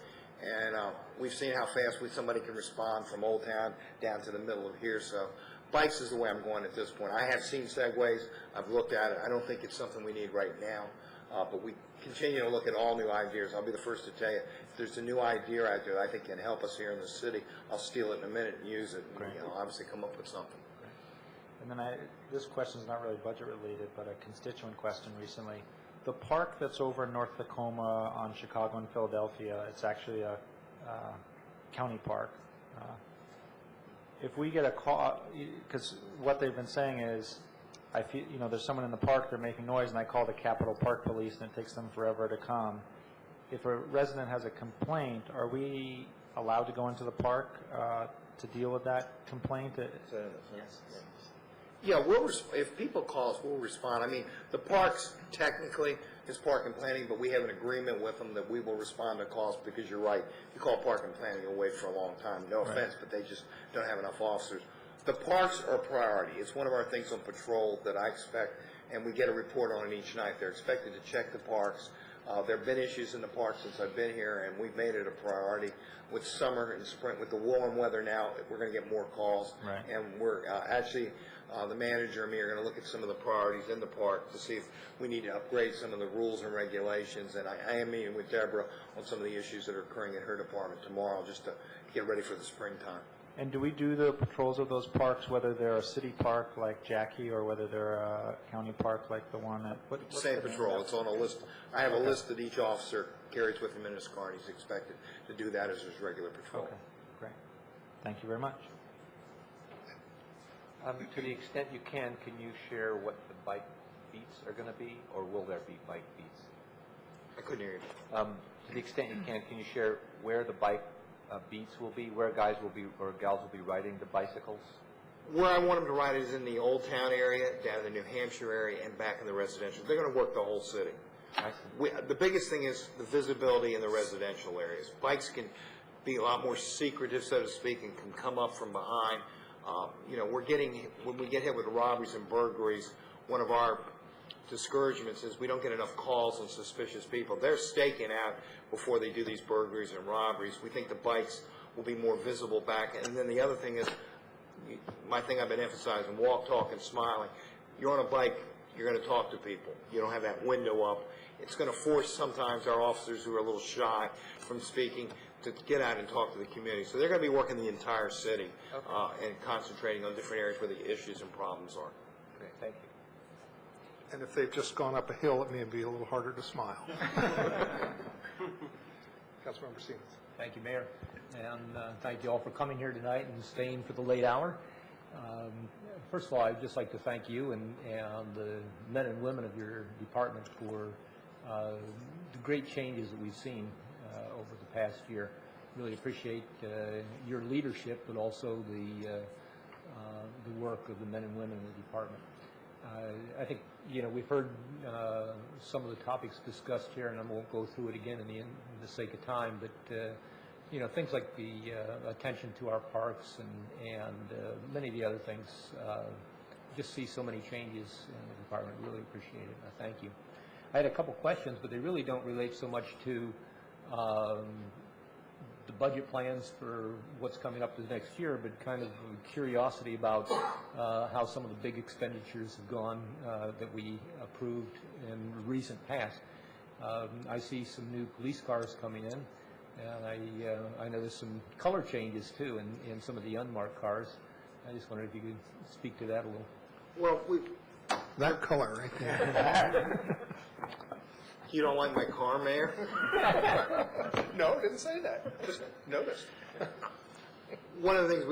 And we've seen how fast somebody can respond from Old Town down to the middle of here. So bikes is the way I'm going at this point. I have seen Segways. I've looked at it. I don't think it's something we need right now. But we continue to look at all new ideas. I'll be the first to tell you, if there's a new idea out there that I think can help us here in the city, I'll steal it in a minute and use it. And, obviously come up with something. And then this question is not really budget related, but a constituent question recently. The park that's over in North Tacoma on Chicago and Philadelphia, it's actually a county park. If we get a call, because what they've been saying is, I feel, there's someone in the park, they're making noise, and I call the Capitol Park Police, and it takes them forever to come. If a resident has a complaint, are we allowed to go into the park to deal with that complaint? Yes. Yeah, if people call us, we'll respond. I mean, the parks technically is park and planning, but we have an agreement with them that we will respond to calls because you're right. You call park and planning, you'll wait for a long time. No offense, but they just don't have enough officers. The parks are a priority. It's one of our things on patrol that I expect, and we get a report on it each night. They're expected to check the parks. There have been issues in the park since I've been here, and we've made it a priority. With summer and spring, with the warm weather now, we're going to get more calls. Right. And we're actually, the manager and me are going to look at some of the priorities in the park to see if we need to upgrade some of the rules and regulations. And I am meeting with Deborah on some of the issues that are occurring in her department tomorrow just to get ready for the springtime. And do we do the patrols of those parks, whether they're a city park like Jackie or whether they're a county park like the one at... Same patrol. It's on a list. I have a list that each officer carries with him in his car, and he's expected to do that as his regular patrol. Okay, great. Thank you very much. To the extent you can you share what the bike beats are going to be, or will there be bike beats? I couldn't hear you. To the extent you can you share where the bike beats will be, where guys will be or gals will be riding the bicycles? Where I want them to ride is in the Old Town area, down in the New Hampshire area, and back in the residential. They're going to work the whole city. The biggest thing is the visibility in the residential areas. Bikes can be a lot more secretive, so to speak, and can come up from behind. When we get hit with robberies and burglaries, one of our discouragements is we don't get enough calls on suspicious people. They're staking out before they do these burglaries and robberies. We think the bikes will be more visible back. And then the other thing is, my thing I've been emphasizing, walk, talk, and smiling. You're on a bike, you're going to talk to people. You don't have that window up. It's going to force sometimes our officers who are a little shy from speaking to get out and talk to the community. So they're going to be working the entire city and concentrating on different areas where the issues and problems are. Great, thank you. And if they've just gone up a hill, it may be a little harder to smile. Councilmember Stevens. Thank you, Mayor. And thank you all for coming here tonight and staying for the late hour. First of all, I'd just like to thank you and the men and women of your department for the great changes that we've seen over the past year. Really appreciate your leadership, but also the work of the men and women in the department. I think, we've heard some of the topics discussed here, and I won't go through it again in the sake of time, but things like the attention to our parks and many of the other things. Just see so many changes in the department. Really appreciate it. Thank you. I had a couple questions, but they really don't relate so much to the budget plans for what's coming up this next year, but kind of curiosity about how some of the big expenditures have gone that we approved in recent past. I see some new police cars coming in, and I noticed some color changes too in some of the unmarked cars. I just wondered if you could speak to that a little. Well, That color right there. you don't like my car, Mayor? No, I didn't say that. Just noticed. One of the things,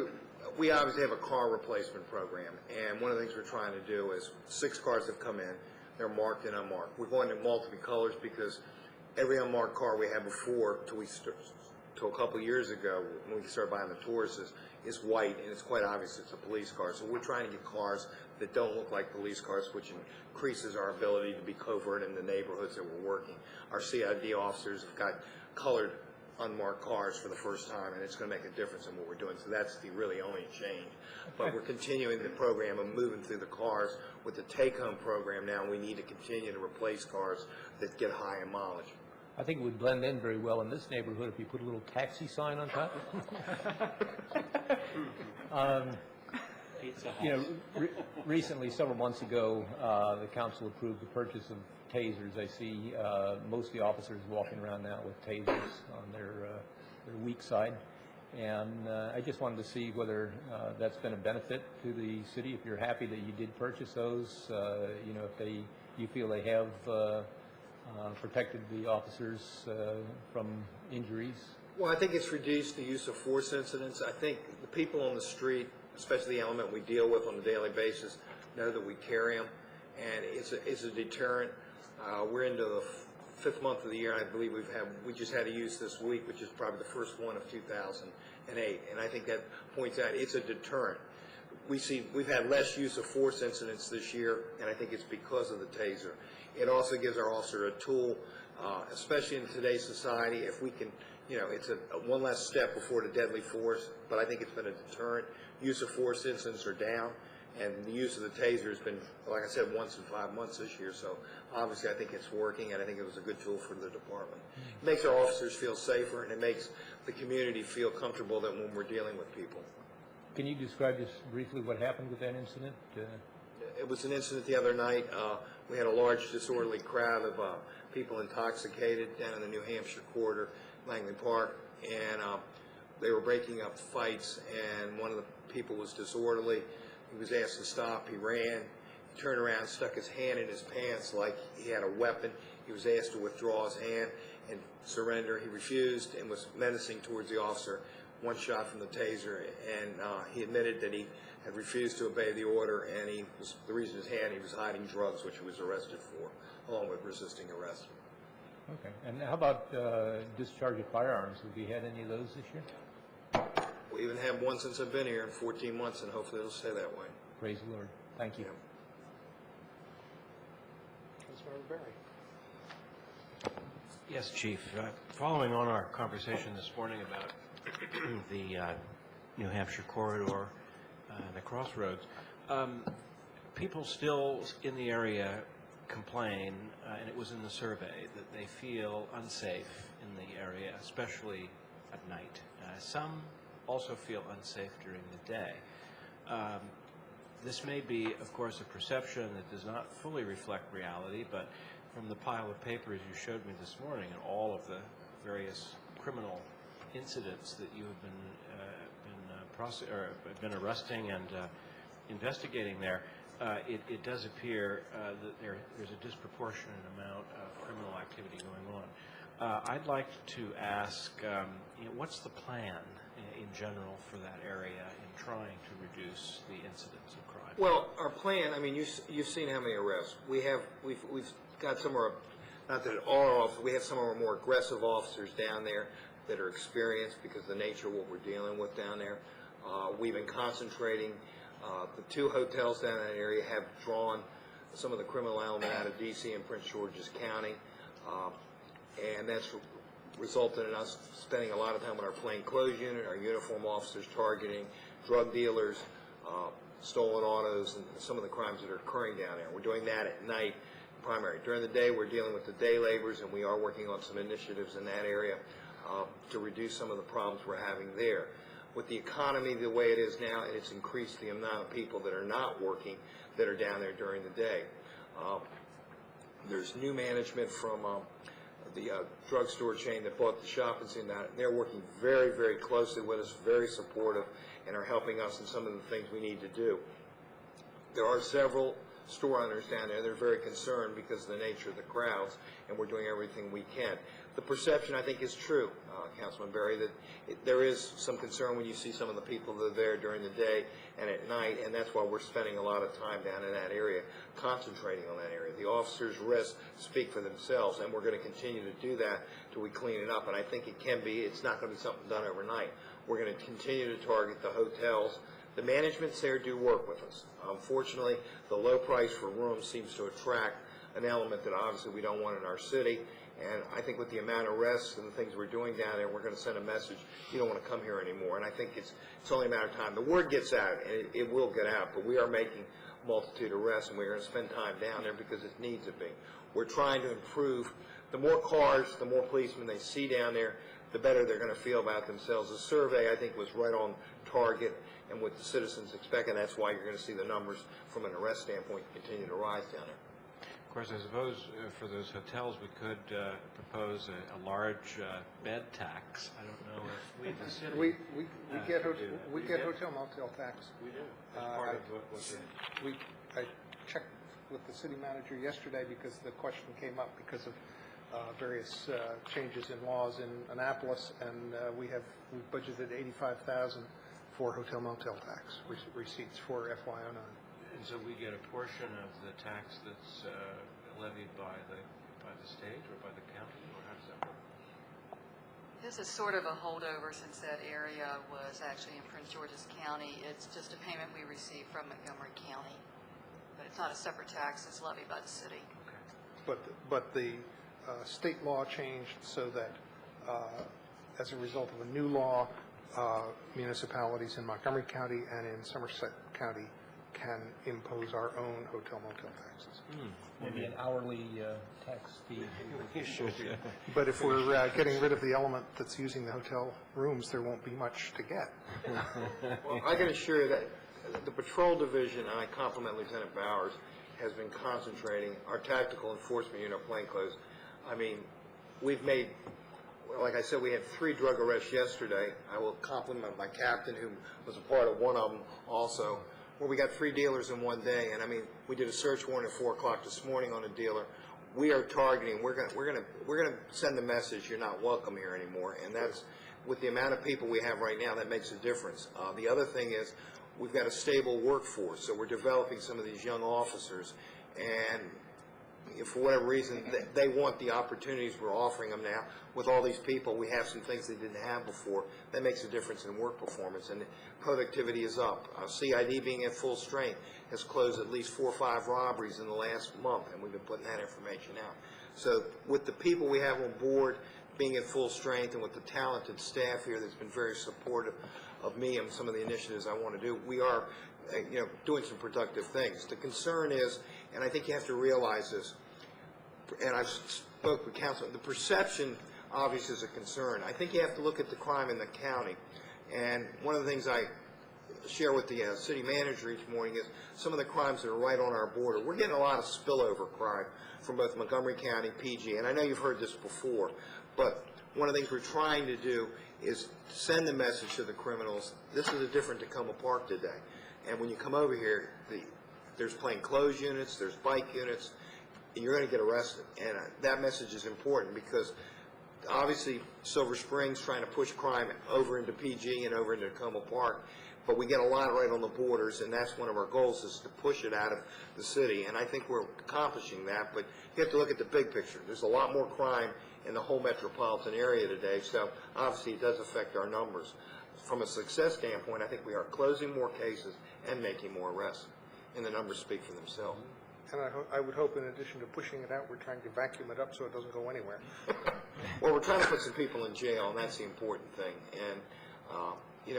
we obviously have a car replacement program, and one of the things we're trying to do is 6 cars have come in. They're marked and unmarked. We're going to multiple colors because every unmarked car we had before, till a couple of years ago, when we started buying the Tauruses, is white, and it's quite obvious it's a police car. So we're trying to get cars that don't look like police cars, which increases our ability to be covert in the neighborhoods that we're working. Our CID officers have got colored unmarked cars for the first time, and it's going to make a difference in what we're doing. So that's the really only change. But we're continuing the program of moving through the cars with the take-home program now. We need to continue to replace cars that get high in mileage. I think it would blend in very well in this neighborhood if you put a little taxi sign on top. Recently, several months ago, the council approved the purchase of tasers. I see most of the officers walking around now with tasers on their weak side. And I just wanted to see whether that's been a benefit to the city, if you're happy that you did purchase those, if you feel they have protected the officers from injuries. Well, I think it's reduced the use of force incidents. I think the people on the street, especially the element we deal with on a daily basis, know that we carry them, and it's a deterrent. We're into the 5th month of the year, and I believe we just had a use this week, which is probably the first one of 2008, and I think that points out it's a deterrent. We've had less use of force incidents this year, and I think it's because of the taser. It also gives our officer a tool, especially in today's society. If we can, it's one less step before the deadly force, but I think it's been a deterrent. Use of force incidents are down, and the use of the taser has been, like I said, once in 5 months this year. So obviously I think it's working, and I think it was a good tool for the department. It makes our officers feel safer, and it makes the community feel comfortable that when we're dealing with people. Can you describe just briefly what happened with that incident? It was an incident the other night. We had a large disorderly crowd of people intoxicated down in the New Hampshire corridor, Langley Park, and they were breaking up fights, and one of the people was disorderly. He was asked to stop. He ran. He turned around, stuck his hand in his pants like he had a weapon. He was asked to withdraw his hand and surrender. He refused and was menacing towards the officer. One shot from the taser, and he admitted that he had refused to obey the order, and the reason he was hiding drugs, which he was arrested for, along with resisting arrest. Okay. And how about discharge of firearms? Have you had any of those this year? We even have one since I've been here in 14 months, and hopefully it'll stay that way. Praise the Lord. Thank you. Councilmember Berry. Yes, Chief. Following on our conversation this morning about the New Hampshire corridor and the crossroads, people still in the area complain, and it was in the survey, that they feel unsafe in the area, especially at night. Some also feel unsafe during the day. This may be, of course, a perception that does not fully reflect reality, but from the pile of papers you showed me this morning and all of the various criminal incidents that you have been arresting and investigating there, it does appear that there's a disproportionate amount of criminal activity going on. I'd like to ask, what's the plan in general for that area in trying to reduce the incidence of crime? Well, our plan, I mean, you've seen how many arrests. We've got some of our, not that all our officers, we have some of our more aggressive officers down there that are experienced because of the nature of what we're dealing with down there. We've been concentrating. The 2 hotels down in that area have drawn some of the criminal element out of D.C. and Prince George's County, and that's resulted in us spending a lot of time with our plainclothes unit, our uniform officers targeting drug dealers, stolen autos, and some of the crimes that are occurring down there. We're doing that at night, primary. During the day, we're dealing with the day laborers, and we are working on some initiatives in that area. to reduce some of the problems we're having there. With the economy the way it is now, it's increased the amount of people that are not working that are down there during the day. There's new management from the drugstore chain that bought the shopping center. They're working very, very closely with us, very supportive, and are helping us in some of the things we need to do. There are several store owners down there. They're very concerned because of the nature of the crowds, and we're doing everything we can. The perception, I think, is true, Councilman Berry, that there is some concern when you see some of the people that are there during the day and at night, and that's why we're spending a lot of time down in that area, concentrating on that area. The officers' risks speak for themselves, and we're going to continue to do that till we clean it up. And I think it can be, it's not going to be something done overnight. We're going to continue to target the hotels. The managements there do work with us. Unfortunately, the low price for rooms seems to attract an element that obviously we don't want in our city. And I think with the amount of arrests and the things we're doing down there, we're going to send a message, you don't want to come here anymore. And I think it's only a matter of time. The word gets out, and it will get out, but we are making a multitude of arrests, and we're going to spend time down there because it needs to be. We're trying to improve. The more cars, the more policemen they see down there, the better they're going to feel about themselves. The survey, I think, was right on target and what the citizens expect, and that's why you're going to see the numbers from an arrest standpoint continue to rise down there. Of course, I suppose for those hotels we could propose a large bed tax. I don't know if we, the city, we get hotel motel tax. We do. As part of what I checked with the city manager yesterday because the question came up because of various changes in laws in Annapolis, and we budgeted $85,000 for hotel motel tax receipts for FY09. And so we get a portion of the tax that's levied by the state or by the county, or how does that work? This is sort of a holdover since that area was actually in Prince George's County. It's just a payment we receive from Montgomery County. But it's not a separate tax, it's levied by the city. Okay. But the state law changed so that as a result of a new law, municipalities in Montgomery County and in Somerset County can impose our own hotel motel taxes. Maybe an hourly tax fee. But if we're getting rid of the element that's using the hotel rooms, there won't be much to get. Well, I can assure you that the patrol division, and I compliment Lieutenant Bowers, has been concentrating. Our tactical enforcement unit, plainclothes, I mean, we've made, like I said, we had 3 drug arrests yesterday. I will compliment my captain, who was a part of one of them also, where we got 3 dealers in one day. And I mean, we did a search warrant at 4 o'clock this morning on a dealer. We are targeting. We're gonna send the message: you're not welcome here anymore. And that's, with the amount of people we have right now, that makes a difference. The other thing is, we've got a stable workforce, so we're developing some of these young officers, and for whatever reason, they want the opportunities we're offering them now. With all these people, we have some things they didn't have before. That makes a difference in work performance, and productivity is up. CID, being at full strength, has closed at least 4 or 5 robberies in the last month, and we've been putting that information out. So with the people we have on board being at full strength, and with the talented staff here that's been very supportive of me and some of the initiatives I want to do, we are doing some productive things. The concern is, and I think you have to realize this, and I've spoke with council, the perception obviously is a concern. I think you have to look at the crime in the county, and one of the things I share with the city manager each morning is some of the crimes that are right on our border. We're getting a lot of spillover crime from both Montgomery County, PG, and I know you've heard this before, but one of the things we're trying to do is send the message to the criminals: this is a different Tacoma Park today. And when you come over here, there's plainclothes units, there's bike units, and you're going to get arrested. And that message is important because obviously Silver Spring's trying to push crime over into PG and over into Tacoma Park, but we get a lot right on the borders, and that's one of our goals, is to push it out of the city. And I think we're accomplishing that, but you have to look at the big picture. There's a lot more crime in the whole metropolitan area today, so obviously it does affect our numbers. From a success standpoint, I think we are closing more cases and making more arrests, and the numbers speak for themselves. And I would hope, in addition to pushing it out, we're trying to vacuum it up so it doesn't go anywhere. Well, we're trying to put some people in jail, and that's the important thing. And,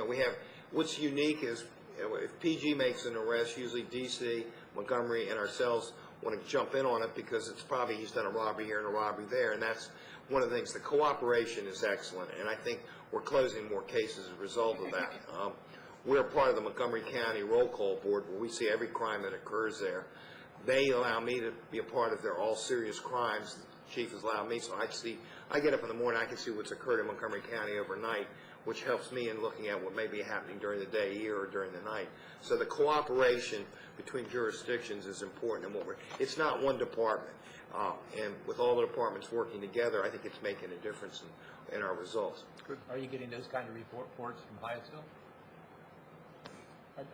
we have, what's unique is, if PG makes an arrest, usually DC, Montgomery, and ourselves want to jump in on it because it's probably he's done a robbery here and a robbery there, and that's one of the things. The cooperation is excellent, and I think we're closing more cases as a result of that. We're part of the Montgomery County Roll Call Board, where we see every crime that occurs there. They allow me to be a part of their all serious crimes. The chief has allowed me, so I get up in the morning, I can see what's occurred in Montgomery County overnight, which helps me in looking at what may be happening during the day here or during the night. So the cooperation between jurisdictions is important, and it's not one department. And with all the departments working together, I think it's making a difference in our results. Good. Are you getting those kind of reports from Hyattsville?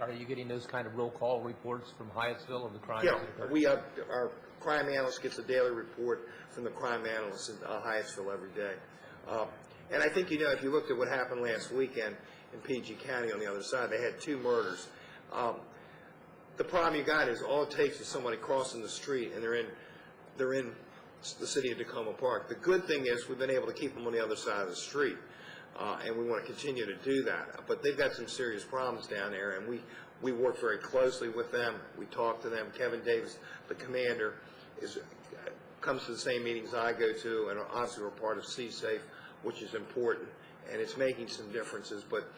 Are you getting those kind of roll call reports from Hyattsville of the crimes? Yeah, our crime analyst gets a daily report from the crime analyst in Hyattsville every day. And I think, if you looked at what happened last weekend in PG County on the other side, they had 2 murders. The problem you got is all it takes is somebody crossing the street and they're in the city of Tacoma Park. The good thing is we've been able to keep them on the other side of the street. And we want to continue to do that. But they've got some serious problems down there, and we work very closely with them. We talk to them. Kevin Davis, the commander, comes to the same meetings I go to, and obviously we're part of CSAFE, which is important, and it's making some differences. But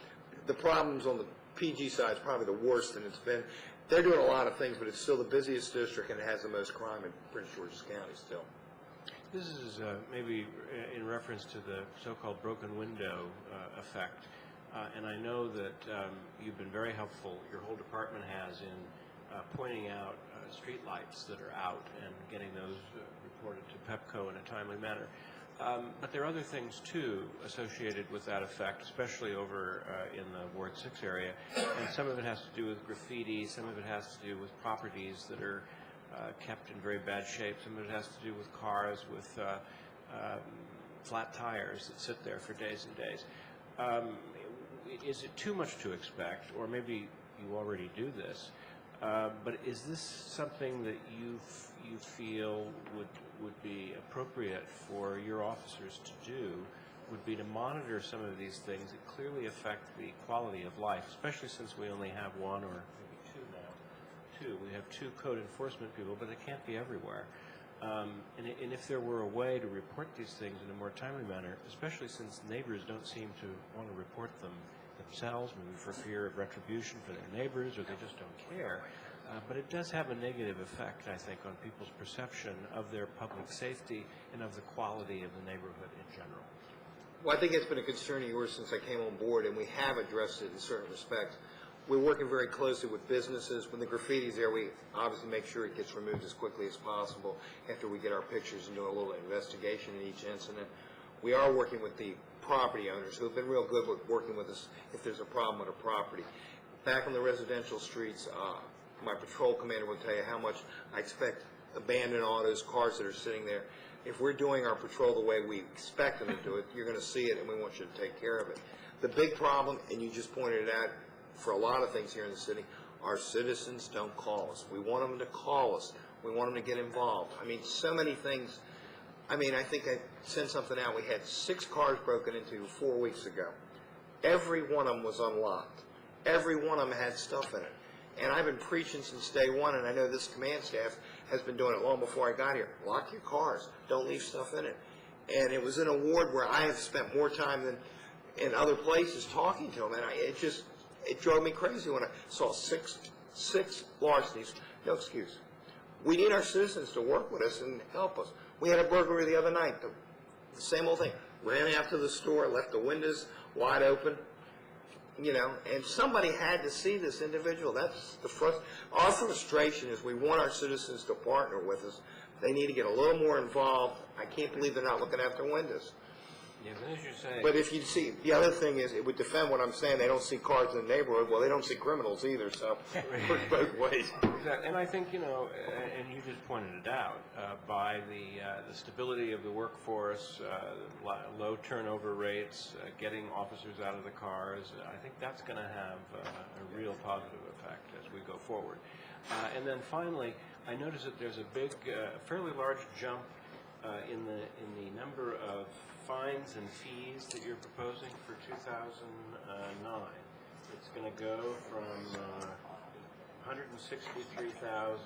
the problems on the PG side is probably the worst, and it's been. They're doing a lot of things, but it's still the busiest district, and it has the most crime in Prince George's County still. This is maybe in reference to the so-called broken window effect, and I know that you've been very helpful, your whole department has, in pointing out street lights that are out and getting those reported to PEPCO in a timely manner. But there are other things, too, associated with that effect, especially over in the Ward 6 area, and some of it has to do with graffiti, some of it has to do with properties that are kept in very bad shape. Some of it has to do with cars with flat tires that sit there for days and days. Is it too much to expect, or maybe you already do this, but is this something that you feel would be appropriate for your officers to do, would be to monitor some of these things that clearly affect the quality of life, especially since we only have 1 or we have 2 code enforcement people, but they can't be everywhere. And if there were a way to report these things in a more timely manner, especially since neighbors don't seem to want to report them themselves, maybe for fear of retribution for their neighbors, or they just don't care, but it does have a negative effect, I think, on people's perception of their public safety and of the quality of the neighborhood in general. Well, I think it's been a concern of yours since I came on board, and we have addressed it in certain respects. We're working very closely with businesses. When the graffiti's there, we obviously make sure it gets removed as quickly as possible after we get our pictures and do a little investigation in each incident. We are working with the property owners who have been real good with working with us if there's a problem with a property. Back on the residential streets, my patrol commander will tell you how much I expect abandoned autos, cars that are sitting there. If we're doing our patrol the way we expect them to do it, you're going to see it, and we want you to take care of it. The big problem, and you just pointed it out, for a lot of things here in the city, our citizens don't call us. We want them to call us. We want them to get involved. I mean, so many things. I mean, I think I sent something out. We had 6 cars broken into 4 weeks ago. Every one of them was unlocked. Every one of them had stuff in it. And I've been preaching since day one, and I know this command staff has been doing it long before I got here. Lock your cars. Don't leave stuff in it. And it was in a ward where I have spent more time than in other places talking to them, and it drove me crazy when I saw six larcenies. No excuse. We need our citizens to work with us and help us. We had a burglary the other night. The same old thing. Ran after the store, left the windows wide open, and somebody had to see this individual. That's our frustration is we want our citizens to partner with us. They need to get a little more involved. I can't believe they're not looking after windows. Yeah, but as you say, but if you see, the other thing is, it would defend what I'm saying. They don't see cars in the neighborhood. Well, they don't see criminals either, so it works both ways. Exactly. And I think, and you just pointed it out, by the stability of the workforce, low turnover rates, getting officers out of the cars, I think that's going to have a real positive effect as we go forward. And then finally, I noticed that there's a big, fairly large jump in the number of fines and fees that you're proposing for 2009. It's going to go from 163,000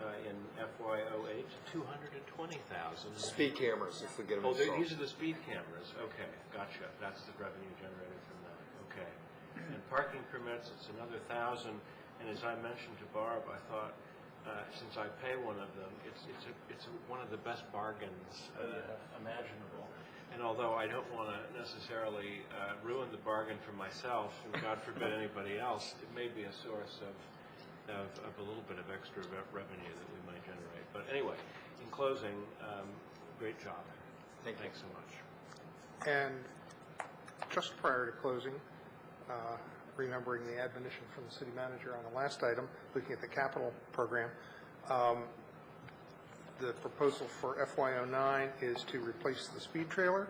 in FY08 to 220,000. Speed cameras, if we get them Oh, installed. these are the speed cameras. Okay, gotcha. That's the revenue generated from that. Okay. And parking permits, it's another 1,000. And as I mentioned to Barb, I thought, since I pay one of them, it's one of the best bargains imaginable. And although I don't want to necessarily ruin the bargain for myself, and God forbid anybody else, it may be a source of a little bit of extra revenue that we might generate. But anyway, in closing, great job. Thanks so much. And just prior to closing, remembering the admonition from the city manager on the last item, looking at the capital program, the proposal for FY09 is to replace the speed trailer.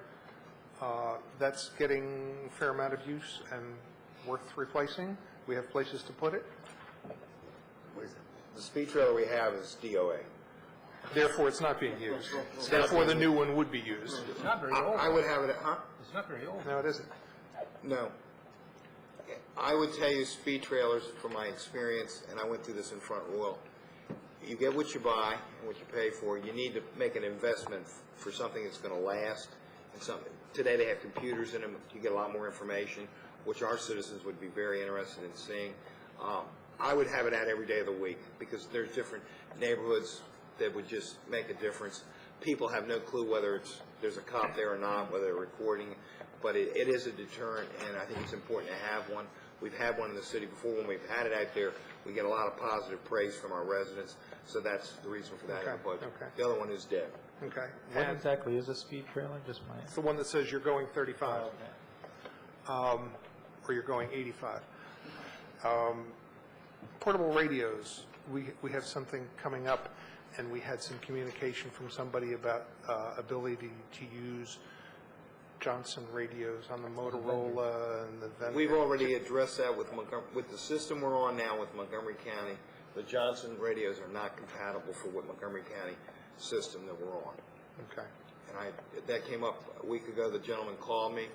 That's getting a fair amount of use and worth replacing. We have places to put it. The speed trailer we have is DOA. Therefore, it's not being used. Therefore, the new one would be used. It's not very old. I would have it, huh? It's not very old. No, it isn't. No. I would tell you speed trailers, from my experience, and I went through this in Front Royal, you get what you buy and what you pay for. You need to make an investment for something that's going to last. And something. Today they have computers in them. You get a lot more information, which our citizens would be very interested in seeing. I would have it out every day of the week because there's different neighborhoods that would just make a difference. People have no clue whether there's a cop there or not, whether they're recording, but it is a deterrent, and I think it's important to have one. We've had one in the city before. When we've had it out there, we get a lot of positive praise from our residents, so that's the reason for that in the budget. Okay. The other one is dead. Okay. What And exactly is a speed trailer? Just my. it's the one that says you're going 35, or you're going 85. Portable radios, we have something coming up, and we had some communication from somebody about ability to use Johnson radios on the Motorola and the vendor. We've already addressed that with with the system we're on now with Montgomery County. The Johnson radios are not compatible for what Montgomery County system that we're on. Okay. And that came up a week ago. The gentleman called me.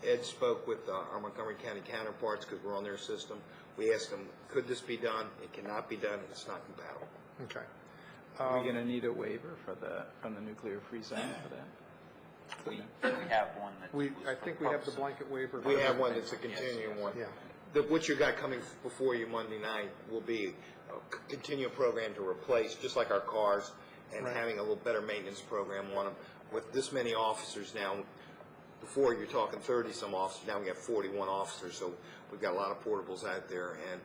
Ed spoke with our Montgomery County counterparts because we're on their system. We asked them, could this be done? It cannot be done. It's not compatible. Okay. Are we going to need a waiver from the nuclear-free zone for that? We have one that I think we have the blanket waiver. We have one that's a continuing one. Yeah. What you got coming before you Monday night will be a continual program to replace, just like our cars, and having a little better maintenance program on them. With this many officers now, before you're talking 30-some officers, now we got 41 officers, so we've got a lot of portables out there, and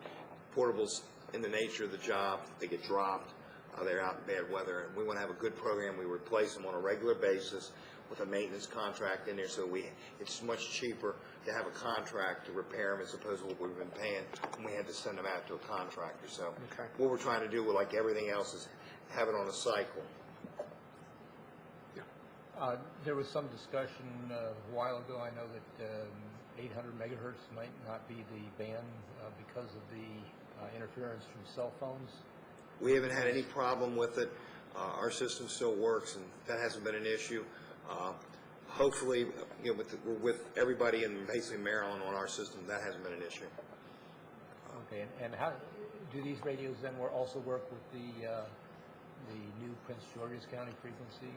portables, in the nature of the job, they get dropped, they're out in bad weather, and we want to have a good program. We replace them on a regular basis with a maintenance contract in there, so it's much cheaper to have a contract to repair them as opposed to what we've been paying when we had to send them out to a contractor. So what we're trying to do, like everything else, is have it on a cycle. There was some discussion a while ago. I know that 800 megahertz might not be the band because of the interference from cell phones. We haven't had any problem with it. Our system still works, and that hasn't been an issue. Hopefully, with everybody in basically Maryland on our system, that hasn't been an issue. Okay, and how do these radios then also work with the new Prince George's County frequency?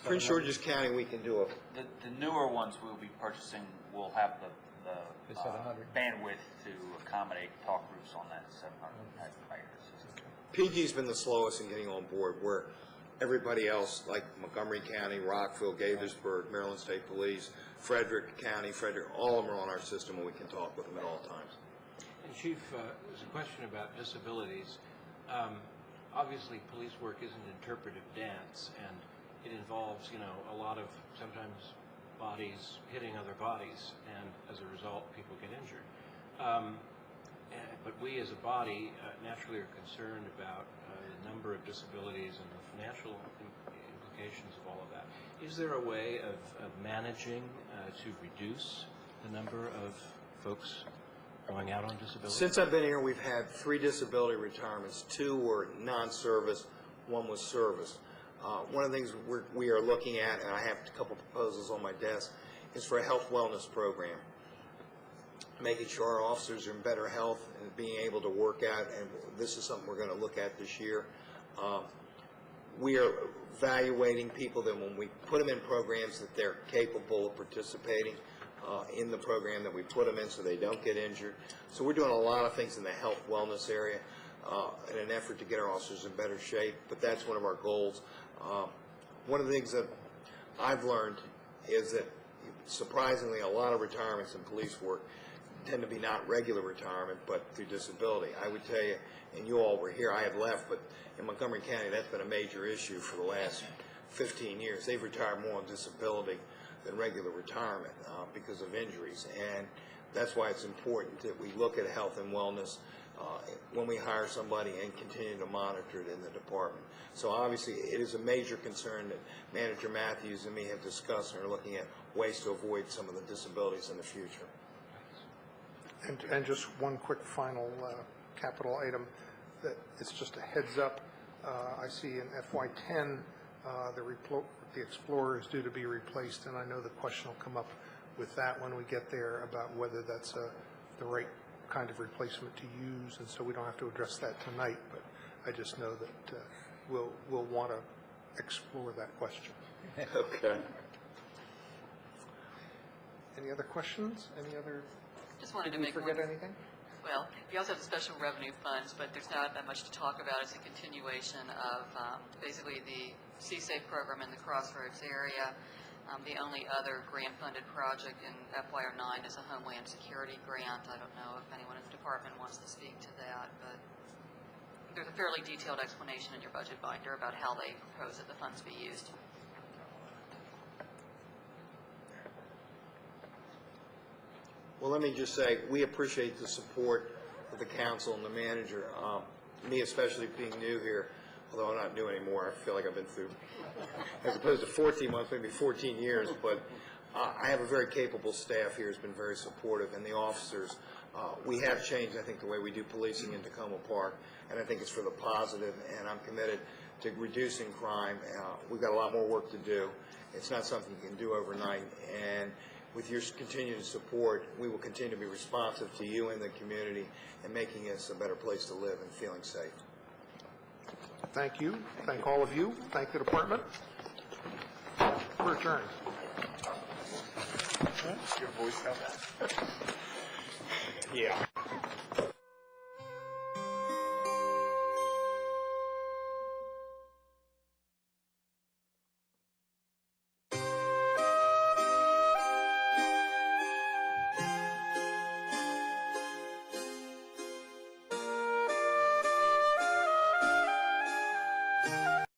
Prince George's County, we can do the newer ones we'll be purchasing will have the 700 bandwidth to accommodate talk groups on that 700 megahertz system. PG's been the slowest in getting on board, where everybody else, like Montgomery County, Rockville, Gaithersburg, Maryland State Police, Frederick County, all of them are on our system, and we can talk with them at all times. And Chief, there's a question about disabilities. Obviously, police work is an interpretive dance, and it involves, a lot of sometimes bodies hitting other bodies, and as a result, people get injured. But we as a body naturally are concerned about the number of disabilities and the financial implications of all of that. Is there a way of managing to reduce the number of folks going out on disability? Since I've been here, we've had 3 disability retirements. 2 were non-service, 1 was service. One of the things we are looking at, and I have a couple proposals on my desk, is for a health wellness program, making sure our officers are in better health and being able to work out, and this is something we're going to look at this year. We are evaluating people that when we put them in programs that they're capable of participating in the program that we put them in so they don't get injured. So we're doing a lot of things in the health wellness area in an effort to get our officers in better shape, but that's one of our goals. One of the things that I've learned is that surprisingly a lot of retirements in police work tend to be not regular retirement, but through disability. I would tell you, and you all were here, I had left, but in Montgomery County, that's been a major issue for the last 15 years. They've retired more on disability than regular retirement because of injuries, and that's why it's important that we look at health and wellness when we hire somebody and continue to monitor it in the department. So obviously, it is a major concern that Manager Matthews and me have discussed and are looking at ways to avoid some of the disabilities in the future. And just one quick final capital item that it's just a heads up. I see in FY10 the Explorer is due to be replaced, and I know the question will come up with that when we get there about whether that's the right kind of replacement to use, and so we don't have to address that tonight, but I just know that we'll want to explore that question. Okay. Any other questions? Any other? Just wanted to Did we make forget one. anything? Well, we also have the special revenue funds, but there's not that much to talk about. It's a continuation of basically the CSAFE program in the Crossroads area. The only other grant-funded project in FY09 is a Homeland Security grant. I don't know if anyone in the department wants to speak to that, but there's a fairly detailed explanation in your budget binder about how they propose that the funds be used. Well, let me just say, we appreciate the support of the council and the manager. Me especially being new here, although I'm not new anymore, I feel like I've been through, as opposed to 14 months, maybe 14 years, but I have a very capable staff here who's been very supportive, and the officers. We have changed, I think, the way we do policing in Tacoma Park, and I think it's for the positive, and I'm committed to reducing crime. We've got a lot more work to do. It's not something you can do overnight, and with your continued support, we will continue to be responsive to you and the community and making us a better place to live and feeling safe. Thank you. Thank all of you. Thank the department. We're adjourned. Your voice out. Yeah.